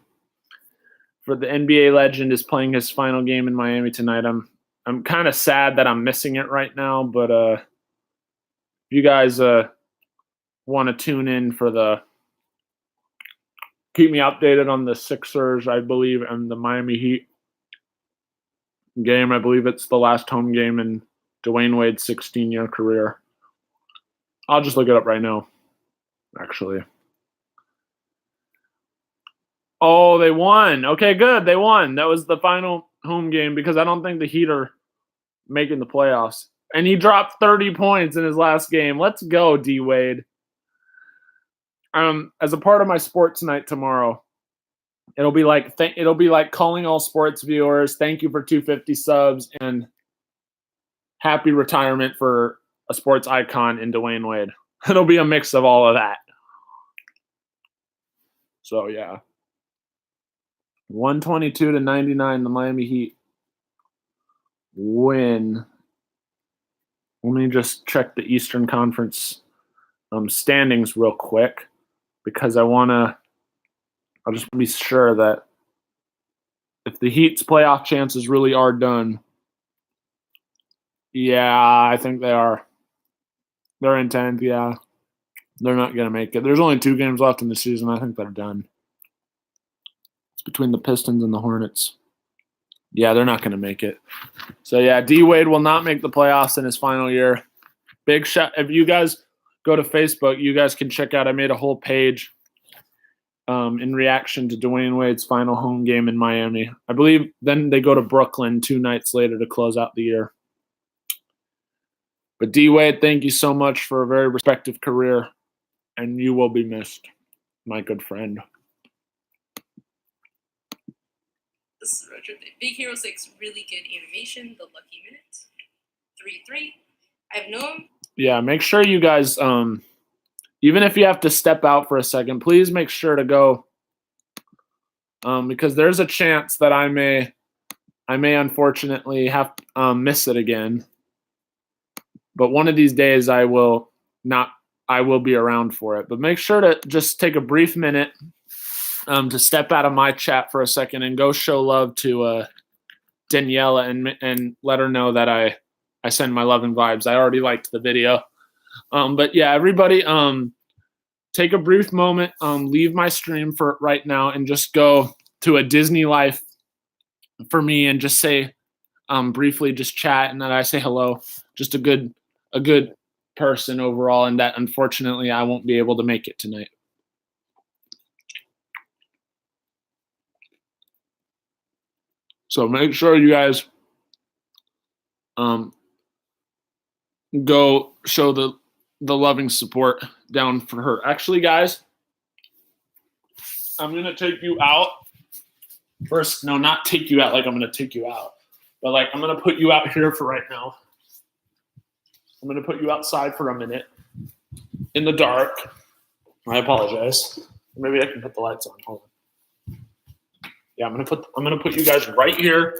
for the NBA legend, is playing his final game in Miami tonight. I'm kind of sad that I'm missing it right now, but if you guys want to tune in for keep me updated on the Sixers, I believe, and the Miami Heat game. I believe it's the last home game in Dwayne Wade's 16-year career. I'll just look it up right now, actually. Oh, they won. Okay, good. They won. That was the final home game because I don't think the Heat are making the playoffs. And he dropped 30 points in his last game. Let's go, D Wade. As a part of my sports night tomorrow, it'll be like calling all sports viewers. Thank you for 250 subs and happy retirement for a sports icon in Dwayne Wade. It'll be a mix of all of that. So yeah, 122-99, the Miami Heat win. Let me just check the Eastern Conference standings real quick because I'll just be sure that if the Heat's playoff chances really are done, yeah, I think they are. They're in 10th, yeah. They're not going to make it. There's only 2 games left in the season. I think they're done. It's between the Pistons and the Hornets. Yeah, they're not going to make it. So, yeah, D. Wade will not make the playoffs in his final year. Big shout. If you guys go to Facebook, you guys can check out. I made a whole page in reaction to Dwayne Wade's final home game in Miami. I believe then they go to Brooklyn 2 nights later to close out the year. But D. Wade, thank you so much for a very respected career, and you will be missed, my good friend. This is Road Trip. Big Hero 6, really good animation. The Lucky Minute. 3-3. I have no. Yeah, make sure you guys, even if you have to step out for a second, please make sure to go, because there's a chance that I may unfortunately have miss it again. But one of these days I will be around for it. But make sure to just take a brief minute to step out of my chat for a second and go show love to Daniela and let her know that I send my love and vibes. I already liked the video. But yeah, everybody take a brief moment, leave my stream for right now and just go to a Disney Life for me and just say briefly, just chat and that I say hello. Just a good person overall, and that unfortunately I won't be able to make it tonight. So make sure you guys go show the loving support down for her. Actually, guys, I'm gonna take you out first. No, not take you out like I'm gonna take you out, but like I'm gonna put you out here for right now. I'm going to put you outside for a minute in the dark. I apologize. Maybe I can put the lights on. Hold on. Yeah, I'm going to put you guys right here.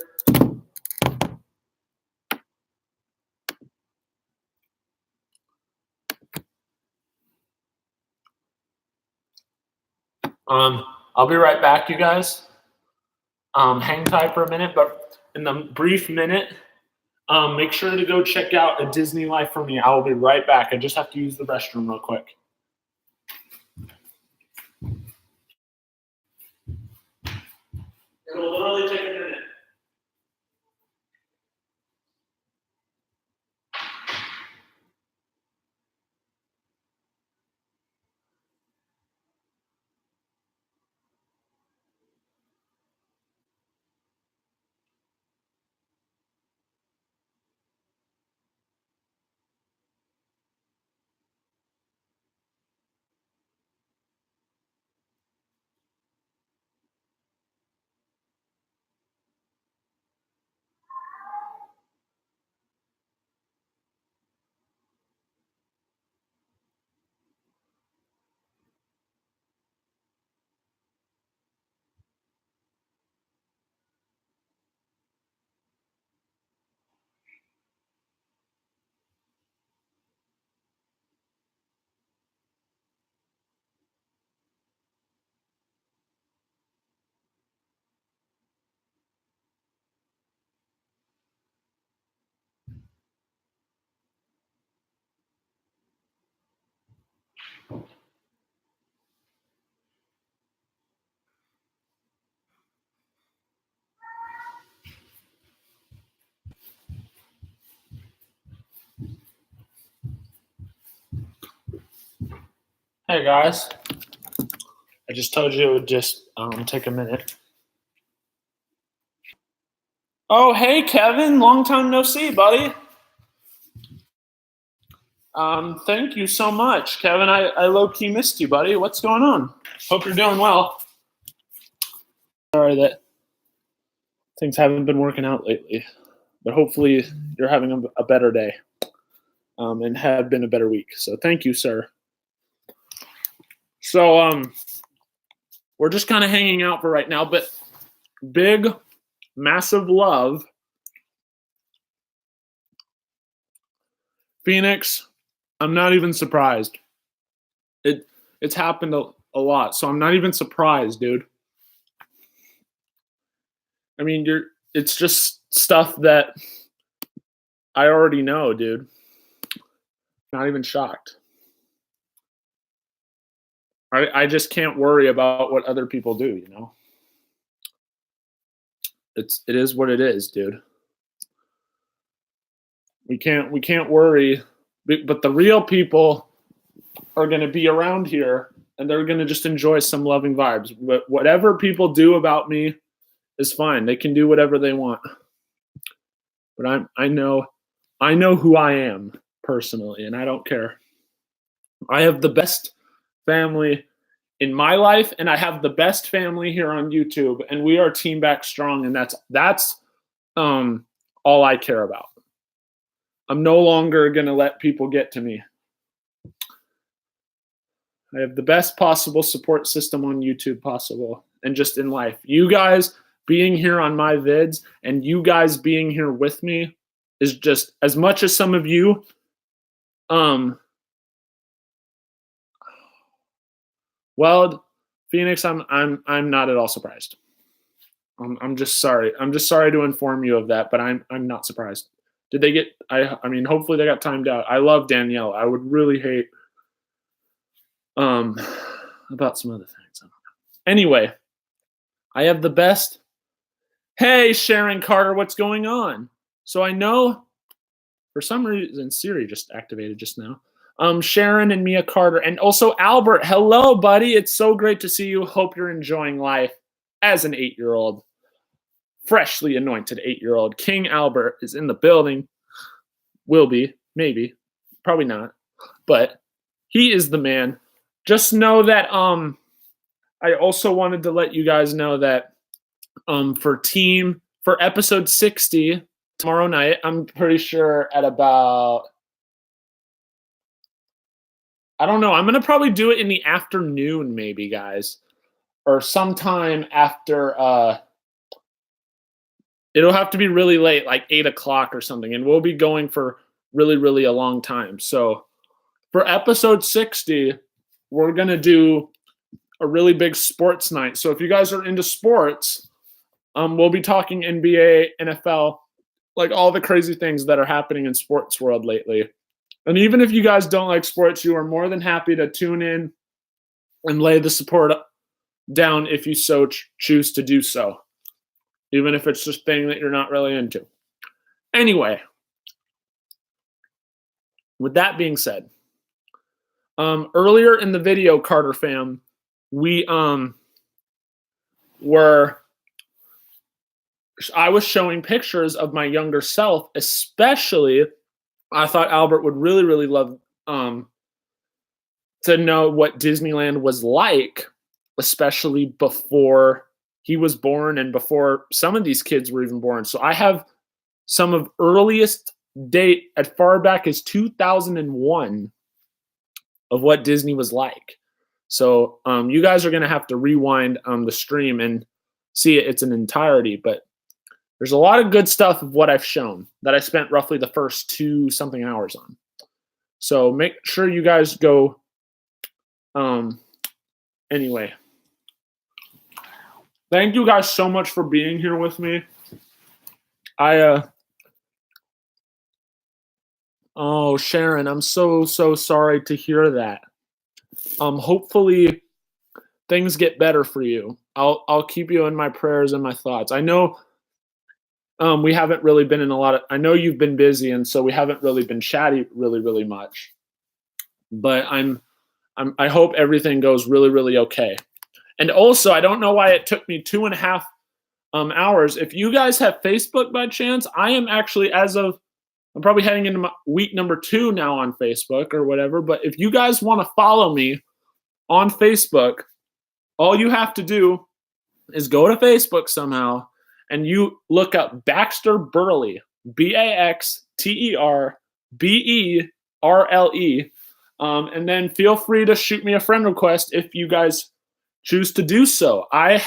I'll be right back, you guys. Hang tight for a minute, but in the brief minute, make sure to go check out a Disney Life for me. I will be right back. I just have to use the restroom real quick. It'll literally take a minute. Hey guys, I just told you it would just take a minute. Oh, hey Kevin, long time no see, buddy. Thank you so much, Kevin. I low-key missed you, buddy. What's going on? Hope you're doing well. Sorry that things haven't been working out lately, but hopefully you're having a better day and have been a better week. So thank you, sir. So we're just kind of hanging out for right now, but big, massive love. Phoenix, I'm not even surprised. It's happened a lot, so I'm not even surprised, dude. I mean, it's just stuff that I already know, dude. Not even shocked. I just can't worry about what other people do, you know? It is what it is, dude. We can't worry, but the real people are going to be around here and they're going to just enjoy some loving vibes. But whatever people do about me is fine. They can do whatever they want. But I know who I am personally, and I don't care. I have the best family in my life, and I have the best family here on YouTube, and we are Team Back Strong, and that's all I care about. I'm no longer going to let people get to me. I have the best possible support system on YouTube possible and just in life. You guys being here on my vids and you guys being here with me is just as much as some of you well, Phoenix, I'm not at all surprised. I'm just sorry. I'm just sorry to inform you of that, but I'm not surprised. Did they get I mean, hopefully they got timed out. I love Danielle. I would really hate about some other things. I don't know. Anyway, I have the best. Hey, Sharon Carter, what's going on? So I know for some reason Siri just activated just now. Sharon and Mia Carter, and also Albert. Hello, buddy. It's so great to see you. Hope you're enjoying life as an 8-year-old, freshly anointed 8-year-old. King Albert is in the building. Will be, maybe, probably not, but he is the man. Just know that I also wanted to let you guys know that for episode 60 tomorrow night, I'm pretty sure at about, I don't know, I'm going to probably do it in the afternoon maybe, guys, or sometime after, it'll have to be really late, like 8 o'clock or something, and we'll be going for really, really a long time. So for episode 60, we're going to do a really big sports night. So if you guys are into sports, we'll be talking NBA, NFL, like all the crazy things that are happening in sports world lately. And even if you guys don't like sports, you are more than happy to tune in and lay the support down if you so choose to do so. even if it's just a thing that you're not really into. Anyway, with that being said, earlier in the video, Carter fam, we I was showing pictures of my younger self, especially I thought Albert would really, really love to know what Disneyland was like, especially before he was born and before some of these kids were even born. So I have some of earliest date as far back as 2001 of what Disney was like. So you guys are going to have to rewind the stream and see it. It's an entirety, but there's a lot of good stuff of what I've shown that I spent roughly the first 2-something hours on. So make sure you guys go. Anyway, thank you guys so much for being here with me. Oh, Sharon, I'm so sorry to hear that. Hopefully things get better for you. I'll keep you in my prayers and my thoughts. I know we haven't really been in I know you've been busy, and so we haven't really been chatty really much. But I hope everything goes really okay. And also, I don't know why it took me 2.5 hours. If you guys have Facebook by chance, I am actually, I'm probably heading into my week number 2 now on Facebook or whatever. But if you guys want to follow me on Facebook, all you have to do is go to Facebook somehow and you look up Baxter Burley, BAXTERBERLE, and then feel free to shoot me a friend request if you guys choose to do so. I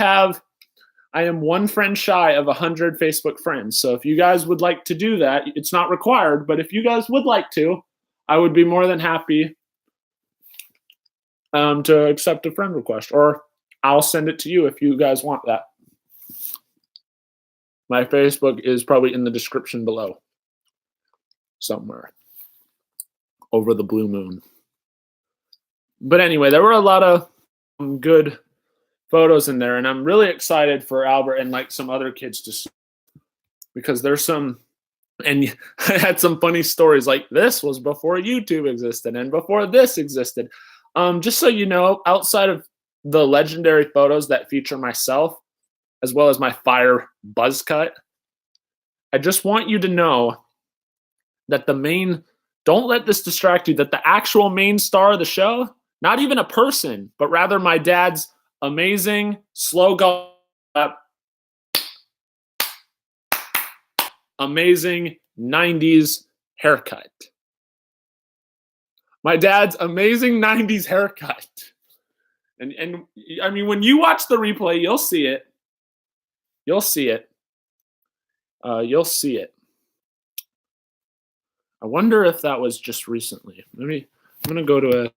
am one friend shy of 100 Facebook friends. So if you guys would like to do that, it's not required, but if you guys would like to, I would be more than happy to accept a friend request, or I'll send it to you if you guys want that. My Facebook is probably in the description below somewhere over the blue moon. But anyway, there were a lot of good photos in there, and I'm really excited for Albert and like some other kids to see, because there's some, and I had some funny stories like this was before YouTube existed and before this existed. Just so you know, outside of the legendary photos that feature myself as well as my fire buzz cut, I just want you to know that don't let this distract you, that the actual main star of the show, not even a person, but rather my dad's amazing slow go up, amazing 90s haircut. My dad's amazing 90s haircut. And I mean, when you watch the replay, you'll see it. You'll see it. You'll see it. I wonder if that was just recently. I'm going to go to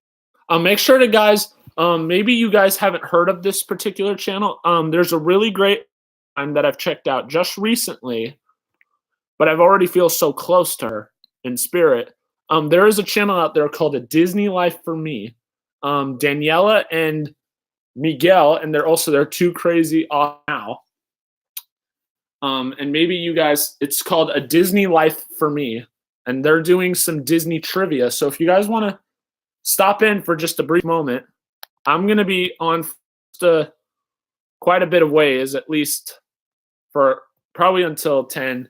make sure to guys, maybe you guys haven't heard of this particular channel. There's a really great one that I've checked out just recently, but I've already feel so close to her in spirit. There is a channel out there called A Disney Life for Me. Daniela and Miguel, and they're two crazy now. And maybe you guys, it's called A Disney Life for Me, and they're doing some Disney trivia. So if you guys want to stop in for just a brief moment, I'm going to be on quite a bit of ways, at least for probably until 10:30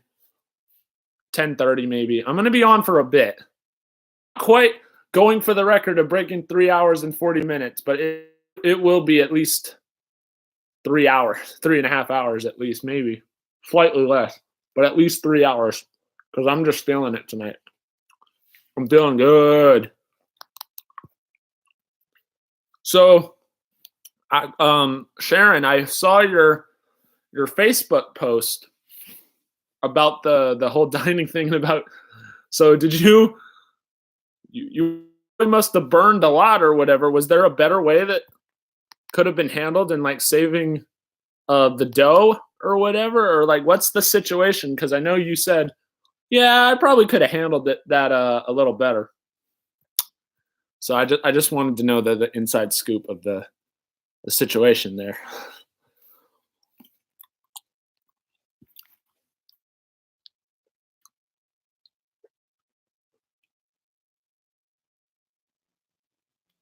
maybe. I'm going to be on for a bit. Quite going for the record of breaking 3 hours and 40 minutes, but it will be at least 3 hours, 3.5 hours at least, maybe. Slightly less, but at least 3 hours, because I'm just feeling it tonight. I'm feeling good. So, Sharon, I saw your Facebook post about the whole dining thing. So did you must have burned a lot or whatever. Was there a better way that could have been handled in like saving the dough or whatever, or like what's the situation? Because I know you said, yeah, I probably could have handled that a little better. So I just wanted to know the inside scoop of the situation there.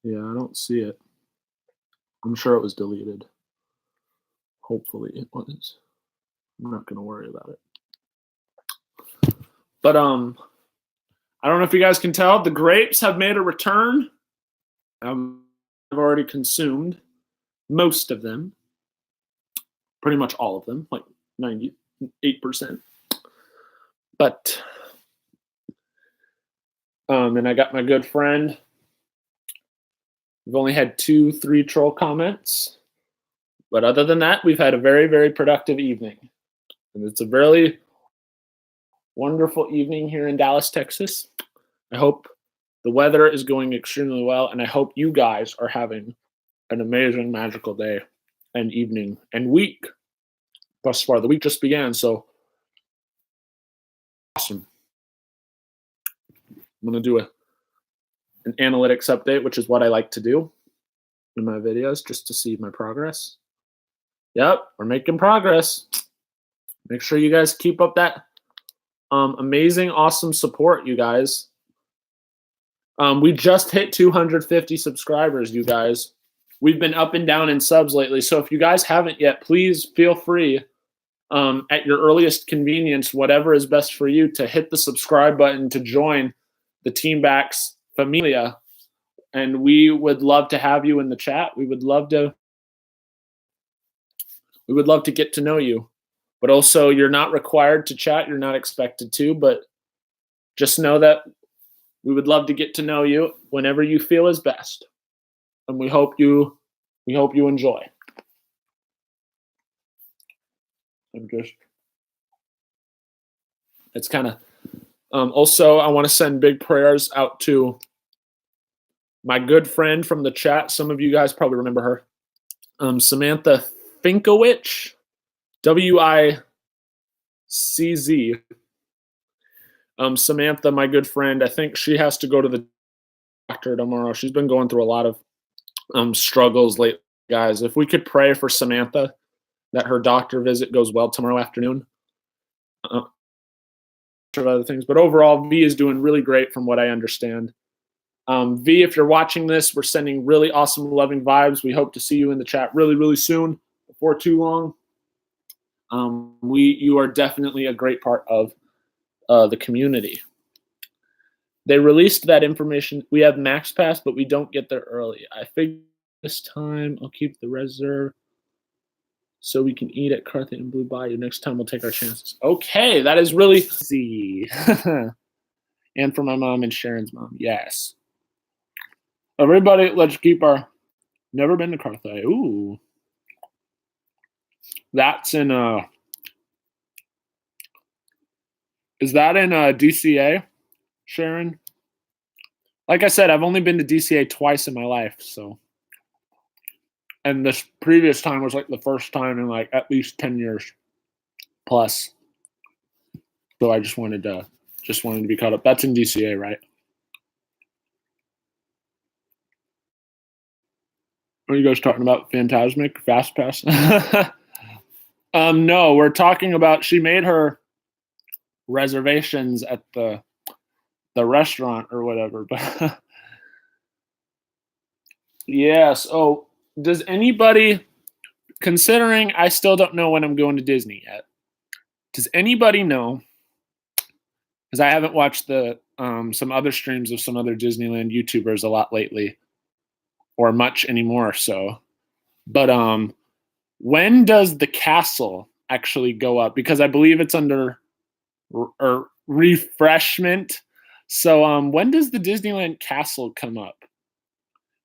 Yeah, I don't see it. I'm sure it was deleted. Hopefully it was. I'm not gonna worry about it. But I don't know if you guys can tell, the grapes have made a return. I've already consumed most of them. Pretty much all of them, like 98%. But and I got my good friend. We've only had 2-3 troll comments. But other than that, we've had a very, very productive evening. And it's a really wonderful evening here in Dallas, Texas. I hope the weather is going extremely well, and I hope you guys are having an amazing, magical day and evening and week thus far. The week just began, so awesome. I'm going to do an analytics update, which is what I like to do in my videos, just to see my progress. Yep, we're making progress. Make sure you guys keep up that amazing, awesome support, you guys. We just hit 250 subscribers, you guys. We've been up and down in subs lately, so if you guys haven't yet, please feel free at your earliest convenience, whatever is best for you, to hit the subscribe button to join the Team Backs Familia. And we would love to have you in the chat. We would love to get to know you. But also, you're not required to chat. You're not expected to, but just know that we would love to get to know you whenever you feel is best. And we hope you enjoy. It's kind of also, I want to send big prayers out to my good friend from the chat. Some of you guys probably remember her. Samantha Finkowich, WICZ. Samantha, my good friend, I think she has to go to the doctor tomorrow. She's been going through a lot of struggles lately, guys. If we could pray for Samantha that her doctor visit goes well tomorrow afternoon. Other things, but overall, V is doing really great from what I understand. V, if you're watching this, we're sending really awesome, loving vibes. We hope to see you in the chat really, really soon, before too long. You are definitely a great part of the community. They released that information. We have Max Pass, but we don't get there early. I figured this time I'll keep the reserve so we can eat at Carthay and Blue Bayou. Next time we'll take our chances. Okay, that is really easy. And for my mom and Sharon's mom, yes. Everybody, let's keep our. Never been to Carthay. Ooh, that's in Is that in DCA, Sharon? Like I said, I've only been to DCA twice in my life, so. And this previous time was like the first time in like at least 10 years plus. So I just wanted to be caught up. That's in DCA, right? What are you guys talking about? Phantasmic Fast Pass? No, we're talking about she made her reservations at the restaurant or whatever. But yes. Oh, does anybody, considering I still don't know when I'm going to Disney yet, does anybody know? Because I haven't watched the some other streams of some other Disneyland YouTubers a lot lately, or much anymore. So, but when does the castle actually go up? Because I believe it's under refreshment. So when does the Disneyland castle come up?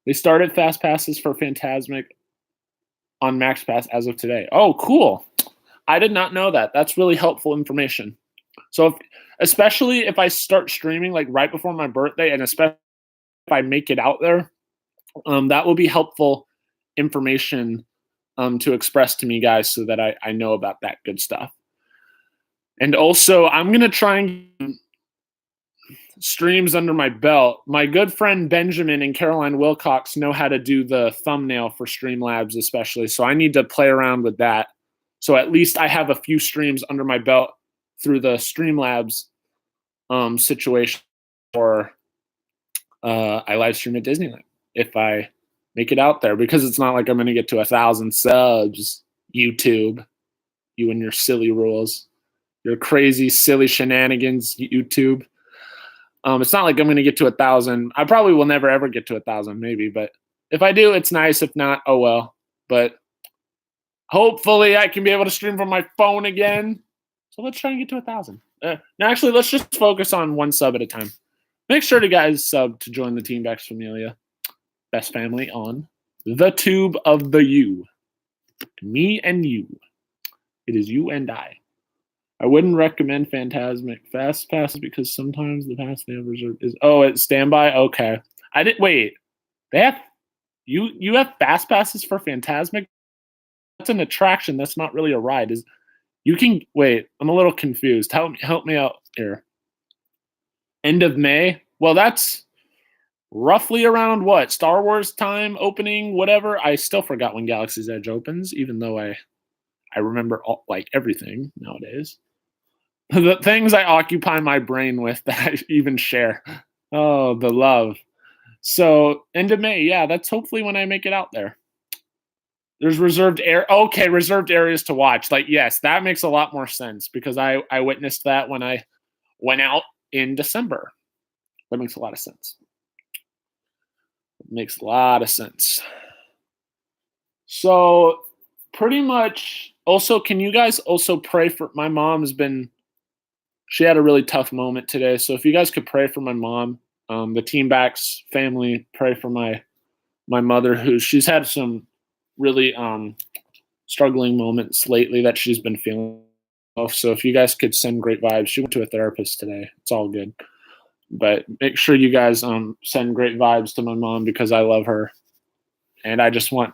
They started fast passes for Phantasmic on Max Pass as of today. Oh, cool. I did not know that. That's really helpful information. So especially if I start streaming like right before my birthday, and especially if I make it out there, that will be helpful information to express to me, guys, so that I know about that good stuff. And also, I'm going to try and get streams under my belt. My good friend Benjamin and Caroline Wilcox know how to do the thumbnail for Streamlabs especially, so I need to play around with that. So at least I have a few streams under my belt through the Streamlabs situation, or I live stream at Disneyland. if I make it out there, because it's not like I'm going to get to 1,000 subs. YouTube, you and your silly rules, your crazy, silly shenanigans, YouTube. It's not like I'm going to get to 1,000. I probably will never ever get to 1,000, maybe, but if I do, it's nice. If not, oh well. But hopefully, I can be able to stream from my phone again. So let's try and get to 1,000. Actually, let's just focus on one sub at a time. Make sure to guys sub to join the Team Bex Familia best family on the tube of the U. Me and you. It is you and I. I wouldn't recommend Phantasmic Fast Passes because sometimes the pass they have reserved is it's standby. Okay, I didn't wait. They have you have fast passes for Phantasmic. That's an attraction. That's not really a ride. You can wait. I'm a little confused. Help me out here. End of May. Well, that's roughly around what? Star Wars time opening, whatever. I still forgot when Galaxy's Edge opens, even though I remember everything nowadays. The things I occupy my brain with that I even share. Oh, the love. So end of May, yeah, that's hopefully when I make it out there. There's reserved areas to watch. Yes, that makes a lot more sense because I witnessed that when I went out in December. That makes a lot of sense. It makes a lot of sense. So pretty much also, can you guys also pray for my mom's she had a really tough moment today. So if you guys could pray for my mom, the Team Bex family, pray for my mother, who she's had some really struggling moments lately that she's been feeling. So if you guys could send great vibes. She went to a therapist today. It's all good. But make sure you guys send great vibes to my mom because I love her. And I just want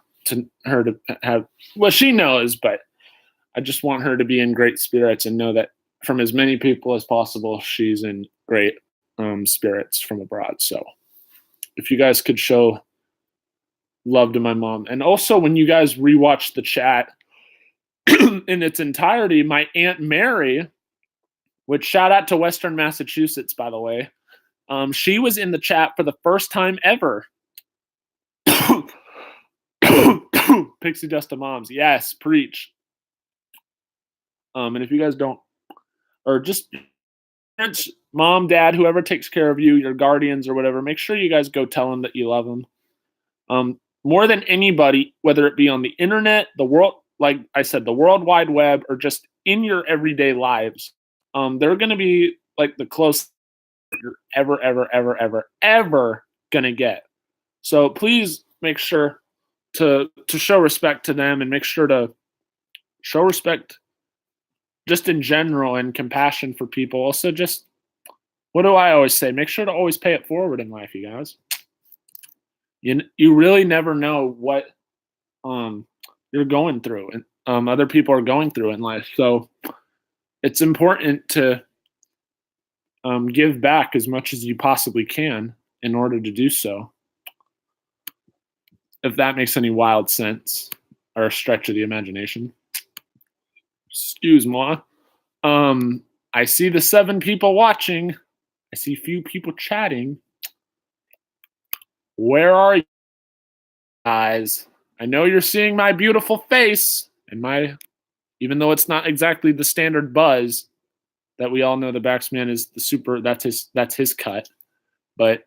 her to have, well, she knows, but I just want her to be in great spirits and know that from as many people as possible, she's in great spirits from abroad. So if you guys could show love to my mom. And also when you guys rewatch the chat in its entirety, my Aunt Mary, which shout out to Western Massachusetts, by the way, she was in the chat for the first time ever. Pixie Dust to moms. Yes, preach. And if you guys don't, or just parents, mom, dad, whoever takes care of you, your guardians or whatever, make sure you guys go tell them that you love them. More than anybody, whether it be on the internet, the world, like I said, the World Wide Web, or just in your everyday lives, they're going to be like the closest you're ever going to get. So please make sure to show respect to them and make sure to show respect just in general and compassion for people. Also, just what do I always say? Make sure to always pay it forward in life, you guys. You really never know what you're going through and other people are going through in life. So it's important to give back as much as you possibly can in order to do so. If that makes any wild sense or a stretch of the imagination. Excuse me. I see the 7 people watching. I see few people chatting. Where are you guys? I know you're seeing my beautiful face and even though it's not exactly the standard buzz that we all know the Baxman is the super, that's his cut. But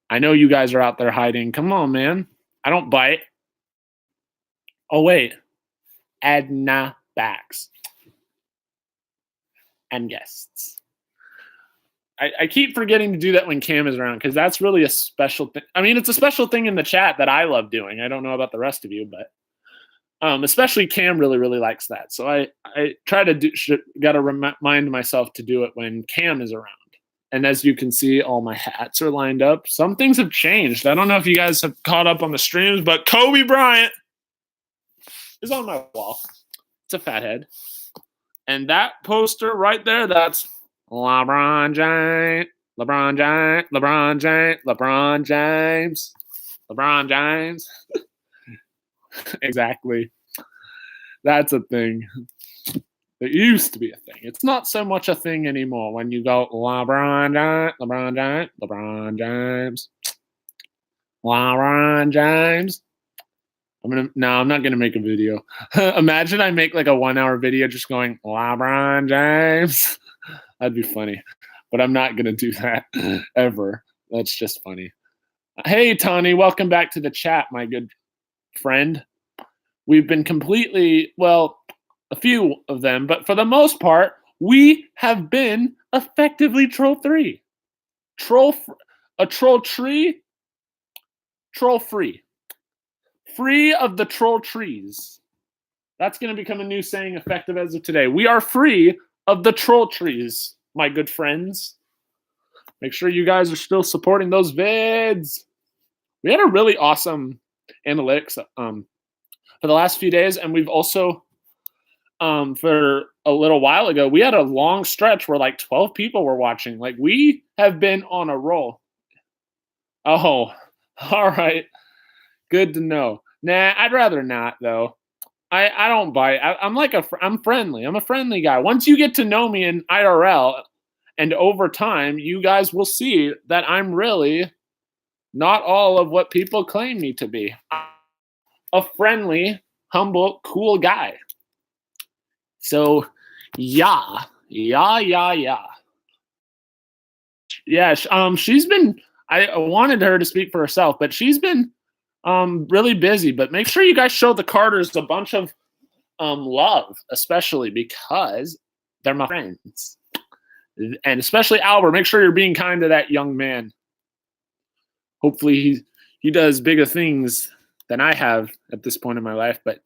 I know you guys are out there hiding. Come on, man. I don't bite. Oh, wait. Adna Bax. And guests. I keep forgetting to do that when Cam is around because that's really a special thing. I mean, it's a special thing in the chat that I love doing. I don't know about the rest of you, but especially Cam really, really likes that. So I try to got to remind myself to do it when Cam is around. And as you can see, all my hats are lined up. Some things have changed. I don't know if you guys have caught up on the streams, but Kobe Bryant is on my wall. It's a fathead. And that poster right there, that's LeBron James, LeBron James, LeBron James, LeBron James, LeBron James. Exactly. That's a thing. It used to be a thing. It's not so much a thing anymore when you go LeBron James, LeBron James, LeBron James. LeBron James. I'm not gonna make a video. Imagine I make like a 1 hour video just going LeBron James. That'd be funny. But I'm not gonna do that ever. That's just funny. Hey Tony, welcome back to the chat, my good friend. We've been a few of them, but for the most part, we have been effectively troll free. Troll free. Free of the troll trees. That's going to become a new saying effective as of today. We are free of the troll trees, my good friends. Make sure you guys are still supporting those vids. We had a really awesome analytics for the last few days, and we've also for a little while ago, we had a long stretch where like 12 people were watching. Like, we have been on a roll. Oh, all right. Good to know. Nah, I'd rather not though. I don't bite. I'm friendly. I'm a friendly guy. Once you get to know me in IRL, and over time, you guys will see that I'm really not all of what people claim me to be. I'm a friendly, humble, cool guy. So, yeah. Yeah, she's been, I wanted her to speak for herself, but she's been really busy. But make sure you guys show the Carters a bunch of love, especially because they're my friends. And especially Albert, make sure you're being kind to that young man. Hopefully he does bigger things than I have at this point in my life, but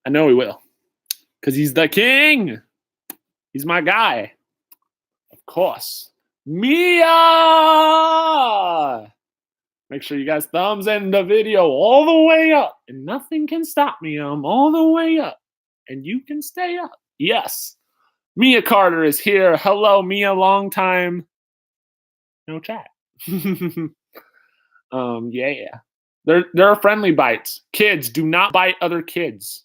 I know he will. Because he's the king. He's my guy. Of course. Mia! Make sure you guys thumbs in the video all the way up. And nothing can stop me. I'm all the way up. And you can stay up. Yes. Mia Carter is here. Hello, Mia. Long time. No chat. Yeah. There are friendly bites. Kids, do not bite other kids.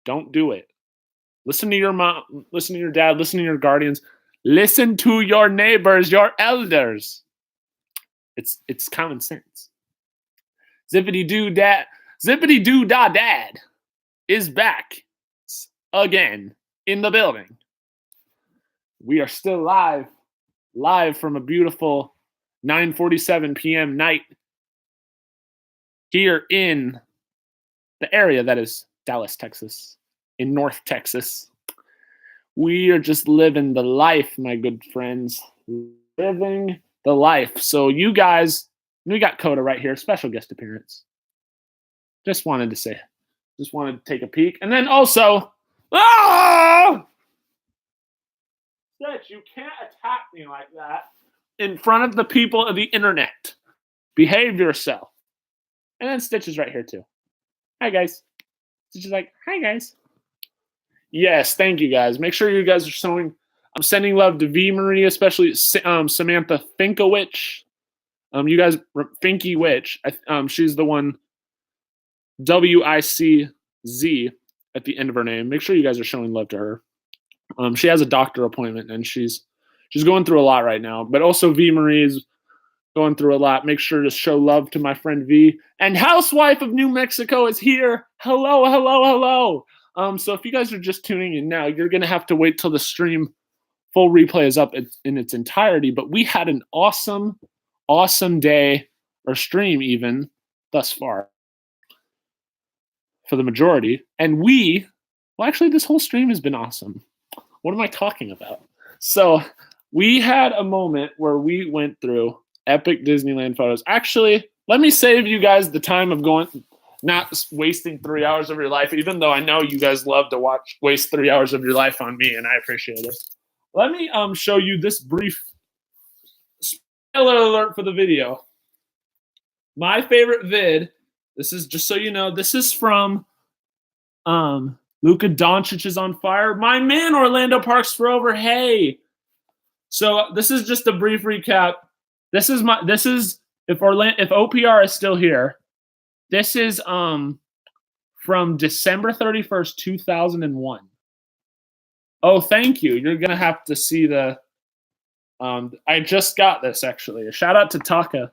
Don't do it. Listen to your mom, listen to your dad, listen to your guardians, listen to your neighbors, your elders. It's common sense. Zippity doo da dad is back again in the building. We are still live from a beautiful 9:47 p.m. night here in the area that is Dallas, Texas. In North Texas. We are just living the life, my good friends. Living the life. So you guys, we got Coda right here, special guest appearance. Just wanted to take a peek. And then also, Stitch, you can't attack me like that in front of the people of the internet. Behave yourself. And then Stitch is right here too. Hi, guys. Stitch is like, hi, guys. Yes, thank you guys. Make sure you guys are showing. I'm sending love to V Marie, especially Samantha Finkowich. You guys, Finky Witch. She's the one. WICZ at the end of her name. Make sure you guys are showing love to her. She has a doctor appointment and she's going through a lot right now. But also V Marie is going through a lot. Make sure to show love to my friend V. And Housewife of New Mexico is here. Hello. So if you guys are just tuning in now, you're going to have to wait till the stream full replay is up in its entirety. But we had an awesome day, or stream even, thus far, for the majority. And actually, this whole stream has been awesome. What am I talking about? So we had a moment where we went through epic Disneyland photos. Actually, let me save you guys the time of not wasting 3 hours of your life, even though I know you guys love to waste 3 hours of your life on me, and I appreciate it. Let me show you this brief spoiler alert for the video. My favorite vid, this is, just so you know, this is from Luka Doncic is on fire. My man, Orlando Parks Forever. Hey. So this is just a brief recap. This is if OPR is still here. This is from December 31st, 2001. Oh, thank you. You're going to have to see the I just got this, actually. A shout out to Taka.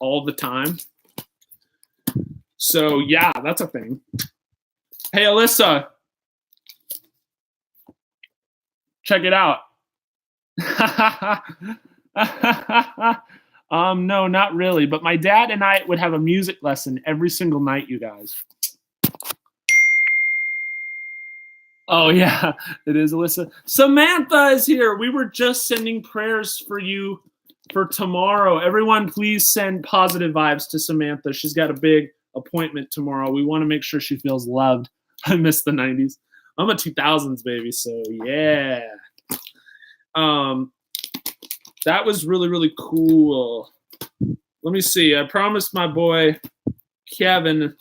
all the time. So yeah, that's a thing. Hey, Alyssa, check it out. No, not really. But my dad and I would have a music lesson every single night, you guys. Oh, yeah, it is, Alyssa. Samantha is here. We were just sending prayers for you for tomorrow. Everyone, please send positive vibes to Samantha. She's got a big appointment tomorrow. We want to make sure she feels loved. I miss the 90s. I'm a 2000s baby, so yeah. That was really, really cool. Let me see. I promised my boy Kevin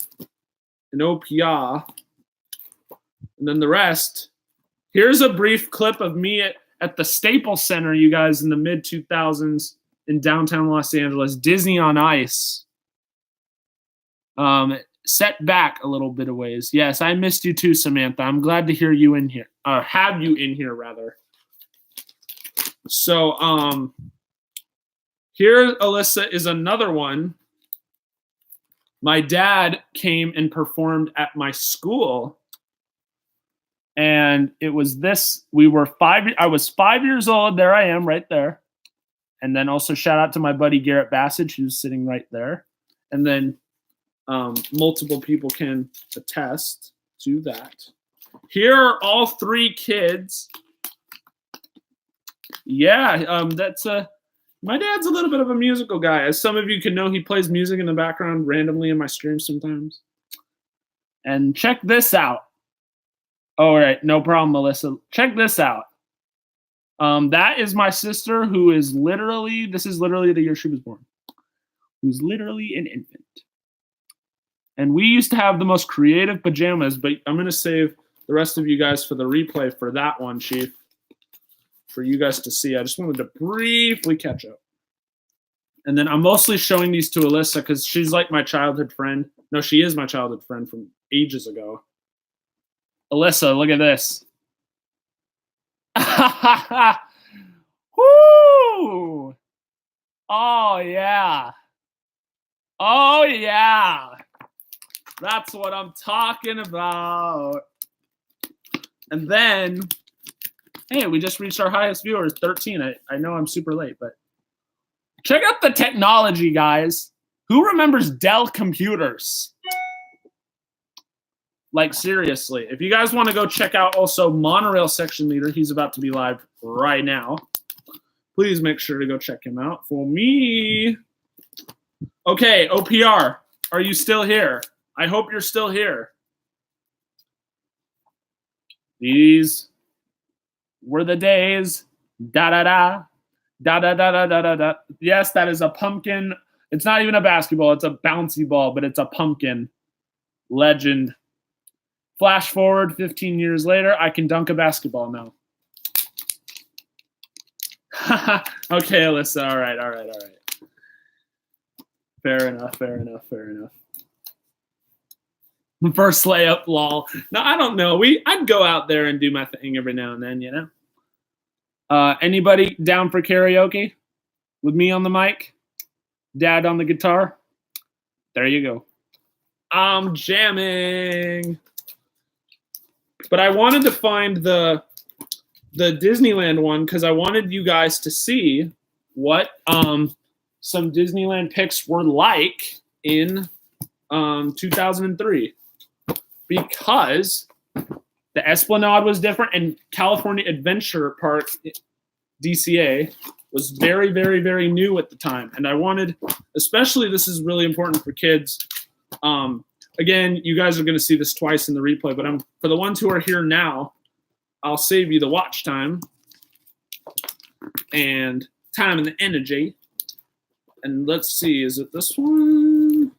an OPR. And then the rest. Here's a brief clip of me at the Staples Center, you guys, in the mid-2000s in downtown Los Angeles. Disney on Ice. Set back a little bit of ways. Yes, I missed you too, Samantha. I'm glad to hear you in here. Or have you in here, rather. So, here, Alyssa, is another one. My dad came and performed at my school. And it was this. I was 5 years old. There I am, right there. And then also shout out to my buddy Garrett Bassage, who's sitting right there. And then multiple people can attest to that. Here are all three kids. Yeah, that's my dad's a little bit of a musical guy. As some of you can know, he plays music in the background randomly in my streams sometimes. And check this out. All right, no problem, Melissa. Check this out. That is my sister, who is literally, this is literally the year she was born, who's literally an infant. And we used to have the most creative pajamas, but I'm going to save the rest of you guys for the replay for that one, Chief, for you guys to see. I just wanted to briefly catch up. And then I'm mostly showing these to Alyssa because she's like my childhood friend. No, she is my childhood friend from ages ago. Alyssa, look at this. Woo! Oh, yeah. Oh, yeah. That's what I'm talking about. And then, hey, we just reached our highest viewers, 13. I know I'm super late, but check out the technology, guys. Who remembers Dell computers? Like, seriously. If you guys want to go check out also Monorail Section Leader, he's about to be live right now. Please make sure to go check him out for me. Okay, OPR, are you still here? I hope you're still here. These were the days. Da-da-da. Da-da-da-da-da-da-da. Yes, that is a pumpkin. It's not even a basketball. It's a bouncy ball, but it's a pumpkin. Legend. Flash forward 15 years later, I can dunk a basketball now. Okay, Alyssa. All right. Fair enough. First layup, lol. No, I don't know. I'd go out there and do my thing every now and then, you know. Anybody down for karaoke with me on the mic? Dad on the guitar? There you go. I'm jamming. But I wanted to find the Disneyland one because I wanted you guys to see what some Disneyland pics were like in 2003. Because the Esplanade was different and California Adventure Park, DCA, was very, very, very new at the time. And I wanted, especially this is really important for kids. Again, you guys are going to see this twice in the replay, but for the ones who are here now, I'll save you the watch time and time and the energy. And let's see, is it this one?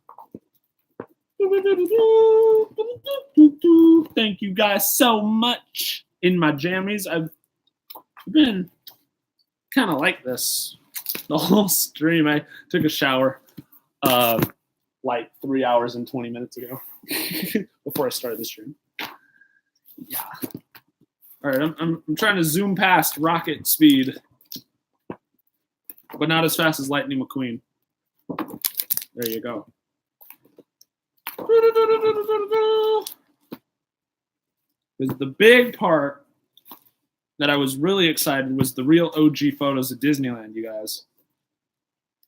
Thank you guys so much in my jammies. I've been kind of like this the whole stream. I took a shower like 3 hours and 20 minutes ago before I started the stream. Yeah. All right, I'm trying to zoom past rocket speed, but not as fast as Lightning McQueen. There you go. Because the big part that I was really excited was the real OG photos of Disneyland, you guys.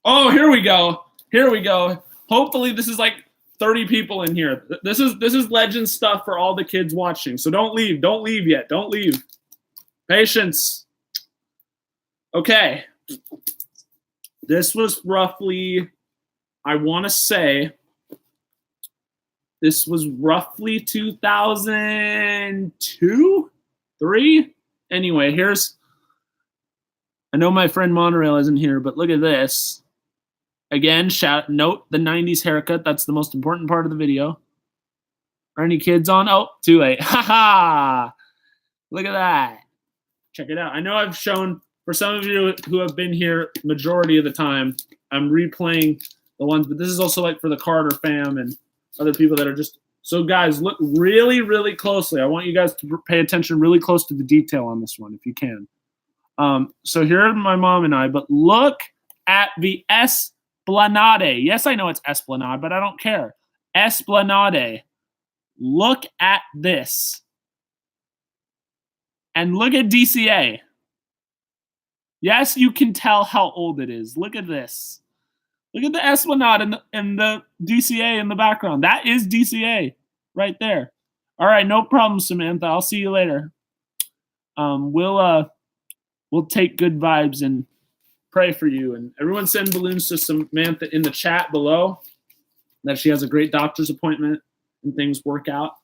Oh, here we go. Here we go. Hopefully this is like 30 people in here. This is legend stuff for all the kids watching. So don't leave. Don't leave yet. Don't leave. Patience. Okay. This was roughly, I want to say, this was roughly 2002, 3. Anyway, here's, I know my friend Monorail isn't here, but look at this. Again, note the 90s haircut. That's the most important part of the video. Are any kids on? Oh, too late. Haha. Look at that. Check it out. I know I've shown, for some of you who have been here majority of the time, I'm replaying the ones, but this is also like for the Carter fam and other people that are just, so guys, look really, really closely. I want you guys to pay attention really close to the detail on this one, if you can. So here are my mom and I, but look at the Esplanade. Yes, I know it's Esplanade, but I don't care. Esplanade. Look at this. And look at DCA. Yes, you can tell how old it is. Look at this. Look at the Esplanade and the DCA in the background. That is DCA right there. All right, no problem, Samantha. I'll see you later. We'll take good vibes and pray for you. And everyone send balloons to Samantha in the chat below that she has a great doctor's appointment and things work out.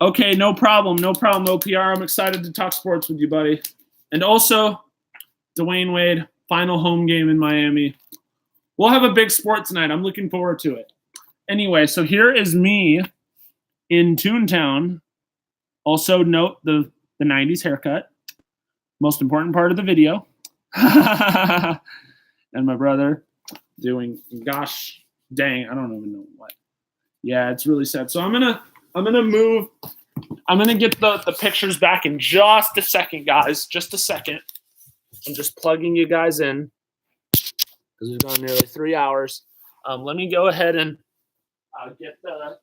Okay, no problem. No problem, OPR. I'm excited to talk sports with you, buddy. And also, Dwayne Wade, final home game in Miami. We'll have a big sport tonight. I'm looking forward to it. Anyway, so here is me in Toontown. Also note the 90s haircut. Most important part of the video. And my brother doing, gosh dang, I don't even know what. Yeah, it's really sad. So I'm gonna move. I'm gonna get the pictures back in just a second, guys. Just a second. I'm just plugging you guys in because we've gone nearly 3 hours. Let me go ahead and get the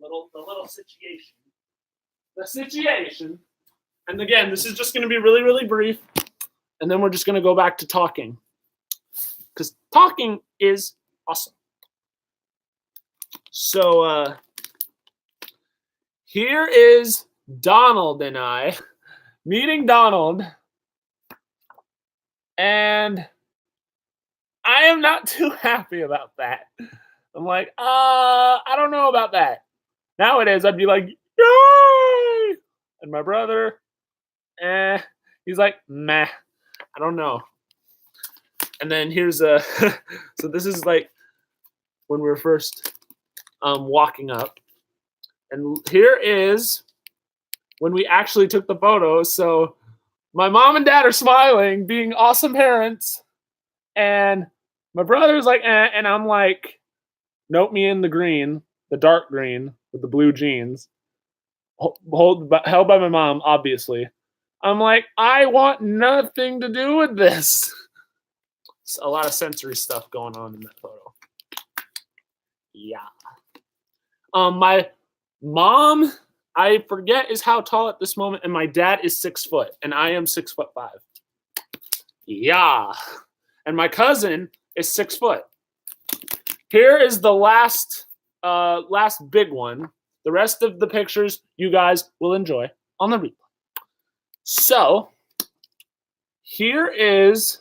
little situation. The situation. And again, this is just going to be really, really brief, and then we're just going to go back to talking because talking is awesome. So here is Donald and I meeting Donald, and I am not too happy about that. I'm like, I don't know about that. Nowadays, I'd be like, yay! And my brother, he's like, meh, I don't know. And then here's so this is like when we were first walking up. And here is when we actually took the photo. So my mom and dad are smiling, being awesome parents. And my brother's like, and I'm like, note me in the green, the dark green with the blue jeans. Held by my mom, obviously. I'm like, I want nothing to do with this. It's a lot of sensory stuff going on in that photo. Yeah. My mom, I forget, is how tall at this moment, and my dad is 6 foot, and I am 6'5". Yeah. And my cousin is 6 foot. Here is the last big one. The rest of the pictures you guys will enjoy on the replay. So here is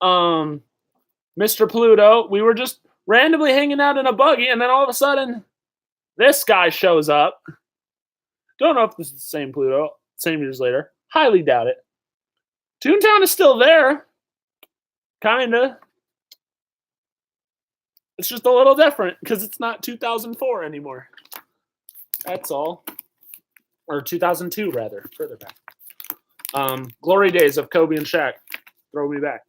Mr. Pluto. We were just randomly hanging out in a buggy, and then all of a sudden, this guy shows up. Don't know if this is the same Pluto, same years later. Highly doubt it. Toontown is still there. Kinda. It's just a little different because it's not 2004 anymore. That's all. Or 2002, rather. Further back. Glory days of Kobe and Shaq. Throw me back.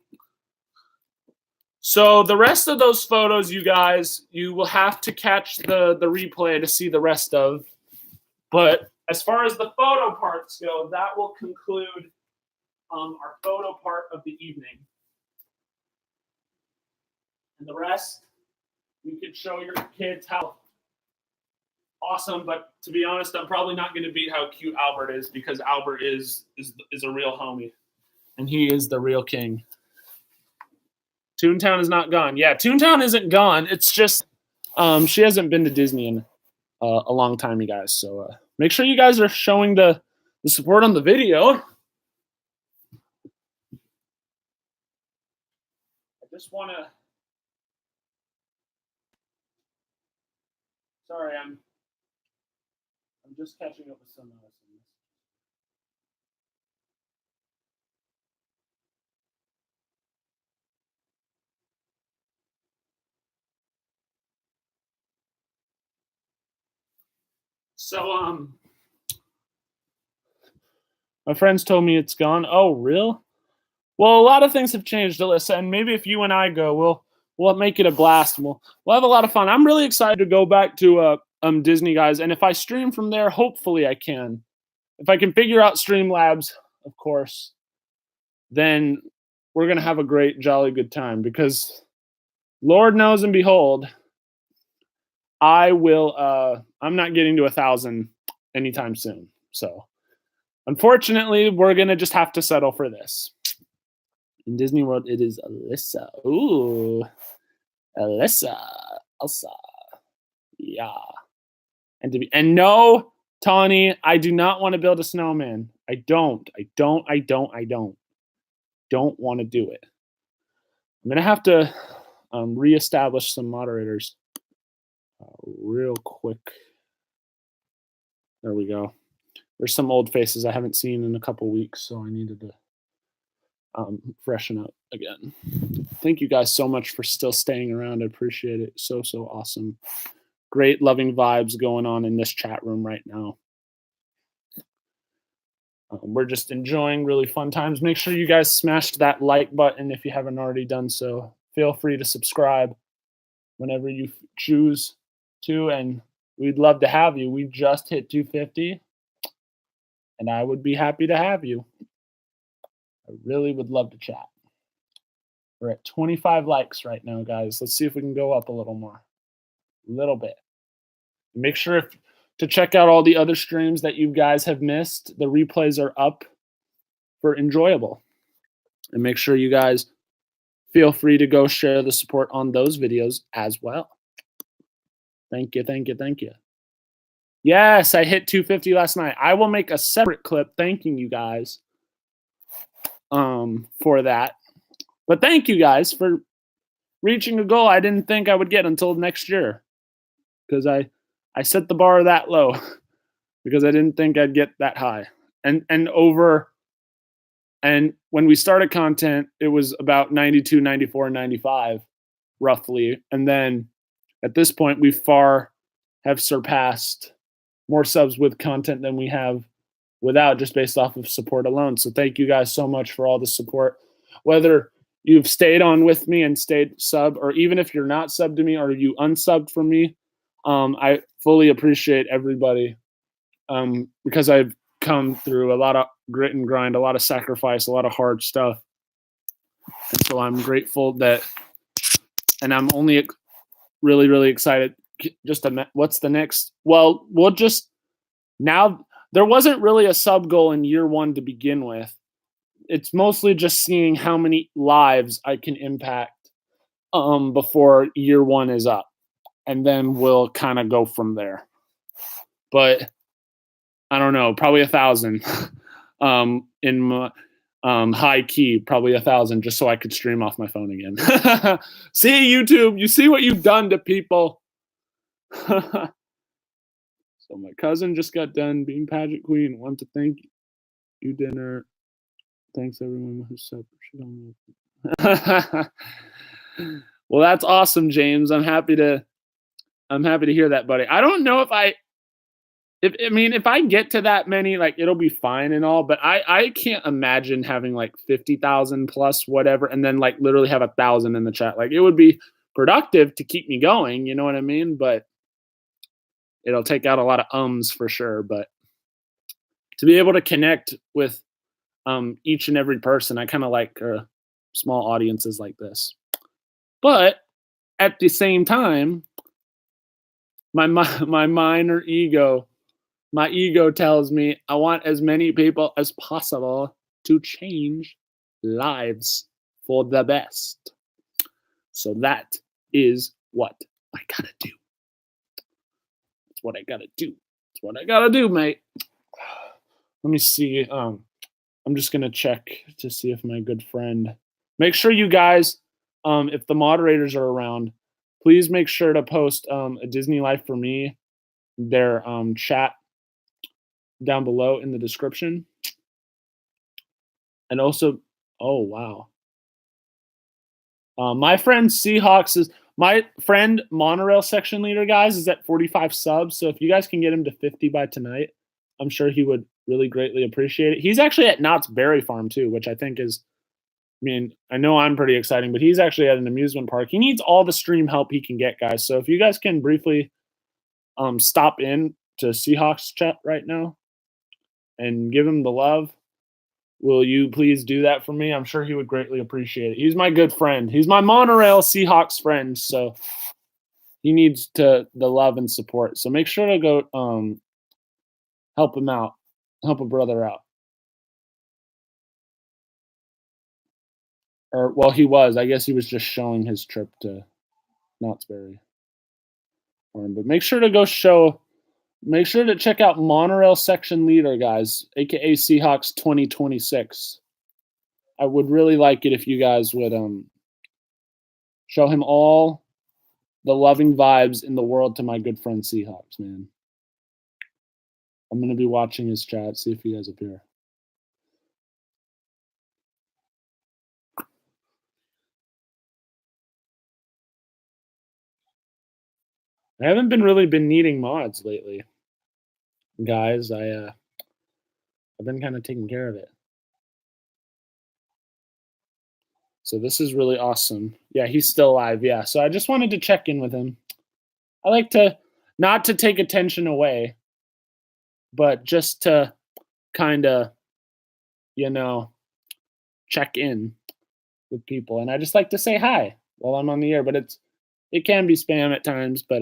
So the rest of those photos, you guys, you will have to catch the replay to see the rest of. But as far as the photo parts go, that will conclude our photo part of the evening. And the rest, you could show your kids how awesome, but to be honest, I'm probably not going to beat how cute Albert is, because Albert is a real homie, and he is the real king. Toontown is not gone. Yeah, Toontown isn't gone. It's just she hasn't been to Disney in a long time, you guys. So make sure you guys are showing the support on the video. I just want to. Sorry, I'm just catching up with some of this. So my friends told me it's gone. Oh, real? Well, a lot of things have changed, Alyssa, and maybe if you and I go, we'll make it a blast. And we'll have a lot of fun. I'm really excited to go back to Disney, guys, and if I stream from there, hopefully I can. If I can figure out Streamlabs, of course, then we're gonna have a great, jolly good time, because Lord knows and behold, I will. I'm not getting to 1,000 anytime soon. So, unfortunately, we're gonna just have to settle for this. In Disney World, it is Alyssa. Ooh, Alyssa, Elsa. Yeah, and no, Tawny, I do not want to build a snowman. I don't want to do it. I'm gonna have to reestablish some moderators real quick. There we go. There's some old faces I haven't seen in a couple weeks, so I needed to freshen up again. Thank you guys so much for still staying around. I appreciate it. So awesome. Great loving vibes going on in this chat room right now. We're just enjoying really fun times. Make sure you guys smashed that like button if you haven't already done so. Feel free to subscribe whenever you choose to, and we'd love to have you. We just hit 250, and I would be happy to have you. I really would love to chat. We're at 25 likes right now, guys. Let's see if we can go up a little more. A little bit. Make sure to check out all the other streams that you guys have missed. The replays are up for enjoyable. And make sure you guys feel free to go share the support on those videos as well. Thank you. Yes, I hit 250 last night. I will make a separate clip thanking you guys for that. But thank you guys for reaching a goal I didn't think I would get until next year, because I set the bar that low because I didn't think I'd get that high. And when we started content, it was about 92, 94, 95 roughly. And then at this point, we far have surpassed more subs with content than we have without, just based off of support alone. So thank you guys so much for all the support. Whether you've stayed on with me and stayed sub, or even if you're not subbed to me or you unsubbed from me, I fully appreciate everybody, because I've come through a lot of grit and grind, a lot of sacrifice, a lot of hard stuff. And so I'm grateful that, and I'm only really, really excited. What's the next? Well, we'll just, now there wasn't really a sub goal in year one to begin with. It's mostly just seeing how many lives I can impact before year one is up. And then we'll kind of go from there. But I don't know, probably 1,000 in my, high key, probably 1,000, just so I could stream off my phone again. See, YouTube, you see what you've done to people. So my cousin just got done being pageant queen. Want to thank you, dinner. Thanks everyone who subbed. Well, that's awesome, James. I'm happy to hear that, buddy. I don't know if I get to that many, like, it'll be fine and all, but I can't imagine having like 50,000 plus whatever, and then like literally have 1,000 in the chat. Like, it would be productive to keep me going, you know what I mean? But it'll take out a lot of ums for sure. But to be able to connect with each and every person, I kind of like small audiences like this. But at the same time, my minor ego, my ego tells me I want as many people as possible to change lives for the best. So that is what I gotta do. That's what I gotta do. That's what I gotta do, mate. Let me see. I'm just gonna check to see if my good friend. Make sure you guys, if the moderators are around, please make sure to post a Disney Life for Me, their chat down below in the description. And also, oh wow, my friend Seahawks is my friend monorail section leader, guys, is at 45 subs. So if you guys can get him to 50 by tonight, I'm sure he would really greatly appreciate it. He's actually at Knott's Berry Farm too, which I think is, I mean, I know I'm pretty exciting, but he's actually at an amusement park. He needs all the stream help he can get, guys. So if you guys can briefly stop in to Seahawks chat right now and give him the love, will you please do that for me? I'm sure he would greatly appreciate it. He's my good friend. He's my monorail Seahawks friend, so he needs the love and support. So make sure to go help him out, help a brother out. Or well, he was. I guess he was just showing his trip to Knott's Berry Farm. But make sure to make sure to check out Monorail Section Leader, guys, aka Seahawks 2026. I would really like it if you guys would show him all the loving vibes in the world to my good friend Seahawks, man. I'm gonna be watching his chat, see if you guys appear. I haven't been needing mods lately, guys. I've been kind of taking care of it. So this is really awesome. Yeah, he's still alive. Yeah, so I just wanted to check in with him. I like to not to take attention away, but just to kind of, check in with people. And I just like to say hi while I'm on the air, but it can be spam at times, but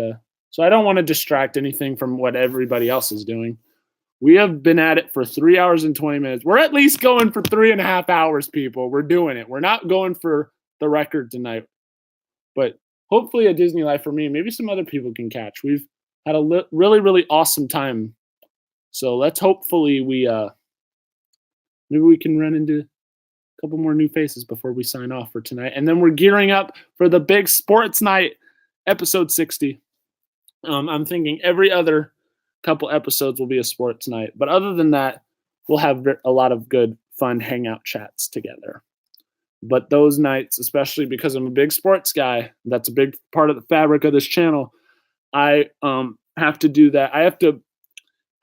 so I don't want to distract anything from what everybody else is doing. We have been at it for 3 hours and 20 minutes. We're at least going for 3.5 hours, people. We're doing it. We're not going for the record tonight, but hopefully a Disney Life for me. Maybe some other people can catch. We've had a really, really awesome time. So let's hopefully maybe we can run into a couple more new faces before we sign off for tonight. And then we're gearing up for the big sports night, episode 60. I'm thinking every other couple episodes will be a sports night. But other than that, we'll have a lot of good, fun hangout chats together. But those nights, especially because I'm a big sports guy, that's a big part of the fabric of this channel, I have to do that. I have to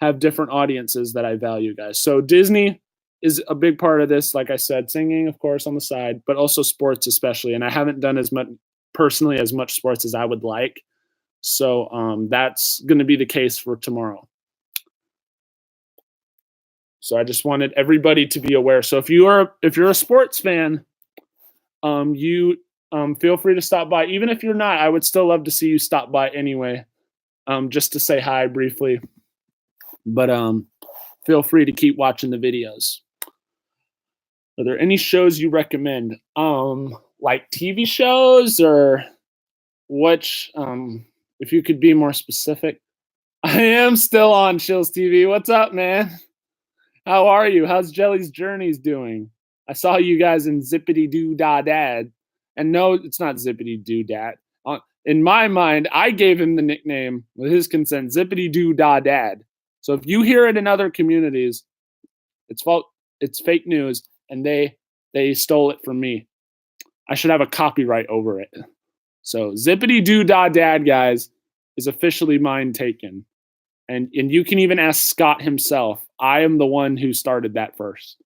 have different audiences that I value, guys. So Disney is a big part of this. Like I said, singing, of course, on the side, but also sports especially. And I haven't done as much sports as I would like. So that's going to be the case for tomorrow. So I just wanted everybody to be aware. So if you're a sports fan, you feel free to stop by. Even if you're not, I would still love to see you stop by anyway, just to say hi briefly. But feel free to keep watching the videos. Are there any shows you recommend? Like TV shows or which? If you could be more specific. I am still on Chills TV. What's up, man? How are you? How's Jelly's Journeys doing? I saw you guys in Zippity Doo Dah Dad. And no, it's not Zippity Doo Dad. In my mind, I gave him the nickname with his consent, Zippity Doo Dah Dad. So if you hear it in other communities, it's fake news, and they stole it from me. I should have a copyright over it. So Zippity Doo Dah Dad, guys, is officially mine taken. And you can even ask Scott himself. I am the one who started that first.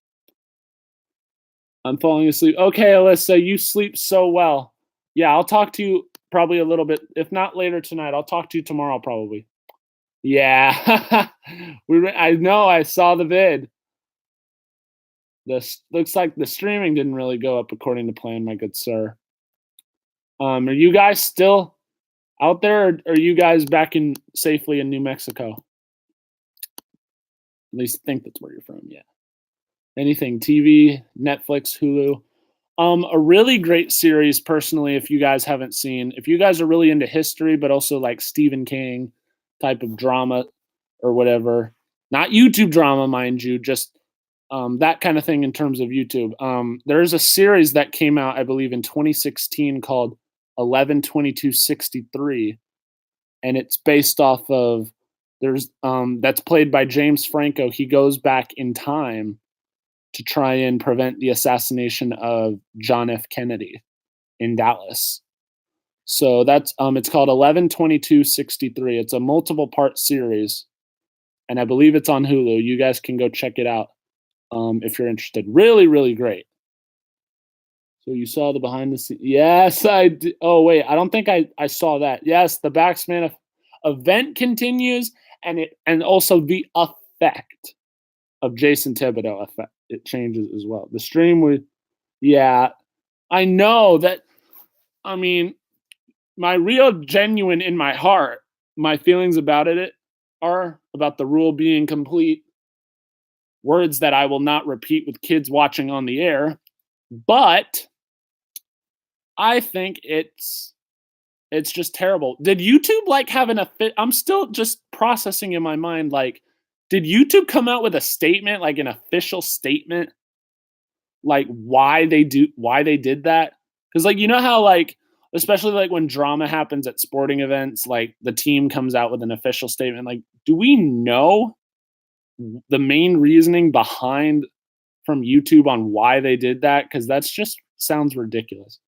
I'm falling asleep. Okay, Alyssa, you sleep so well. Yeah, I'll talk to you probably a little bit. If not later tonight, I'll talk to you tomorrow probably. Yeah. I know, I saw the vid. This looks like the streaming didn't really go up according to plan, my good sir. Are you guys still out there, or are you guys back in safely in New Mexico? At least think that's where you're from. Yeah. Anything TV, Netflix, Hulu. A really great series, personally, if you guys haven't seen, if you guys are really into history, but also like Stephen King type of drama or whatever, not YouTube drama, mind you, just that kind of thing in terms of YouTube. There's a series that came out, I believe, in 2016 called 11/22/63, and it's based off of that's played by James Franco. He goes back in time to try and prevent the assassination of John F. Kennedy in Dallas. So that's it's called 11/22/63. It's a multiple part series, and I believe it's on Hulu. You guys can go check it out if you're interested. Really, really great. So you saw the behind the scenes. Yes, I did. Oh wait, I don't think I saw that. Yes, the Baxman event continues, and also the effect of Jason Thibodeau effect. It changes as well. The stream would, yeah, I know that. I mean, my real genuine in my heart, my feelings about it are about the rule being complete. Words that I will not repeat with kids watching on the air, but I think it's just terrible. Did YouTube like have an I'm still just processing in my mind, like, did YouTube come out with a statement, like an official statement, like why they did that? Because like, you know how like, especially like when drama happens at sporting events, like the team comes out with an official statement. Like, do we know the main reasoning behind from YouTube on why they did that? Because that's just sounds ridiculous.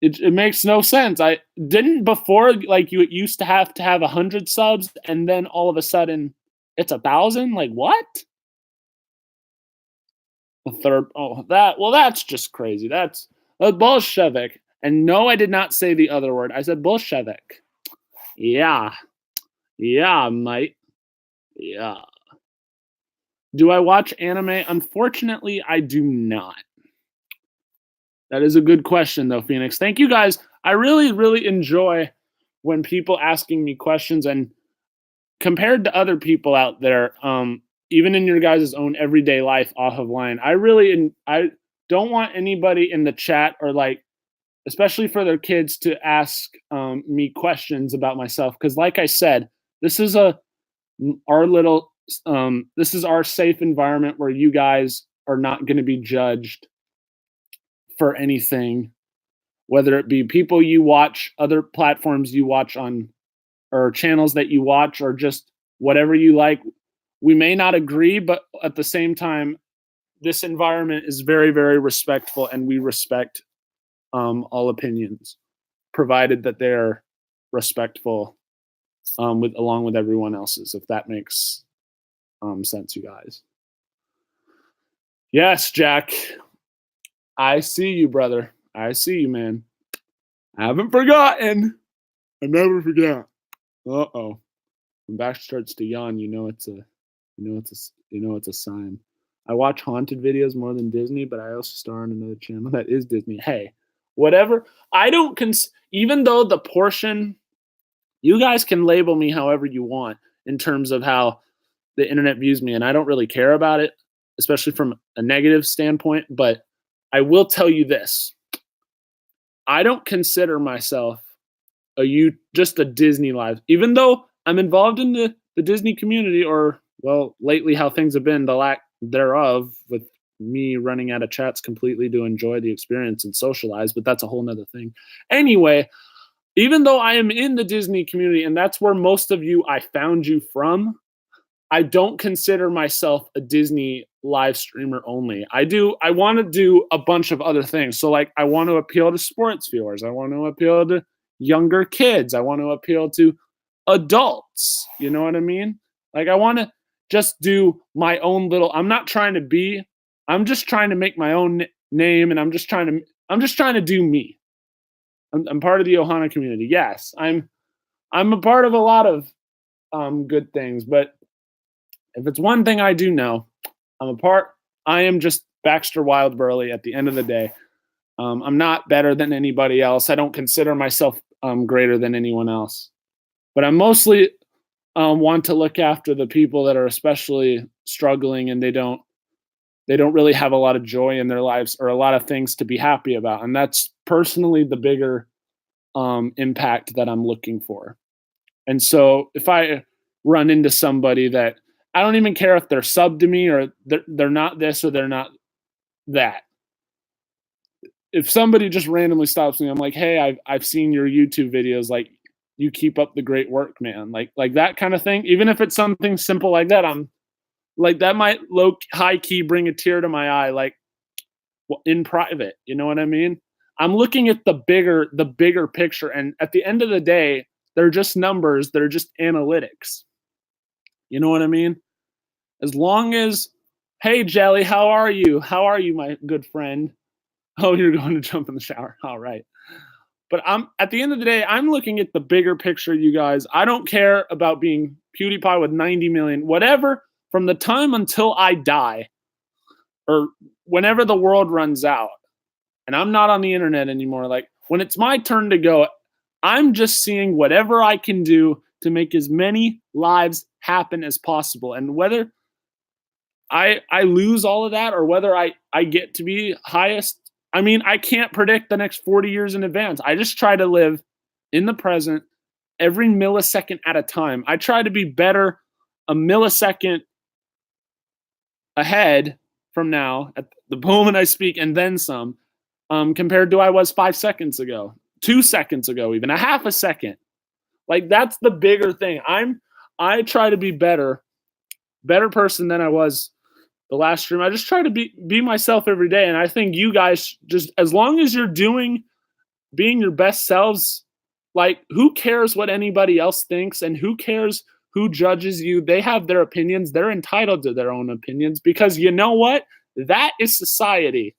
It makes no sense. I didn't before, like, you used to have 100 subs, and then all of a sudden it's 1,000. Like, what? A third. Oh, that's just crazy. That's Bolshevik. And no, I did not say the other word. I said Bolshevik. Yeah, mate. Yeah. Do I watch anime? Unfortunately, I do not. That is a good question, though, Phoenix. Thank you, guys. I really, really enjoy when people asking me questions, and compared to other people out there, even in your guys' own everyday life off of line, I don't want anybody in the chat, or like, especially for their kids, to ask me questions about myself, because like I said, this is our little this is our safe environment where you guys are not going to be judged for anything, whether it be people you watch, other platforms you watch on, or channels that you watch, or just whatever you like. We may not agree, but at the same time, this environment is very, very respectful, and we respect all opinions, provided that they're respectful along with everyone else's, if that makes sense, you guys. Yes, Jack. I see you, brother. I see you, man. I haven't forgotten. I never forget. Uh-oh. When Bash starts to yawn, it's a sign. I watch haunted videos more than Disney, but I also star on another channel that is Disney. Hey, whatever. I don't even though the portion, you guys can label me however you want in terms of how the internet views me, and I don't really care about it, especially from a negative standpoint, but I will tell you this. I don't consider myself just a Disney live, even though I'm involved in the Disney community, or, well, lately how things have been, the lack thereof, with me running out of chats completely to enjoy the experience and socialize, but that's a whole nother thing. Anyway, even though I am in the Disney community, and that's where most of you, I found you from, I don't consider myself a Disney live streamer only. I want to do a bunch of other things. So like, I want to appeal to sports viewers. I want to appeal to younger kids. I want to appeal to adults. You know what I mean? Like, I want to just do my own little, I'm just trying to make my own name, and I'm just trying to do me. I'm part of the Ohana community. Yes, I'm a part of a lot of good things, but if it's one thing I do know, I am just Baxter Wild Burley at the end of the day. I'm not better than anybody else. I don't consider myself greater than anyone else. But I mostly want to look after the people that are especially struggling and they don't really have a lot of joy in their lives or a lot of things to be happy about. And that's personally the bigger impact that I'm looking for. And so if I run into somebody that I don't even care if they're sub to me or they're not this or they're not that. If somebody just randomly stops me, I'm like, hey, I've seen your YouTube videos. Like, you keep up the great work, man. Like that kind of thing. Even if it's something simple like that, I'm like, that might high key bring a tear to my eye. Like, in private, you know what I mean? I'm looking at the bigger picture, and at the end of the day, they're just numbers. They're just analytics. You know what I mean? As long as, hey, Jelly, how are you? How are you, my good friend? Oh, you're going to jump in the shower. All right. But at the end of the day, I'm looking at the bigger picture, you guys. I don't care about being PewDiePie with 90 million, whatever, from the time until I die or whenever the world runs out. And I'm not on the internet anymore. Like, when it's my turn to go, I'm just seeing whatever I can do to make as many lives happen as possible. And whether I lose all of that or whether I get to be highest, I mean, I can't predict the next 40 years in advance. I just try to live in the present every millisecond at a time. I try to be better a millisecond ahead from now at the moment I speak and then some, compared to I was 5 seconds ago, 2 seconds ago, even a half a second. Like, that's the bigger thing. I try to be better person than I was the last stream. I just try to be myself every day. And I think you guys, just as long as you're being your best selves, like, who cares what anybody else thinks and who cares who judges you? They have their opinions. They're entitled to their own opinions because you know what? That is society.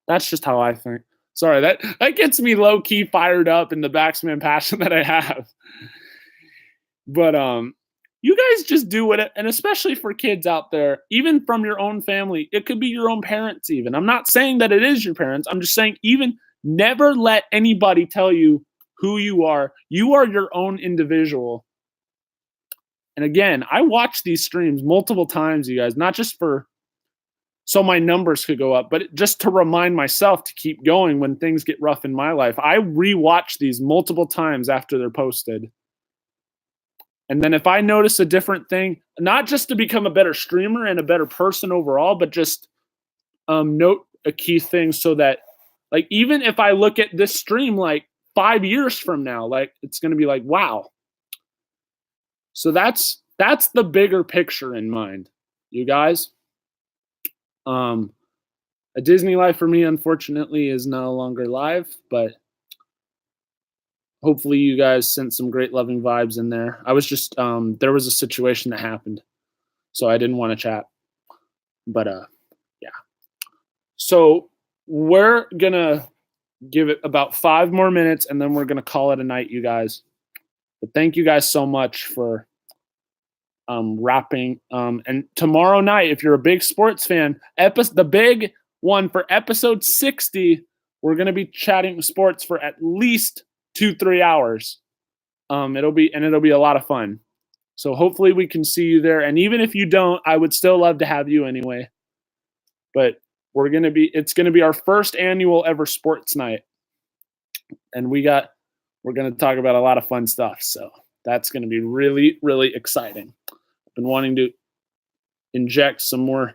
That's just how I think. Sorry, that gets me low key fired up in the Baxman passion that I have. But you guys just do it, and especially for kids out there, even from your own family, it could be your own parents even. I'm not saying that it is your parents. I'm just saying, even never let anybody tell you who you are. You are your own individual. And again, I watch these streams multiple times, you guys, not just so my numbers could go up, but just to remind myself to keep going when things get rough in my life. I rewatch these multiple times after they're posted. And then if I notice a different thing, not just to become a better streamer and a better person overall, but just note a key thing so that, like, even if I look at this stream like 5 years from now, like, it's going to be like, wow. So that's the bigger picture in mind, you guys. A Disney life for me, unfortunately, is no longer live, but hopefully you guys sent some great loving vibes in there. I was just, there was a situation that happened, so I didn't want to chat. But yeah. So we're going to give it about 5 more minutes, and then we're going to call it a night, you guys. But thank you guys so much for wrapping. And tomorrow night, if you're a big sports fan, the big one for episode 60, we're going to be chatting sports for at least 2-3 hours. It'll be a lot of fun. So hopefully we can see you there. And even if you don't, I would still love to have you anyway. But it's going to be our first annual ever sports night. And we're going to talk about a lot of fun stuff. So that's going to be really, really exciting. I've been wanting to inject some more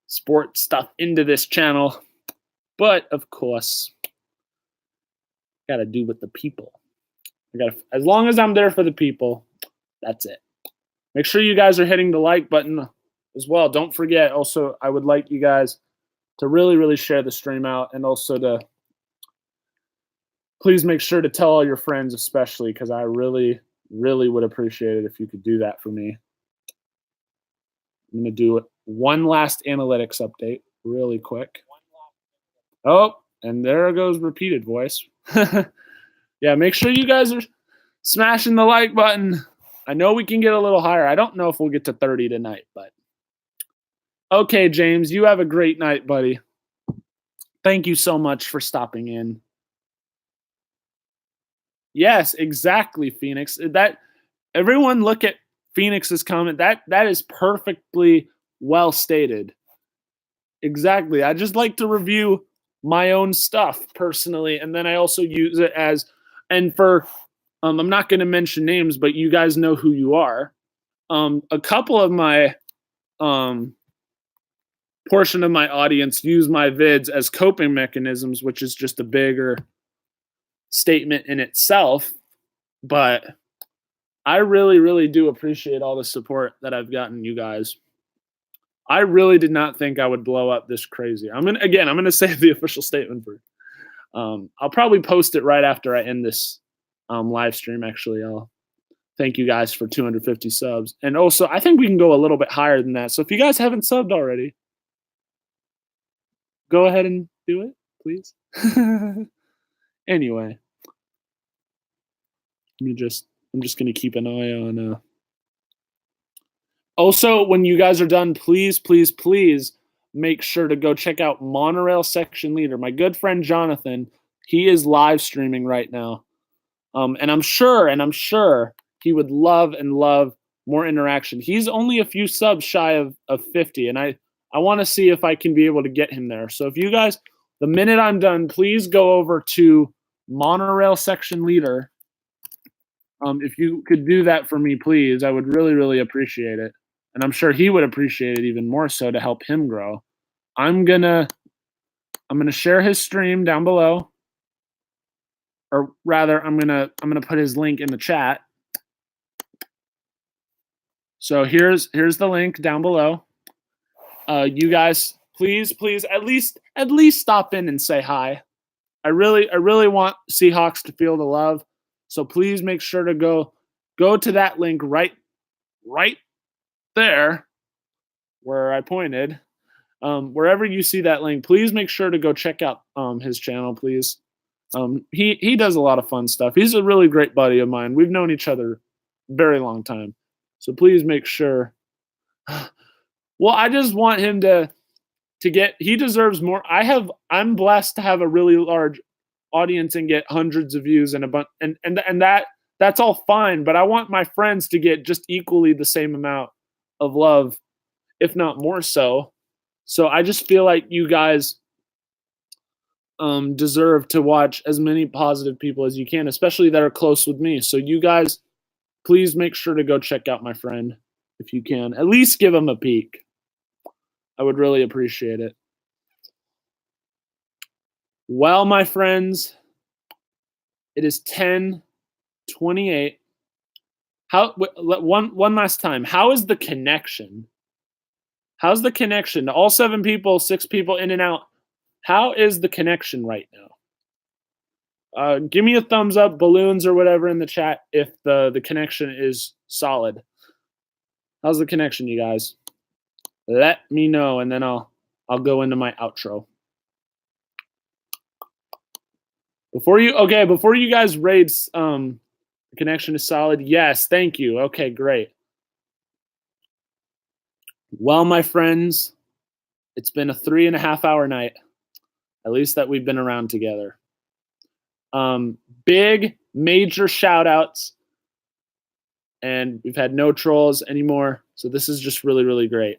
sports stuff into this channel. But of course, got to do with the people. As long as I'm there for the people, that's it. Make sure you guys are hitting the like button as well. Don't forget, also, I would like you guys to really, really share the stream out, and also to please make sure to tell all your friends, especially, because I really, really would appreciate it if you could do that for me. I'm going to do one last analytics update really quick. Oh, and there goes repeated voice. Yeah, make sure you guys are smashing the like button. I know we can get a little higher. I don't know if we'll get to 30 tonight, but okay, James, you have a great night, buddy. Thank you so much for stopping in. Yes, exactly, Phoenix. That everyone look at Phoenix's comment. That is perfectly well stated. Exactly. I just like to review my own stuff personally, and then I also use it as and for I'm not going to mention names, but you guys know who you are. A couple of my um portion of my audience use my vids as coping mechanisms, which is just a bigger statement in itself. But I really, really do appreciate all the support that I've gotten, you guys. I really did not think I would blow up this crazy. I'm gonna say the official statement for. I'll probably post it right after I end this live stream. Actually, I'll thank you guys for 250 subs, and also I think we can go a little bit higher than that. So if you guys haven't subbed already, go ahead and do it, please. Anyway, I'm just gonna keep an eye on. Also, when you guys are done, please, please, please make sure to go check out Monorail Section Leader. My good friend Jonathan, he is live streaming right now. And I'm sure he would love more interaction. He's only a few subs shy of 50, and I want to see if I can be able to get him there. So if you guys, the minute I'm done, please go over to Monorail Section Leader. If you could do that for me, please, I would really, really appreciate it. And I'm sure he would appreciate it even more so to help him grow. I'm gonna share his stream down below. Or rather, I'm gonna put his link in the chat. So here's the link down below. You guys, please, at least stop in and say hi. I really want Seahawks to feel the love. So please make sure to go to that link right there where I pointed. Wherever you see that link, please make sure to go check out his channel, please. He does a lot of fun stuff. He's a really great buddy of mine. We've known each other a very long time. So please make sure. Well, I just want him to get, he deserves more. I'm blessed to have a really large audience and get hundreds of views and a bunch and that's all fine, but I want my friends to get just equally the same amount of love, if not more so. So I just feel like you guys deserve to watch as many positive people as you can, especially that are close with me. So you guys, please make sure to go check out my friend if you can. At least give him a peek. I would really appreciate it. Well, my friends, it is 10:28. One last time. How is the connection? How's the connection? All 7 people, 6 people in and out. How is the connection right now? Give me a thumbs up, balloons or whatever in the chat if the connection is solid. How's the connection, you guys? Let me know, and then I'll go into my outro. Before you guys raid, the connection is solid. Yes, thank you. Okay, great. Well, my friends, it's been a 3.5-hour night. At least that we've been around together. Big major shout outs, and we've had no trolls anymore. So this is just really, really great.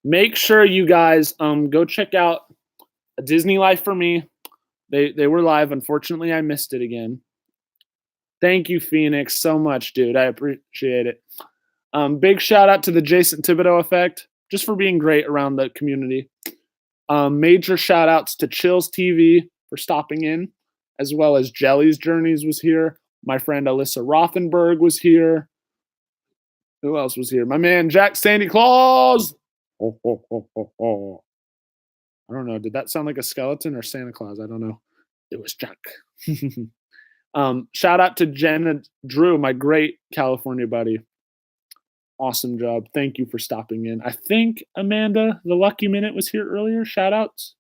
Make sure you guys go check out A Disney Life for Me. They were live. Unfortunately, I missed it again. Thank you, Phoenix, so much, dude. I appreciate it. Big shout out to the Jason Thibodeau Effect, just for being great around the community. Major shout outs to Chills TV for stopping in, as well as Jelly's Journeys was here. My friend Alyssa Rothenberg was here. Who else was here? My man Jack Sandy Claus. Oh, oh, oh, oh, oh. I don't know. Did that sound like a skeleton or Santa Claus? I don't know. It was Jack. Shout out to Jenna Drew, my great California buddy. Awesome job. Thank you for stopping in. I think Amanda, the Lucky Minute, was here earlier. Shout outs.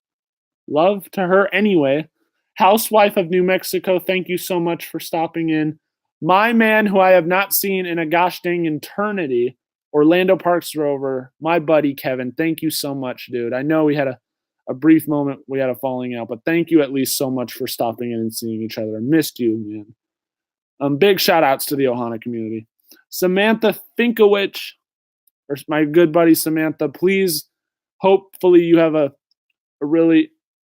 Love to her anyway. Housewife of New Mexico, thank you so much for stopping in. My man, who I have not seen in a gosh dang eternity, Orlando Parks Rover, my buddy Kevin, thank you so much, dude. I know we had a brief moment we had a falling out, but thank you at least so much for stopping in and seeing each other. I missed you, man. Big shout outs to the Ohana community. Samantha Finkowich, or my good buddy Samantha, please, hopefully you have a really,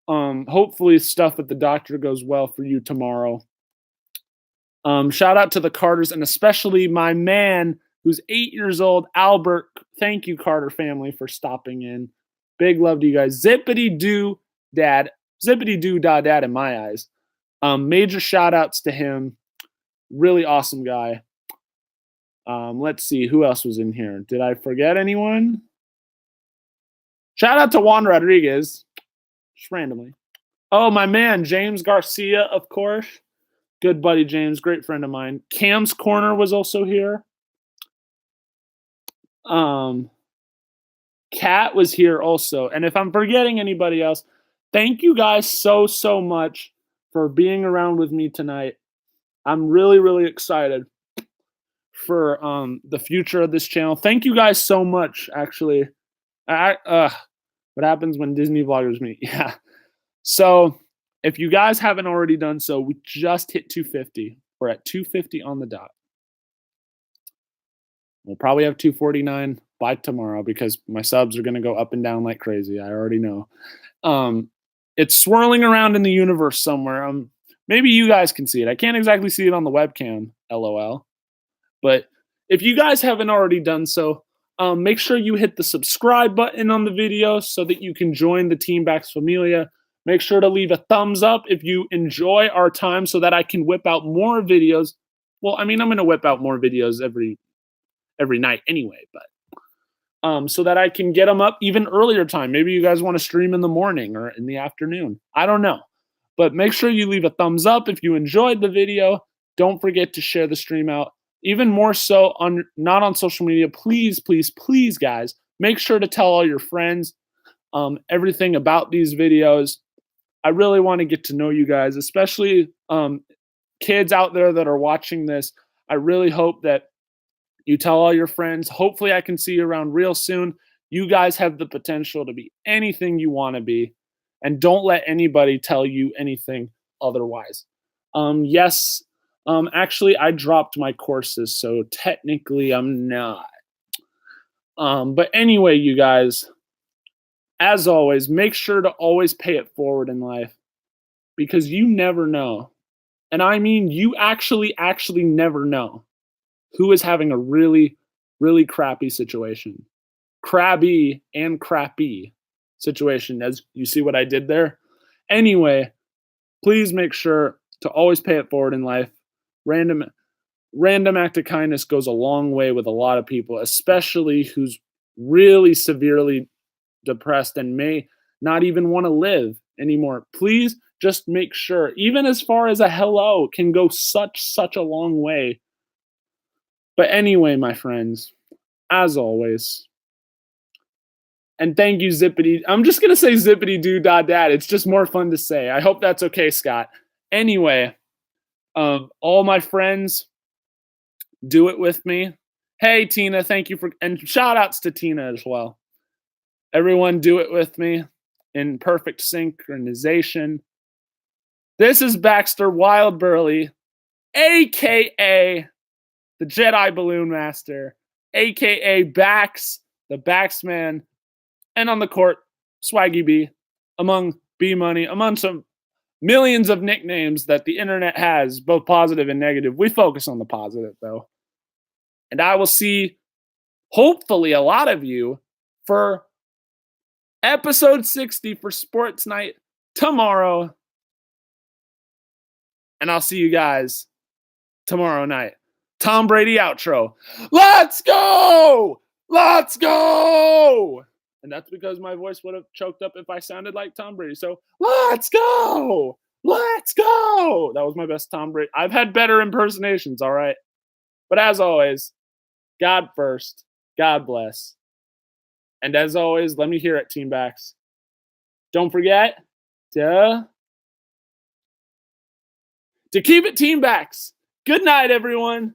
hopefully stuff at the doctor goes well for you tomorrow. Shout out to the Carters and especially my man who's 8 years old, Albert. Thank you, Carter family, for stopping in. Big love to you guys. Zippity doo dad in my eyes. Major shout outs to him. Really awesome guy. Let's see who else was in here. Did I forget anyone? Shout out to Juan Rodriguez, just randomly. Oh, my man, James Garcia, of course. Good buddy James, great friend of mine. Cam's Corner was also here. Kat was here also. And if I'm forgetting anybody else, thank you guys so much for being around with me tonight. I'm really excited for the future of this channel. Thank you guys so much, actually. What happens when Disney vloggers meet? Yeah. So if you guys haven't already done so, we just hit 250. We're at 250 on the dot. We'll probably have 249 by tomorrow because my subs are going to go up and down like crazy. I already know. It's swirling around in the universe somewhere. Maybe you guys can see it. I can't exactly see it on the webcam, LOL. But if you guys haven't already done so, make sure you hit the subscribe button on the video so that you can join the Team Bax Familia. Make sure to leave a thumbs up if you enjoy our time so that I can whip out more videos. Well, I mean, I'm going to whip out more videos every night anyway, but so that I can get them up even earlier time. Maybe you guys want to stream in the morning or in the afternoon. I don't know. But make sure you leave a thumbs up if you enjoyed the video. Don't forget to share the stream out. Even more so, not on social media. Please, guys, make sure to tell all your friends everything about these videos. I really want to get to know you guys, especially kids out there that are watching this. I really hope that you tell all your friends. Hopefully I can see you around real soon. You guys have the potential to be anything you want to be. And don't let anybody tell you anything otherwise. Yes, actually, I dropped my courses, so technically I'm not. But anyway, you guys, as always, make sure to always pay it forward in life because you never know. And I mean, you actually never know who is having a really crappy situation. Crabby and crappy situation, as you see what I did there. Anyway, please make sure to always pay it forward in life. Random act of kindness goes a long way with a lot of people, especially who's really severely depressed and may not even want to live anymore. Please just make sure, even as far as a hello can go such a long way. But anyway, my friends, as always, and thank you, Zippity. I'm just going to say Zippity Doo Dad. It's just more fun to say. I hope that's okay, Scott. Anyway, all my friends, do it with me. Hey, Tina, thank you for, and shout outs to Tina as well. Everyone do it with me in perfect synchronization. This is Baxter Wildburley, a.k.a. the Jedi Balloon Master, a.k.a. Bax, the Baxman, and on the court, Swaggy B, among B Money, among some millions of nicknames that the internet has, both positive and negative. We focus on the positive, though. And I will see, hopefully, a lot of you for episode 60 for Sports Night tomorrow. And I'll see you guys tomorrow night. Tom Brady outro. Let's go! Let's go! And that's because my voice would have choked up if I sounded like Tom Brady. So, let's go! Let's go! That was my best Tom Brady. I've had better impersonations, all right? But as always, God first. God bless. And as always, let me hear it, Team Bax. Don't forget to keep it Team Bax. Good night, everyone.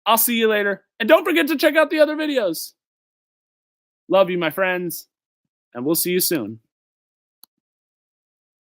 I'll see you later. And don't forget to check out the other videos. Love you, my friends. And we'll see you soon.